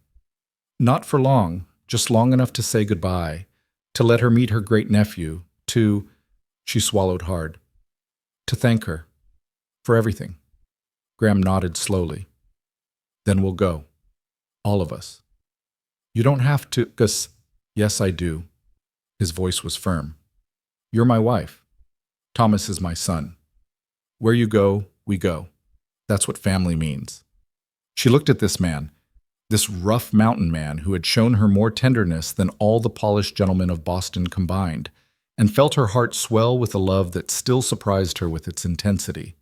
"Not for long, just long enough to say goodbye, to let her meet her great-nephew, to—" She swallowed hard. "To thank her. For everything." Graham nodded slowly. "Then we'll go. All of us." "You don't have to, Gus." "Yes, I do." His voice was firm. "You're my wife. Thomas is my son. Where you go, we go. That's what family means." She looked at this man, this rough mountain man who had shown her more tenderness than all the polished gentlemen of Boston combined, and felt her heart swell with a love that still surprised her with its intensity.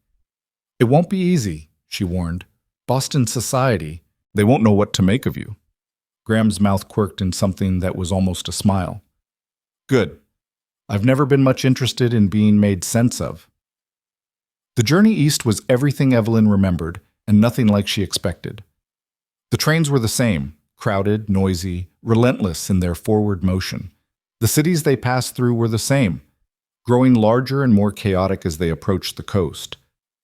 "It won't be easy," she warned. "Boston society, they won't know what to make of you." Graham's mouth quirked in something that was almost a smile. "Good. I've never been much interested in being made sense of." The journey east was everything Evelyn remembered, and nothing like she expected. The trains were the same, crowded, noisy, relentless in their forward motion. The cities they passed through were the same, growing larger and more chaotic as they approached the coast.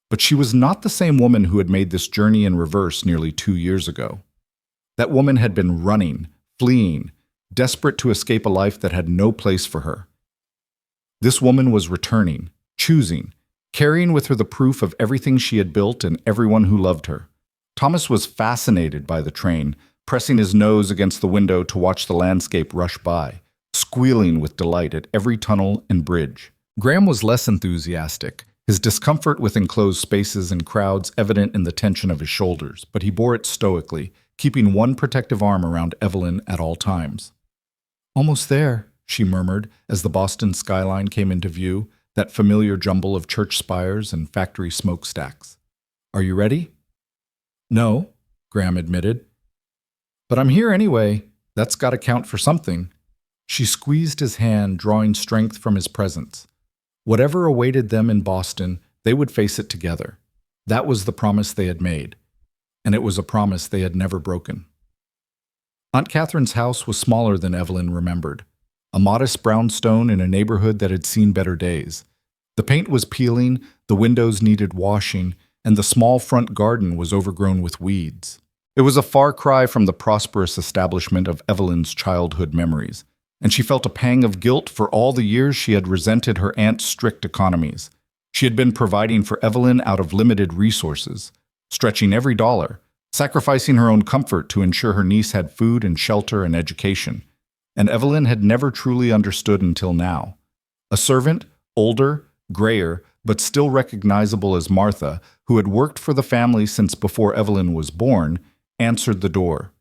But she was not the same woman who had made this journey in reverse nearly 2 years ago. That woman had been running, fleeing, desperate to escape a life that had no place for her. This woman was returning, choosing, carrying with her the proof of everything she had built and everyone who loved her. Thomas was fascinated by the train, pressing his nose against the window to watch the landscape rush by, squealing with delight at every tunnel and bridge. Graham was less enthusiastic, his discomfort with enclosed spaces and crowds evident in the tension of his shoulders, but he bore it stoically, keeping one protective arm around Evelyn at all times. "Almost there," she murmured as the Boston skyline came into view, that familiar jumble of church spires and factory smokestacks. "Are you ready?" "No," Graham admitted. "But I'm here anyway. That's got to count for something." She squeezed his hand, drawing strength from his presence. Whatever awaited them in Boston, they would face it together. That was the promise they had made, and it was a promise they had never broken. Aunt Catherine's house was smaller than Evelyn remembered, a modest brownstone in a neighborhood that had seen better days. The paint was peeling, the windows needed washing, and the small front garden was overgrown with weeds. It was a far cry from the prosperous establishment of Evelyn's childhood memories, and she felt a pang of guilt for all the years she had resented her aunt's strict economies. She had been providing for Evelyn out of limited resources, stretching every dollar, sacrificing her own comfort to ensure her niece had food and shelter and education. And Evelyn had never truly understood until now. A servant, older, grayer, but still recognizable as Martha, who had worked for the family since before Evelyn was born, answered the door.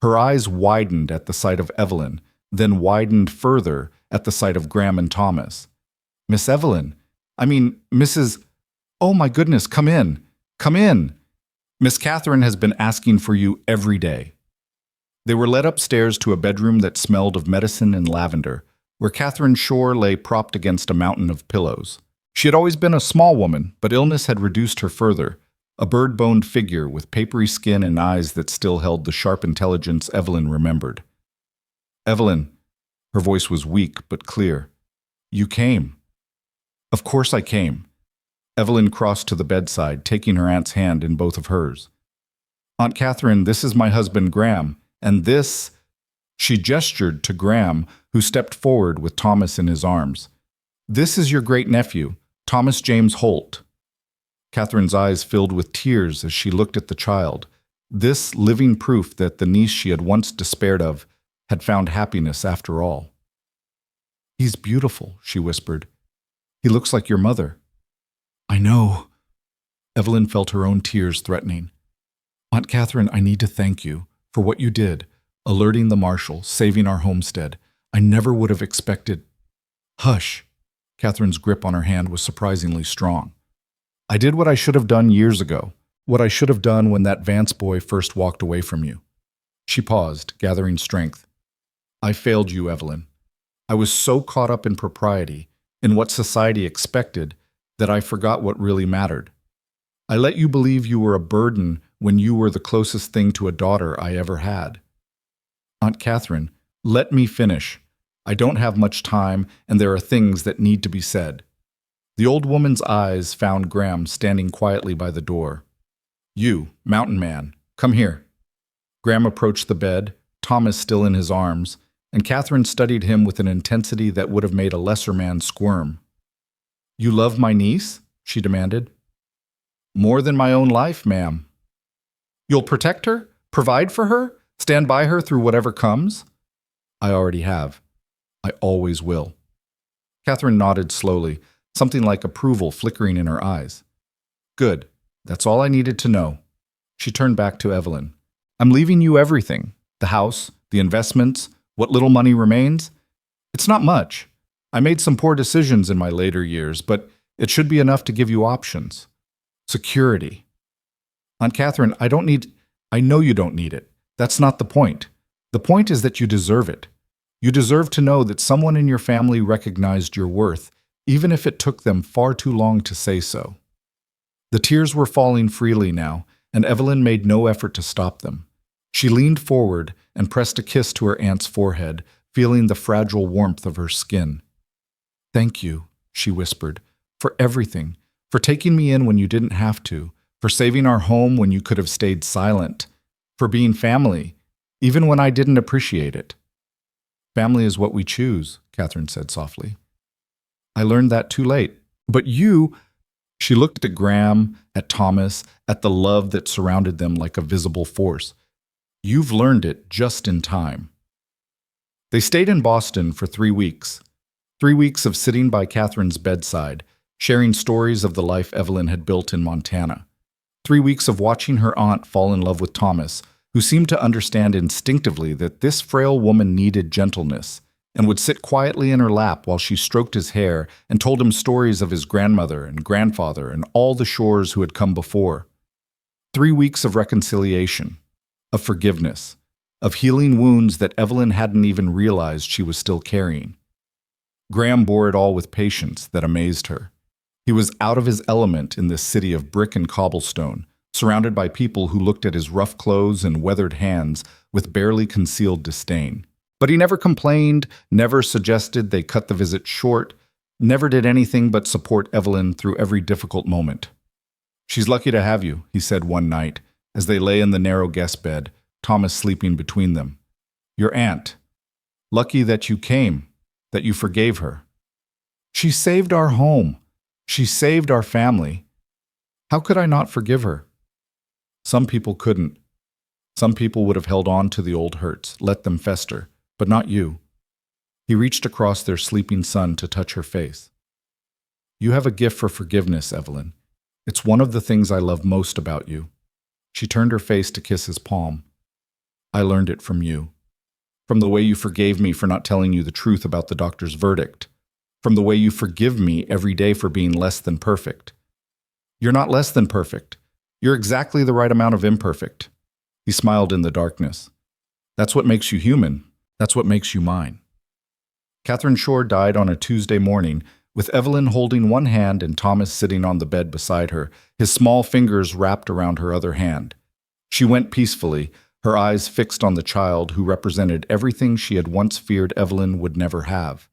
Her eyes widened at the sight of Evelyn, then widened further at the sight of Graham and Thomas. Miss Evelyn, Mrs. Oh my goodness, come in. Come in. Miss Catherine has been asking for you every day. They were led upstairs to a bedroom that smelled of medicine and lavender, where Catherine Shore lay propped against a mountain of pillows. She had always been a small woman, but illness had reduced her further, a bird-boned figure with papery skin and eyes that still held the sharp intelligence Evelyn remembered. Evelyn, her voice was weak but clear. You came. Of course I came. Evelyn crossed to the bedside, taking her aunt's hand in both of hers. Aunt Catherine, this is my husband Graham, and this... She gestured to Graham, who stepped forward with Thomas in his arms. This is your great-nephew, Thomas James Holt. Catherine's eyes filled with tears as she looked at the child, this living proof that the niece she had once despaired of had found happiness after all. He's beautiful, she whispered. He looks like your mother. I know. Evelyn felt her own tears threatening. Aunt Catherine, I need to thank you for what you did, alerting the marshal, saving our homestead. I never would have expected... Hush. Catherine's grip on her hand was surprisingly strong. I did what I should have done years ago, what I should have done when that Vance boy first walked away from you. She paused, gathering strength. I failed you, Evelyn. I was so caught up in propriety, in what society expected, that I forgot what really mattered. I let you believe you were a burden when you were the closest thing to a daughter I ever had. Aunt Catherine, let me finish. I don't have much time, and there are things that need to be said. The old woman's eyes found Graham standing quietly by the door. You, mountain man, come here. Graham approached the bed, Thomas still in his arms, and Catherine studied him with an intensity that would have made a lesser man squirm. You love my niece? She demanded. More than my own life, ma'am. You'll protect her? Provide for her? Stand by her through whatever comes? I already have. I always will. Catherine nodded slowly, something like approval flickering in her eyes. Good. That's all I needed to know. She turned back to Evelyn. I'm leaving you everything. The house, the investments, what little money remains. It's not much. I made some poor decisions in my later years, but it should be enough to give you options. Security. Aunt Catherine, I know you don't need it. That's not the point. The point is that you deserve it. You deserve to know that someone in your family recognized your worth, even if it took them far too long to say so. The tears were falling freely now, and Evelyn made no effort to stop them. She leaned forward and pressed a kiss to her aunt's forehead, feeling the fragile warmth of her skin. Thank you, she whispered, for everything, for taking me in when you didn't have to, for saving our home when you could have stayed silent, for being family, even when I didn't appreciate it. Family is what we choose, Catherine said softly. I learned that too late. But you... She looked at Graham, at Thomas, at the love that surrounded them like a visible force. You've learned it just in time. They stayed in Boston for 3 weeks. 3 weeks of sitting by Catherine's bedside, sharing stories of the life Evelyn had built in Montana. 3 weeks of watching her aunt fall in love with Thomas, who seemed to understand instinctively that this frail woman needed gentleness, and would sit quietly in her lap while she stroked his hair and told him stories of his grandmother and grandfather and all the Shores who had come before. 3 weeks of reconciliation, of forgiveness, of healing wounds that Evelyn hadn't even realized she was still carrying. Graham bore it all with patience that amazed her. He was out of his element in this city of brick and cobblestone, surrounded by people who looked at his rough clothes and weathered hands with barely concealed disdain. But he never complained, never suggested they cut the visit short, never did anything but support Evelyn through every difficult moment. She's lucky to have you, he said one night, as they lay in the narrow guest bed, Thomas sleeping between them. Your aunt. Lucky that you came, that you forgave her. She saved our home. She saved our family. How could I not forgive her? Some people couldn't. Some people would have held on to the old hurts, let them fester. But not you. He reached across their sleeping son to touch her face. You have a gift for forgiveness, Evelyn. It's one of the things I love most about you. She turned her face to kiss his palm. I learned it from you. From the way you forgave me for not telling you the truth about the doctor's verdict. From the way you forgive me every day for being less than perfect. You're not less than perfect. You're exactly the right amount of imperfect. He smiled in the darkness. That's what makes you human. That's what makes you mine. Catherine Shore died on a Tuesday morning, with Evelyn holding one hand and Thomas sitting on the bed beside her, his small fingers wrapped around her other hand. She went peacefully, her eyes fixed on the child who represented everything she had once feared Evelyn would never have.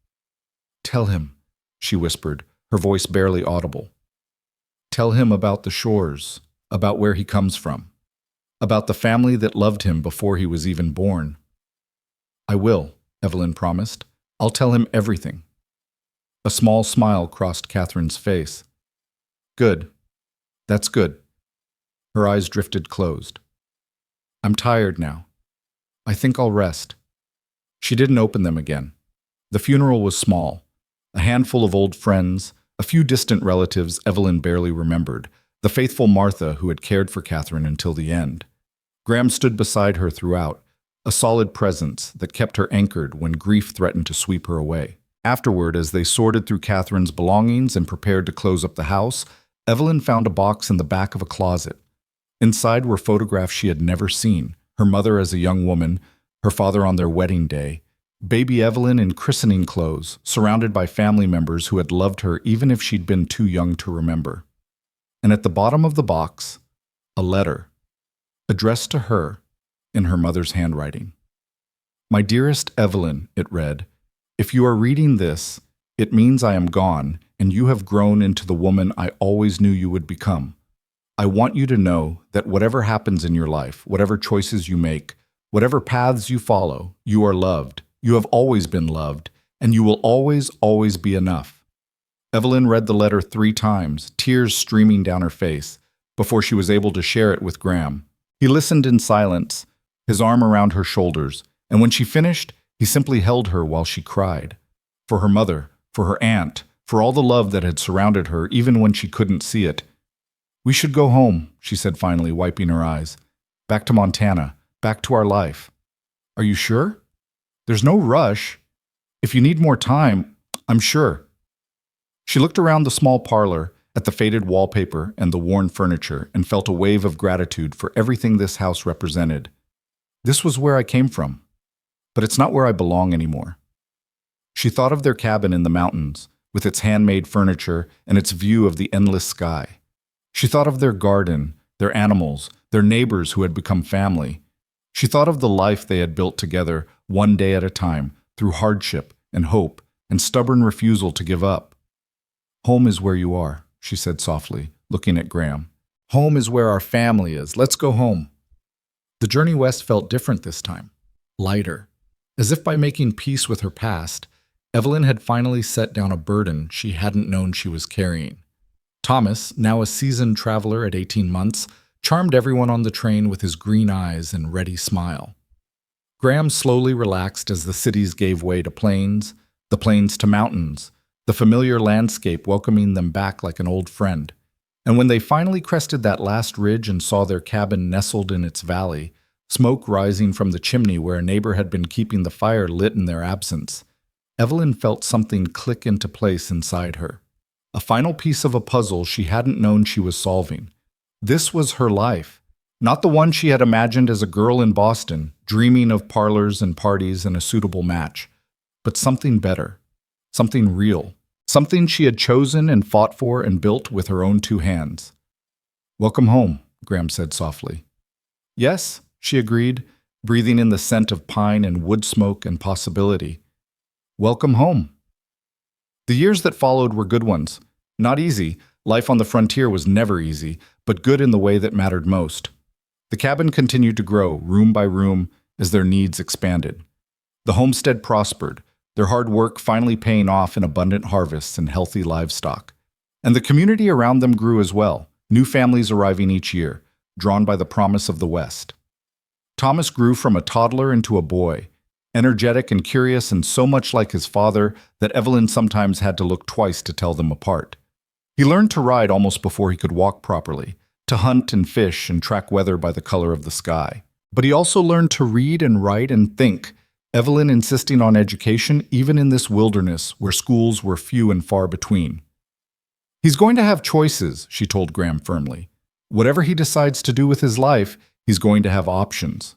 Tell him, she whispered, her voice barely audible. Tell him about the Shores, about where he comes from, about the family that loved him before he was even born. I will, Evelyn promised. I'll tell him everything. A small smile crossed Catherine's face. Good. That's good. Her eyes drifted closed. I'm tired now. I think I'll rest. She didn't open them again. The funeral was small. A handful of old friends, a few distant relatives Evelyn barely remembered, the faithful Martha who had cared for Catherine until the end. Graham stood beside her throughout, a solid presence that kept her anchored when grief threatened to sweep her away. Afterward, as they sorted through Catherine's belongings and prepared to close up the house, Evelyn found a box in the back of a closet. Inside were photographs she had never seen, her mother as a young woman, her father on their wedding day, baby Evelyn in christening clothes, surrounded by family members who had loved her even if she'd been too young to remember. And at the bottom of the box, a letter, addressed to her in her mother's handwriting. My dearest Evelyn, it read, if you are reading this, it means I am gone and you have grown into the woman I always knew you would become. I want you to know that whatever happens in your life, whatever choices you make, whatever paths you follow, you are loved, you have always been loved, and you will always, always be enough. Evelyn read the letter 3 times, tears streaming down her face, before she was able to share it with Graham. He listened in silence, his arm around her shoulders, and when she finished, he simply held her while she cried. For her mother, for her aunt, for all the love that had surrounded her even when she couldn't see it. We should go home, she said finally, wiping her eyes. Back to Montana, back to our life. Are you sure? There's no rush. If you need more time, I'm sure. She looked around the small parlor, at the faded wallpaper and the worn furniture, and felt a wave of gratitude for everything this house represented. This was where I came from, but it's not where I belong anymore. She thought of their cabin in the mountains, with its handmade furniture and its view of the endless sky. She thought of their garden, their animals, their neighbors who had become family. She thought of the life they had built together, one day at a time, through hardship and hope and stubborn refusal to give up. Home is where you are, she said softly, looking at Graham. Home is where our family is. Let's go home. The journey west felt different this time, lighter. As if by making peace with her past, Evelyn had finally set down a burden she hadn't known she was carrying. Thomas, now a seasoned traveler at 18 months, charmed everyone on the train with his green eyes and ready smile. Graham slowly relaxed as the cities gave way to plains, the plains to mountains, the familiar landscape welcoming them back like an old friend. And when they finally crested that last ridge and saw their cabin nestled in its valley, smoke rising from the chimney where a neighbor had been keeping the fire lit in their absence, Evelyn felt something click into place inside her. A final piece of a puzzle she hadn't known she was solving. This was her life, not the one she had imagined as a girl in Boston, dreaming of parlors and parties and a suitable match, but something better, something real, something she had chosen and fought for and built with her own 2 hands. Welcome home, Graham said softly. Yes, she agreed, breathing in the scent of pine and wood smoke and possibility. Welcome home. The years that followed were good ones. Not easy. Life on the frontier was never easy, but good in the way that mattered most. The cabin continued to grow, room by room, as their needs expanded. The homestead prospered, their hard work finally paying off in abundant harvests and healthy livestock. And the community around them grew as well, new families arriving each year, drawn by the promise of the West. Thomas grew from a toddler into a boy, energetic and curious and so much like his father that Evelyn sometimes had to look twice to tell them apart. He learned to ride almost before he could walk properly, to to hunt and fish and track weather by the color of the sky. But he also learned to read and write and think, Evelyn insisting on education even in this wilderness where schools were few and far between. He's going to have choices, she told Graham firmly. Whatever he decides to do with his life, he's going to have options.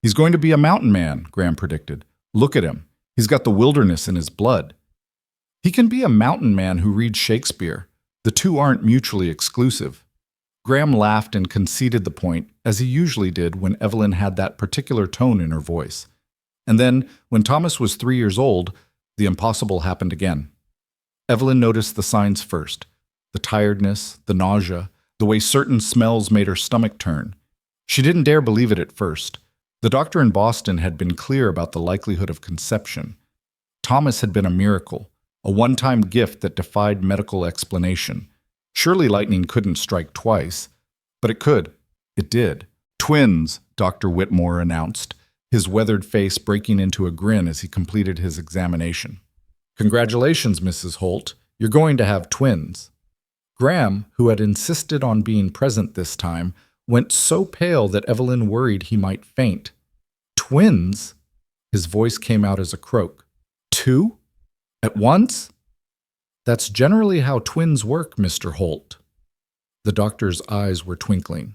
He's going to be a mountain man, Graham predicted. Look at him. He's got the wilderness in his blood. He can be a mountain man who reads Shakespeare. The two aren't mutually exclusive. Graham laughed and conceded the point, as he usually did when Evelyn had that particular tone in her voice. And then, when Thomas was 3 years old, the impossible happened again. Evelyn noticed the signs first: the tiredness, the nausea, the way certain smells made her stomach turn. She didn't dare believe it at first. The doctor in Boston had been clear about the likelihood of conception. Thomas had been a miracle, a one-time gift that defied medical explanation. Surely lightning couldn't strike twice, but it could. It did. Twins, Dr. Whitmore announced, his weathered face breaking into a grin as he completed his examination. Congratulations, Mrs. Holt. You're going to have twins. Graham, who had insisted on being present this time, went so pale that Evelyn worried he might faint. Twins? His voice came out as a croak. 2? At once? That's generally how twins work, Mr. Holt. The doctor's eyes were twinkling.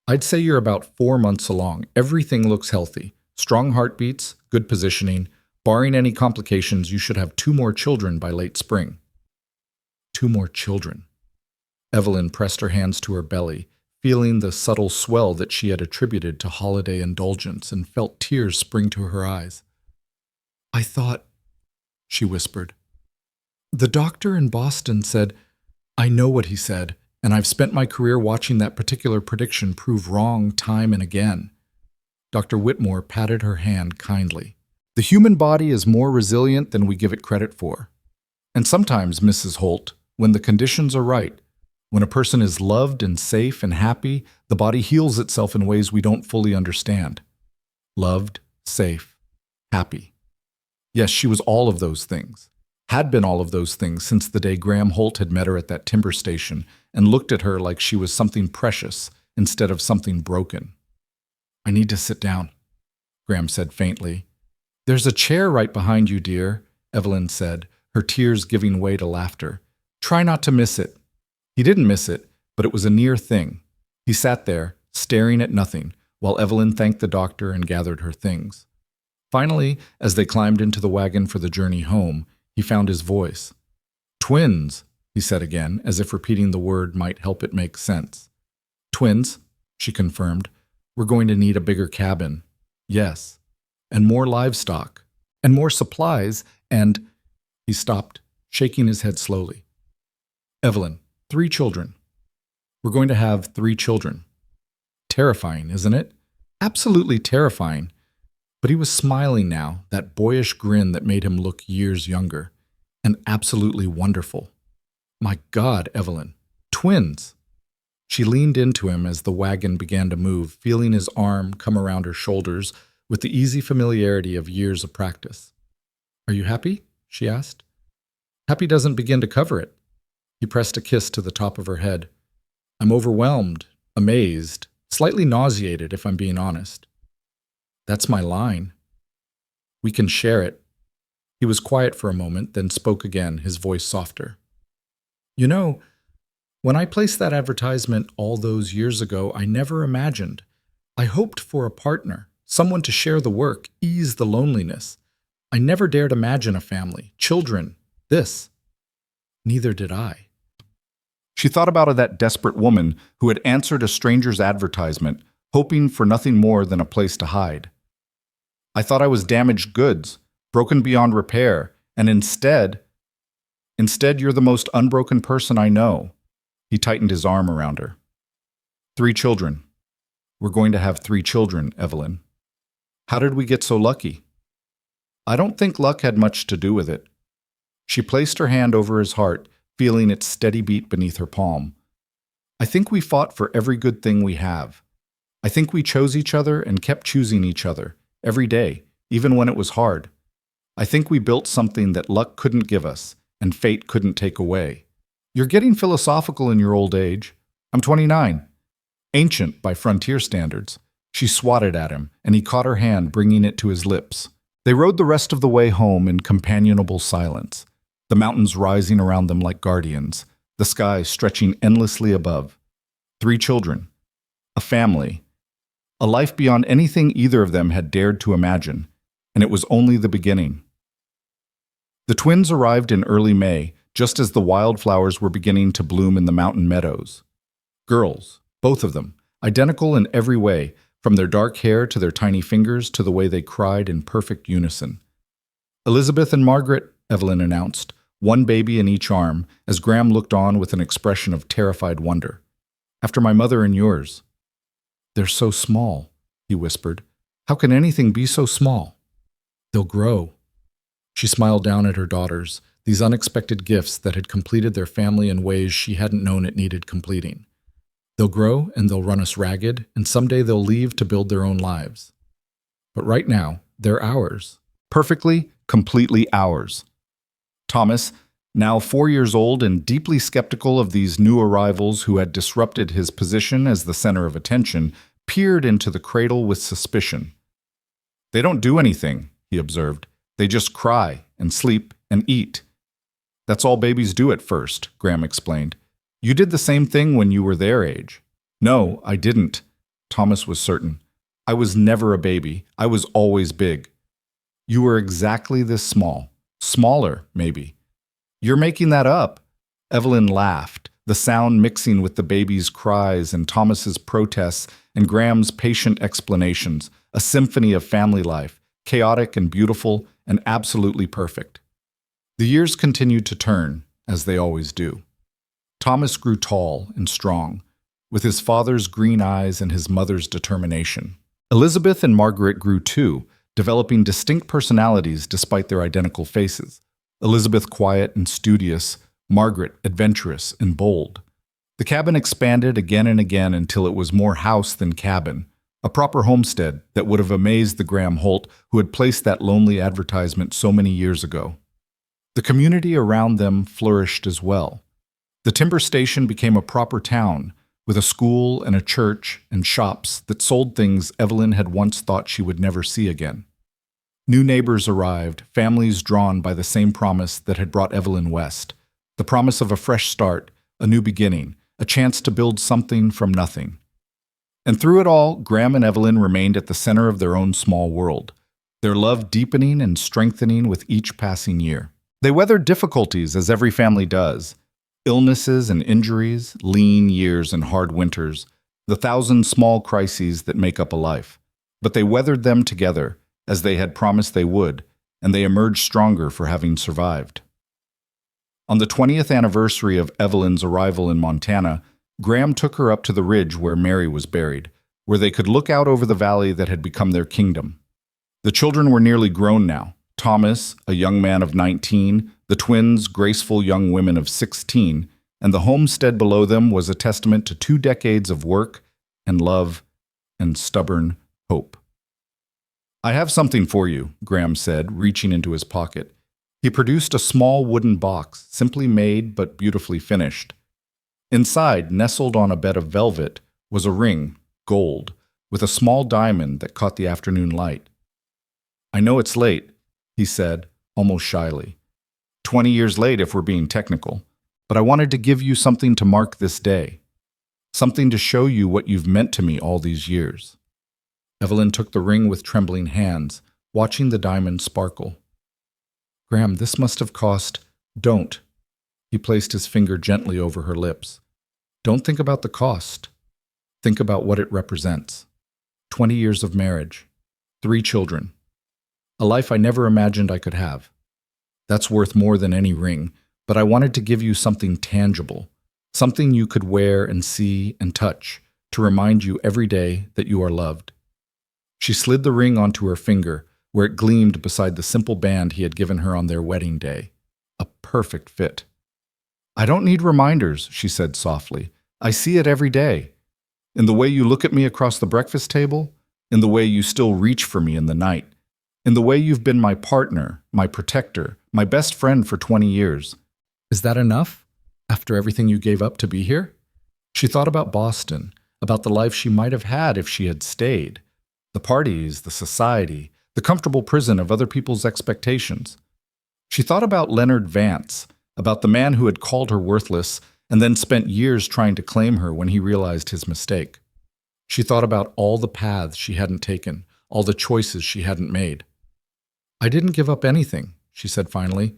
I'd say you're about 4 months along. Everything looks healthy. Strong heartbeats, good positioning. Barring any complications, you should have 2 more children by late spring. 2 more children. Evelyn pressed her hands to her belly, feeling the subtle swell that she had attributed to holiday indulgence, and felt tears spring to her eyes. I thought, she whispered. The doctor in Boston said, I know what he said, and I've spent my career watching that particular prediction prove wrong time and again. Dr. Whitmore patted her hand kindly. The human body is more resilient than we give it credit for. And sometimes, Mrs. Holt, when the conditions are right, when a person is loved and safe and happy, the body heals itself in ways we don't fully understand. Loved, safe, happy. Yes, she was all of those things. Had been all of those things since the day Graham Holt had met her at that timber station and looked at her like she was something precious instead of something broken. I need to sit down, Graham said faintly. There's a chair right behind you, dear, Evelyn said, her tears giving way to laughter. Try not to miss it. He didn't miss it, but it was a near thing. He sat there, staring at nothing, while Evelyn thanked the doctor and gathered her things. Finally, as they climbed into the wagon for the journey home, he found his voice. Twins, he said again, as if repeating the word might help it make sense. Twins, she confirmed. We're going to need a bigger cabin. Yes. And more livestock. And more supplies, and... He stopped, shaking his head slowly. Evelyn, 3 children. We're going to have 3 children. Terrifying, isn't it? Absolutely terrifying. But he was smiling now, that boyish grin that made him look years younger. And absolutely wonderful. My God, Evelyn. Twins! She leaned into him as the wagon began to move, feeling his arm come around her shoulders with the easy familiarity of years of practice. Are you happy? She asked. Happy doesn't begin to cover it. He pressed a kiss to the top of her head. I'm overwhelmed, amazed, slightly nauseated if I'm being honest. That's my line. We can share it. He was quiet for a moment, then spoke again, his voice softer. You know, when I placed that advertisement all those years ago, I never imagined. I hoped for a partner, someone to share the work, ease the loneliness. I never dared imagine a family, children, this. Neither did I. She thought about that desperate woman who had answered a stranger's advertisement, hoping for nothing more than a place to hide. I thought I was damaged goods, broken beyond repair, and instead you're the most unbroken person I know. He tightened his arm around her. 3 children. We're going to have 3 children, Evelyn. How did we get so lucky? I don't think luck had much to do with it. She placed her hand over his heart, feeling its steady beat beneath her palm. I think we fought for every good thing we have. I think we chose each other and kept choosing each other, every day, even when it was hard. I think we built something that luck couldn't give us, and fate couldn't take away. You're getting philosophical in your old age. I'm 29. Ancient by frontier standards. She swatted at him, and he caught her hand, bringing it to his lips. They rode the rest of the way home in companionable silence, the mountains rising around them like guardians, the sky stretching endlessly above. 3 children. A family. A life beyond anything either of them had dared to imagine, and it was only the beginning. The twins arrived in early May, just as the wildflowers were beginning to bloom in the mountain meadows. Girls, both of them, identical in every way, from their dark hair to their tiny fingers to the way they cried in perfect unison. Elizabeth and Margaret, Evelyn announced, one baby in each arm, as Graham looked on with an expression of terrified wonder. After my mother and yours. They're so small, he whispered. How can anything be so small? They'll grow. She smiled down at her daughters, these unexpected gifts that had completed their family in ways she hadn't known it needed completing. They'll grow and they'll run us ragged, and someday they'll leave to build their own lives. But right now, they're ours. Perfectly, completely ours. Thomas, now 4 years old and deeply skeptical of these new arrivals who had disrupted his position as the center of attention, peered into the cradle with suspicion. They don't do anything, he observed. They just cry and sleep and eat. That's all babies do at first, Graham explained. You did the same thing when you were their age. No, I didn't, Thomas was certain. I was never a baby. I was always big. You were exactly this small. Smaller, maybe. You're making that up. Evelyn laughed, the sound mixing with the baby's cries and Thomas's protests and Graham's patient explanations, a symphony of family life, chaotic and beautiful and absolutely perfect. The years continued to turn, as they always do. Thomas grew tall and strong, with his father's green eyes and his mother's determination. Elizabeth and Margaret grew too, developing distinct personalities despite their identical faces. Elizabeth quiet and studious, Margaret adventurous and bold. The cabin expanded again and again until it was more house than cabin, a proper homestead that would have amazed the Graham Holt who had placed that lonely advertisement so many years ago. The community around them flourished as well. The timber station became a proper town, with a school and a church and shops that sold things Evelyn had once thought she would never see again. New neighbors arrived, families drawn by the same promise that had brought Evelyn west, the promise of a fresh start, a new beginning, a chance to build something from nothing. And through it all, Graham and Evelyn remained at the center of their own small world, their love deepening and strengthening with each passing year. They weathered difficulties as every family does, illnesses and injuries, lean years and hard winters, the 1,000 small crises that make up a life. But they weathered them together, as they had promised they would, and they emerged stronger for having survived. On the 20th anniversary of Evelyn's arrival in Montana, Graham took her up to the ridge where Mary was buried, where they could look out over the valley that had become their kingdom. The children were nearly grown now. Thomas, a young man of 19, the twins, graceful young women of 16, and the homestead below them was a testament to 2 decades of work and love and stubborn hope. I have something for you, Graham said, reaching into his pocket. He produced a small wooden box, simply made but beautifully finished. Inside, nestled on a bed of velvet, was a ring, gold, with a small diamond that caught the afternoon light. I know it's late, he said, almost shyly. 20 years late if we're being technical, but I wanted to give you something to mark this day. Something to show you what you've meant to me all these years. Evelyn took the ring with trembling hands, watching the diamond sparkle. Graham, this must have cost... Don't. He placed his finger gently over her lips. Don't think about the cost. Think about what it represents. 20 years of marriage. 3 children. A life I never imagined I could have. That's worth more than any ring, but I wanted to give you something tangible, something you could wear and see and touch, to remind you every day that you are loved. She slid the ring onto her finger, where it gleamed beside the simple band he had given her on their wedding day. A perfect fit. I don't need reminders, she said softly. I see it every day. In the way you look at me across the breakfast table, in the way you still reach for me in the night, in the way you've been my partner, my protector, my best friend for 20 years. Is that enough? After everything you gave up to be here? She thought about Boston, about the life she might have had if she had stayed. The parties, the society, the comfortable prison of other people's expectations. She thought about Leonard Vance, about the man who had called her worthless and then spent years trying to claim her when he realized his mistake. She thought about all the paths she hadn't taken, all the choices she hadn't made. "I didn't give up anything," she said finally.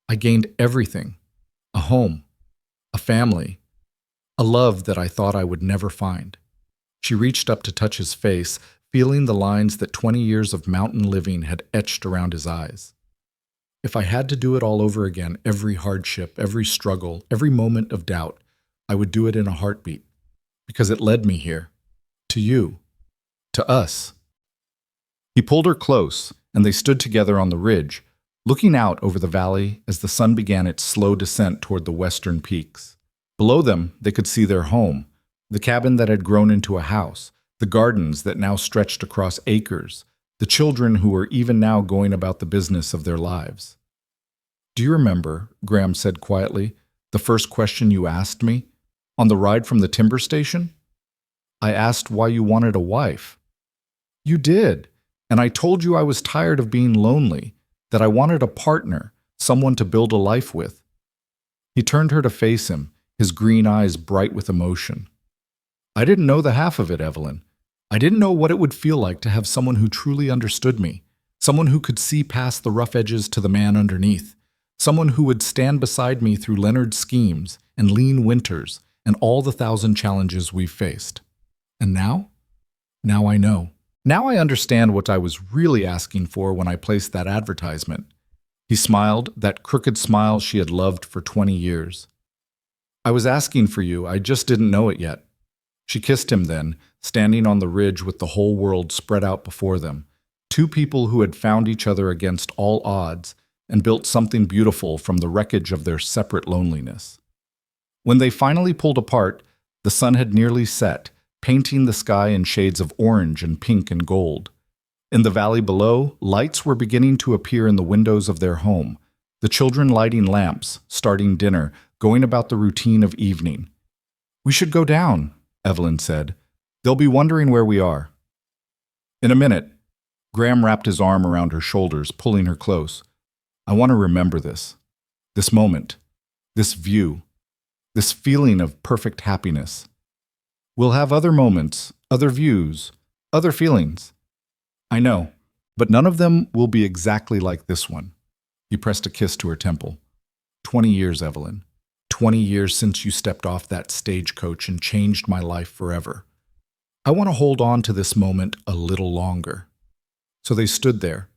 "I gained everything. A home, a family, a love that I thought I would never find." She reached up to touch his face, feeling the lines that 20 years of mountain living had etched around his eyes. "If I had to do it all over again, every hardship, every struggle, every moment of doubt, I would do it in a heartbeat, because it led me here, to you, to us." He pulled her close, and they stood together on the ridge, looking out over the valley as the sun began its slow descent toward the western peaks. Below them, they could see their home, the cabin that had grown into a house, the gardens that now stretched across acres, the children who were even now going about the business of their lives. "Do you remember," Graham said quietly, "the first question you asked me? On the ride from the timber station? I asked why you wanted a wife. You did, and I told you I was tired of being lonely, that I wanted a partner, someone to build a life with." He turned her to face him, his green eyes bright with emotion. "I didn't know the half of it, Evelyn. I didn't know what it would feel like to have someone who truly understood me, someone who could see past the rough edges to the man underneath, someone who would stand beside me through Leonard's schemes and lean winters and all the thousand challenges we've faced. And now? Now I know. Now I understand what I was really asking for when I placed that advertisement." He smiled, that crooked smile she had loved for 20 years. "I was asking for you, I just didn't know it yet." She kissed him then, standing on the ridge with the whole world spread out before them, two people who had found each other against all odds and built something beautiful from the wreckage of their separate loneliness. When they finally pulled apart, the sun had nearly set, painting the sky in shades of orange and pink and gold. In the valley below, lights were beginning to appear in the windows of their home, the children lighting lamps, starting dinner, going about the routine of evening. "We should go down," Evelyn said. "They'll be wondering where we are." "In a minute." Graham wrapped his arm around her shoulders, pulling her close. "I want to remember this. This moment. This view. This feeling of perfect happiness. We'll have other moments, other views, other feelings. I know, but none of them will be exactly like this one." He pressed a kiss to her temple. 20 years, Evelyn. 20 years since you stepped off that stagecoach and changed my life forever. I want to hold on to this moment a little longer." So they stood there,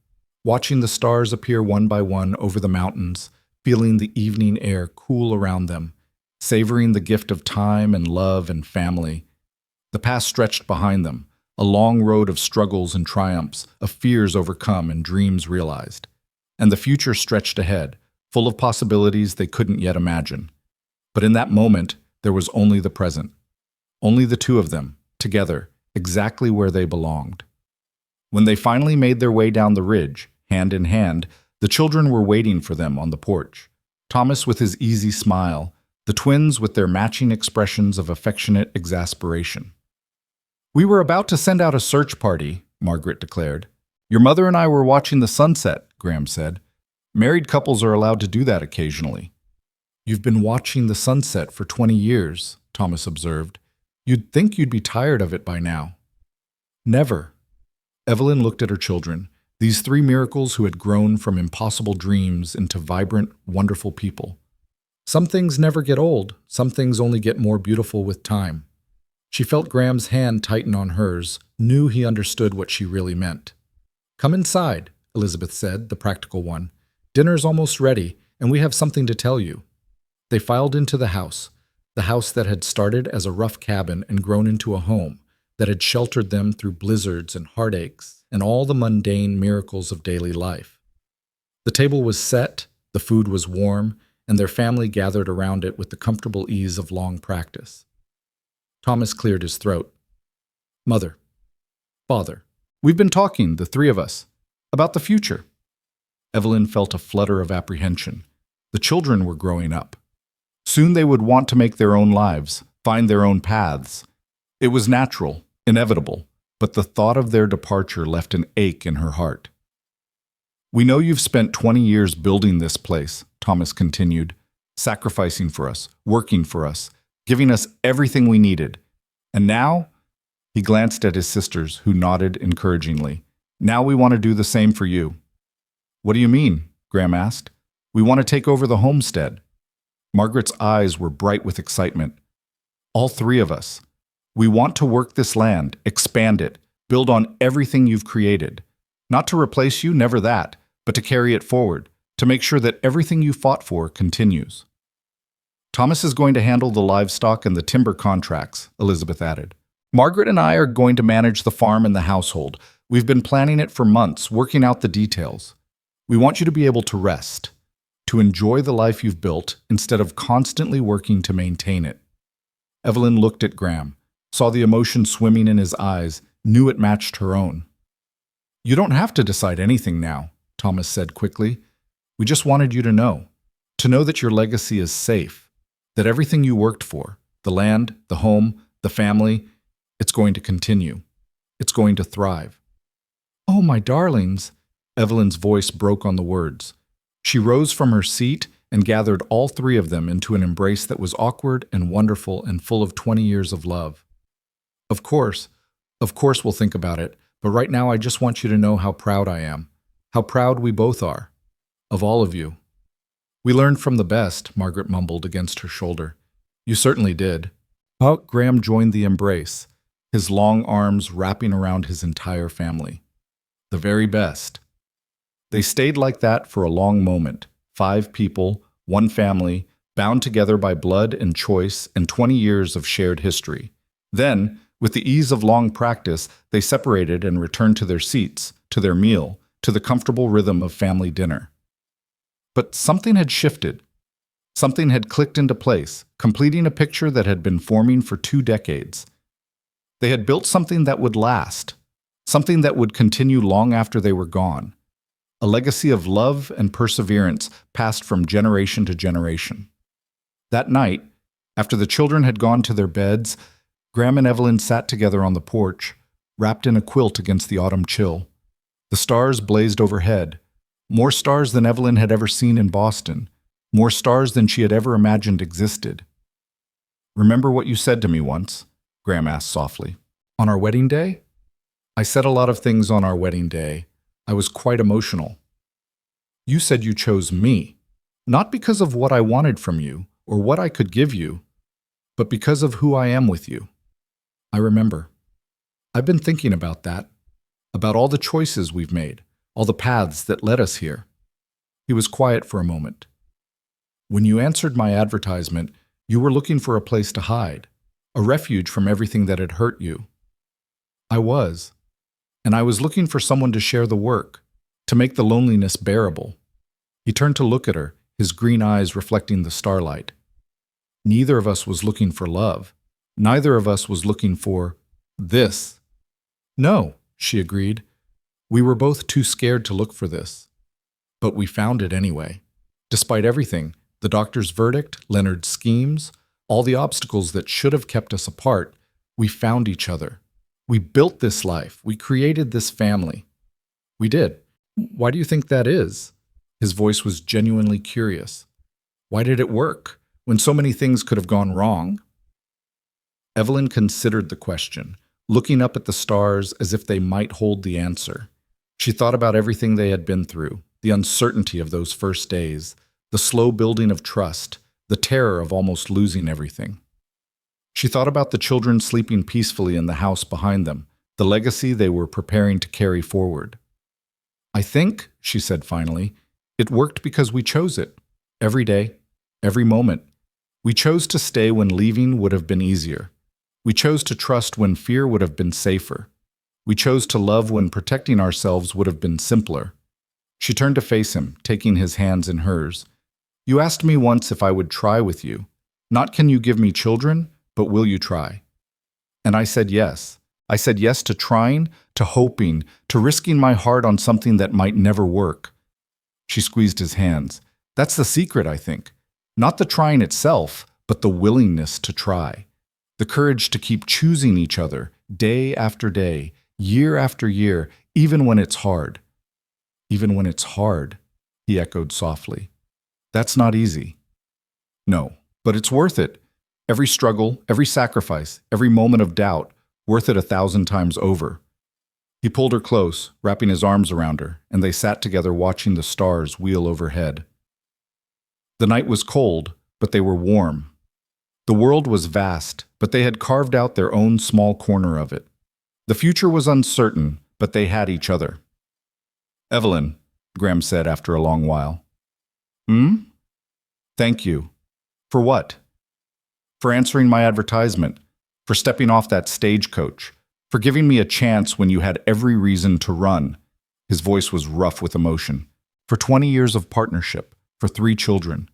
watching the stars appear one by one over the mountains, feeling the evening air cool around them, savoring the gift of time and love and family. The past stretched behind them, a long road of struggles and triumphs, of fears overcome and dreams realized. And the future stretched ahead, full of possibilities they couldn't yet imagine. But in that moment, there was only the present. Only the two of them, together, exactly where they belonged. When they finally made their way down the ridge, hand in hand, the children were waiting for them on the porch. Thomas with his easy smile, the twins with their matching expressions of affectionate exasperation. "We were about to send out a search party," Margaret declared. "Your mother and I were watching the sunset," Graham said. "Married couples are allowed to do that occasionally." "You've been watching the sunset for 20 years, Thomas observed. "You'd think you'd be tired of it by now." "Never." Evelyn looked at her children, these three miracles who had grown from impossible dreams into vibrant, wonderful people. Some things never get old, some things only get more beautiful with time. She felt Graham's hand tighten on hers, knew he understood what she really meant. "Come inside," Elizabeth said, the practical one. "Dinner's almost ready, and we have something to tell you." They filed into the house that had started as a rough cabin and grown into a home, that had sheltered them through blizzards and heartaches and all the mundane miracles of daily life. The table was set, the food was warm, and their family gathered around it with the comfortable ease of long practice. Thomas cleared his throat. "Mother, Father, we've been talking, the three of us, about the future." Evelyn felt a flutter of apprehension. The children were growing up. Soon they would want to make their own lives, find their own paths. It was natural, inevitable, but the thought of their departure left an ache in her heart. "We know you've spent 20 years building this place," Thomas continued, "sacrificing for us, working for us, giving us everything we needed. And now," he glanced at his sisters, who nodded encouragingly, "now we want to do the same for you." "What do you mean?" Graham asked. "We want to take over the homestead." Margaret's eyes were bright with excitement. "All three of us. We want to work this land, expand it, build on everything you've created. Not to replace you, never that, but to carry it forward, to make sure that everything you fought for continues." "Thomas is going to handle the livestock and the timber contracts," Elizabeth added. "Margaret and I are going to manage the farm and the household. We've been planning it for months, working out the details. We want you to be able to rest, to enjoy the life you've built instead of constantly working to maintain it." Evelyn looked at Graham, saw the emotion swimming in his eyes, knew it matched her own. "You don't have to decide anything now," Thomas said quickly. "We just wanted you to know that your legacy is safe, that everything you worked for, the land, the home, the family, it's going to continue. It's going to thrive." "Oh, my darlings," Evelyn's voice broke on the words. She rose from her seat and gathered all three of them into an embrace that was awkward and wonderful and full of 20 years of love. Of course we'll think about it, but right now I just want you to know how proud I am, how proud we both are, of all of you." "We learned from the best," Margaret mumbled against her shoulder. "You certainly did." Graham joined the embrace, his long arms wrapping around his entire family. "The very best." They stayed like that for a long moment, 5 people, 1 family, bound together by blood and choice and 20 years of shared history. Then, with the ease of long practice, they separated and returned to their seats, to their meal, to the comfortable rhythm of family dinner. But something had shifted. Something had clicked into place, completing a picture that had been forming for 2 decades. They had built something that would last, something that would continue long after they were gone. A legacy of love and perseverance passed from generation to generation. That night, after the children had gone to their beds, Graham and Evelyn sat together on the porch, wrapped in a quilt against the autumn chill. The stars blazed overhead, more stars than Evelyn had ever seen in Boston, more stars than she had ever imagined existed. "Remember what you said to me once?" Graham asked softly. "On our wedding day?" "I said a lot of things on our wedding day. I was quite emotional." "You said you chose me, not because of what I wanted from you or what I could give you, but because of who I am with you." "I remember. I've been thinking about that, about all the choices we've made, all the paths that led us here." He was quiet for a moment. "When you answered my advertisement, you were looking for a place to hide, a refuge from everything that had hurt you. I was. And I was looking for someone to share the work, to make the loneliness bearable." He turned to look at her, his green eyes reflecting the starlight. "Neither of us was looking for love. Neither of us was looking for this." "No," she agreed. "We were both too scared to look for this. But we found it anyway. Despite everything, the doctor's verdict, Leonard's schemes, all the obstacles that should have kept us apart, we found each other. We built this life. We created this family." "We did. Why do you think that is?" His voice was genuinely curious. "Why did it work, when so many things could have gone wrong?" Evelyn considered the question, looking up at the stars as if they might hold the answer. She thought about everything they had been through, the uncertainty of those first days, the slow building of trust, the terror of almost losing everything. She thought about the children sleeping peacefully in the house behind them, the legacy they were preparing to carry forward. "I think," she said finally, "it worked because we chose it. Every day, every moment. We chose to stay when leaving would have been easier. We chose to trust when fear would have been safer. We chose to love when protecting ourselves would have been simpler." She turned to face him, taking his hands in hers. "You asked me once if I would try with you. Not can you give me children, but will you try?" And I said yes. I said yes to trying, to hoping, to risking my heart on something that might never work. She squeezed his hands. "That's the secret, I think. Not the trying itself, but the willingness to try. The courage to keep choosing each other day after day, year after year, even when it's hard. Even when it's hard, he echoed softly. That's not easy. No, but it's worth it. Every struggle, every sacrifice, every moment of doubt, worth it 1,000 times over. He pulled her close, wrapping his arms around her, and they sat together watching the stars wheel overhead. The night was cold, but they were warm. The world was vast, but they had carved out their own small corner of it. The future was uncertain, but they had each other. Evelyn, Graham said after a long while. Thank you. For what? For answering my advertisement, for stepping off that stagecoach, for giving me a chance when you had every reason to run. His voice was rough with emotion. For 20 years of partnership, for 3 children,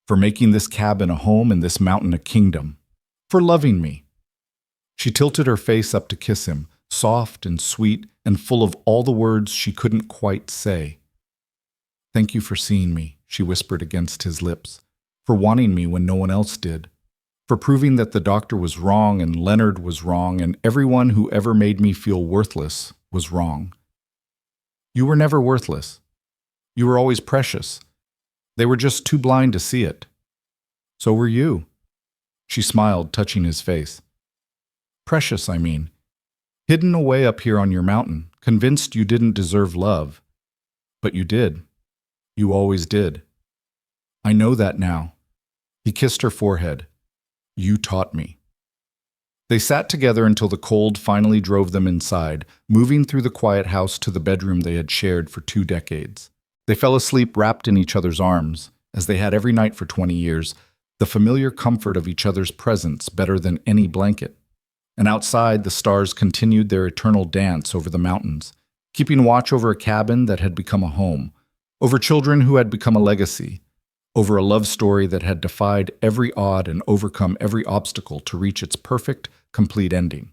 for making this cabin a home and this mountain a kingdom, for loving me. She tilted her face up to kiss him, soft and sweet and full of all the words she couldn't quite say. Thank you for seeing me, she whispered against his lips, for wanting me when no one else did, for proving that the doctor was wrong and Leonard was wrong and everyone who ever made me feel worthless was wrong. You were never worthless. You were always precious. They were just too blind to see it. So were you. She smiled, touching his face. Precious, I mean. Hidden away up here on your mountain, convinced you didn't deserve love. But you did. You always did. I know that now. He kissed her forehead. You taught me. They sat together until the cold finally drove them inside, moving through the quiet house to the bedroom they had shared for 2 decades. They fell asleep wrapped in each other's arms, as they had every night for 20 years, the familiar comfort of each other's presence better than any blanket. And outside, the stars continued their eternal dance over the mountains, keeping watch over a cabin that had become a home, over children who had become a legacy, over a love story that had defied every odd and overcome every obstacle to reach its perfect, complete ending.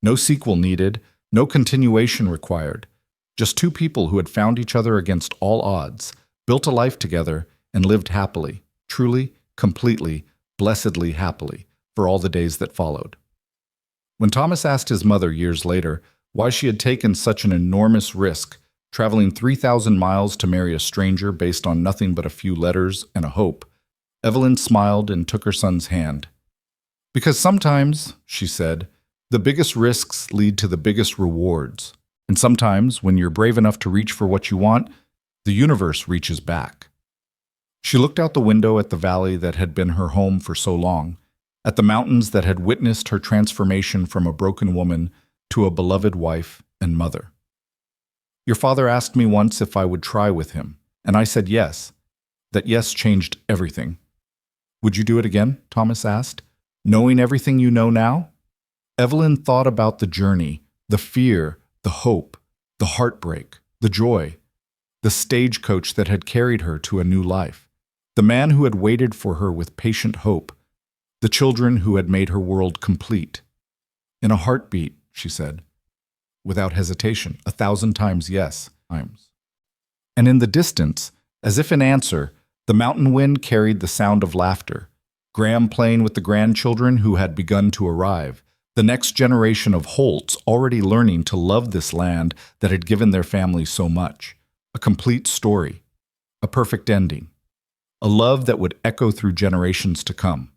No sequel needed, no continuation required, just 2 people who had found each other against all odds, built a life together, and lived happily, truly, completely, blessedly happily, for all the days that followed. When Thomas asked his mother years later why she had taken such an enormous risk, traveling 3,000 miles to marry a stranger based on nothing but a few letters and a hope, Evelyn smiled and took her son's hand. Because sometimes, she said, the biggest risks lead to the biggest rewards. And sometimes, when you're brave enough to reach for what you want, the universe reaches back. She looked out the window at the valley that had been her home for so long, at the mountains that had witnessed her transformation from a broken woman to a beloved wife and mother. Your father asked me once if I would try with him, and I said yes. That yes changed everything. Would you do it again? Thomas asked. Knowing everything you know now? Evelyn thought about the journey, the fear, the hope, the heartbreak, the joy, the stagecoach that had carried her to a new life, the man who had waited for her with patient hope, the children who had made her world complete. In a heartbeat, she said, without hesitation, 1,000 times yes. And in the distance, as if in answer, the mountain wind carried the sound of laughter, Graham playing with the grandchildren who had begun to arrive, the next generation of Holts already learning to love this land that had given their family so much. A complete story, a perfect ending, a love that would echo through generations to come.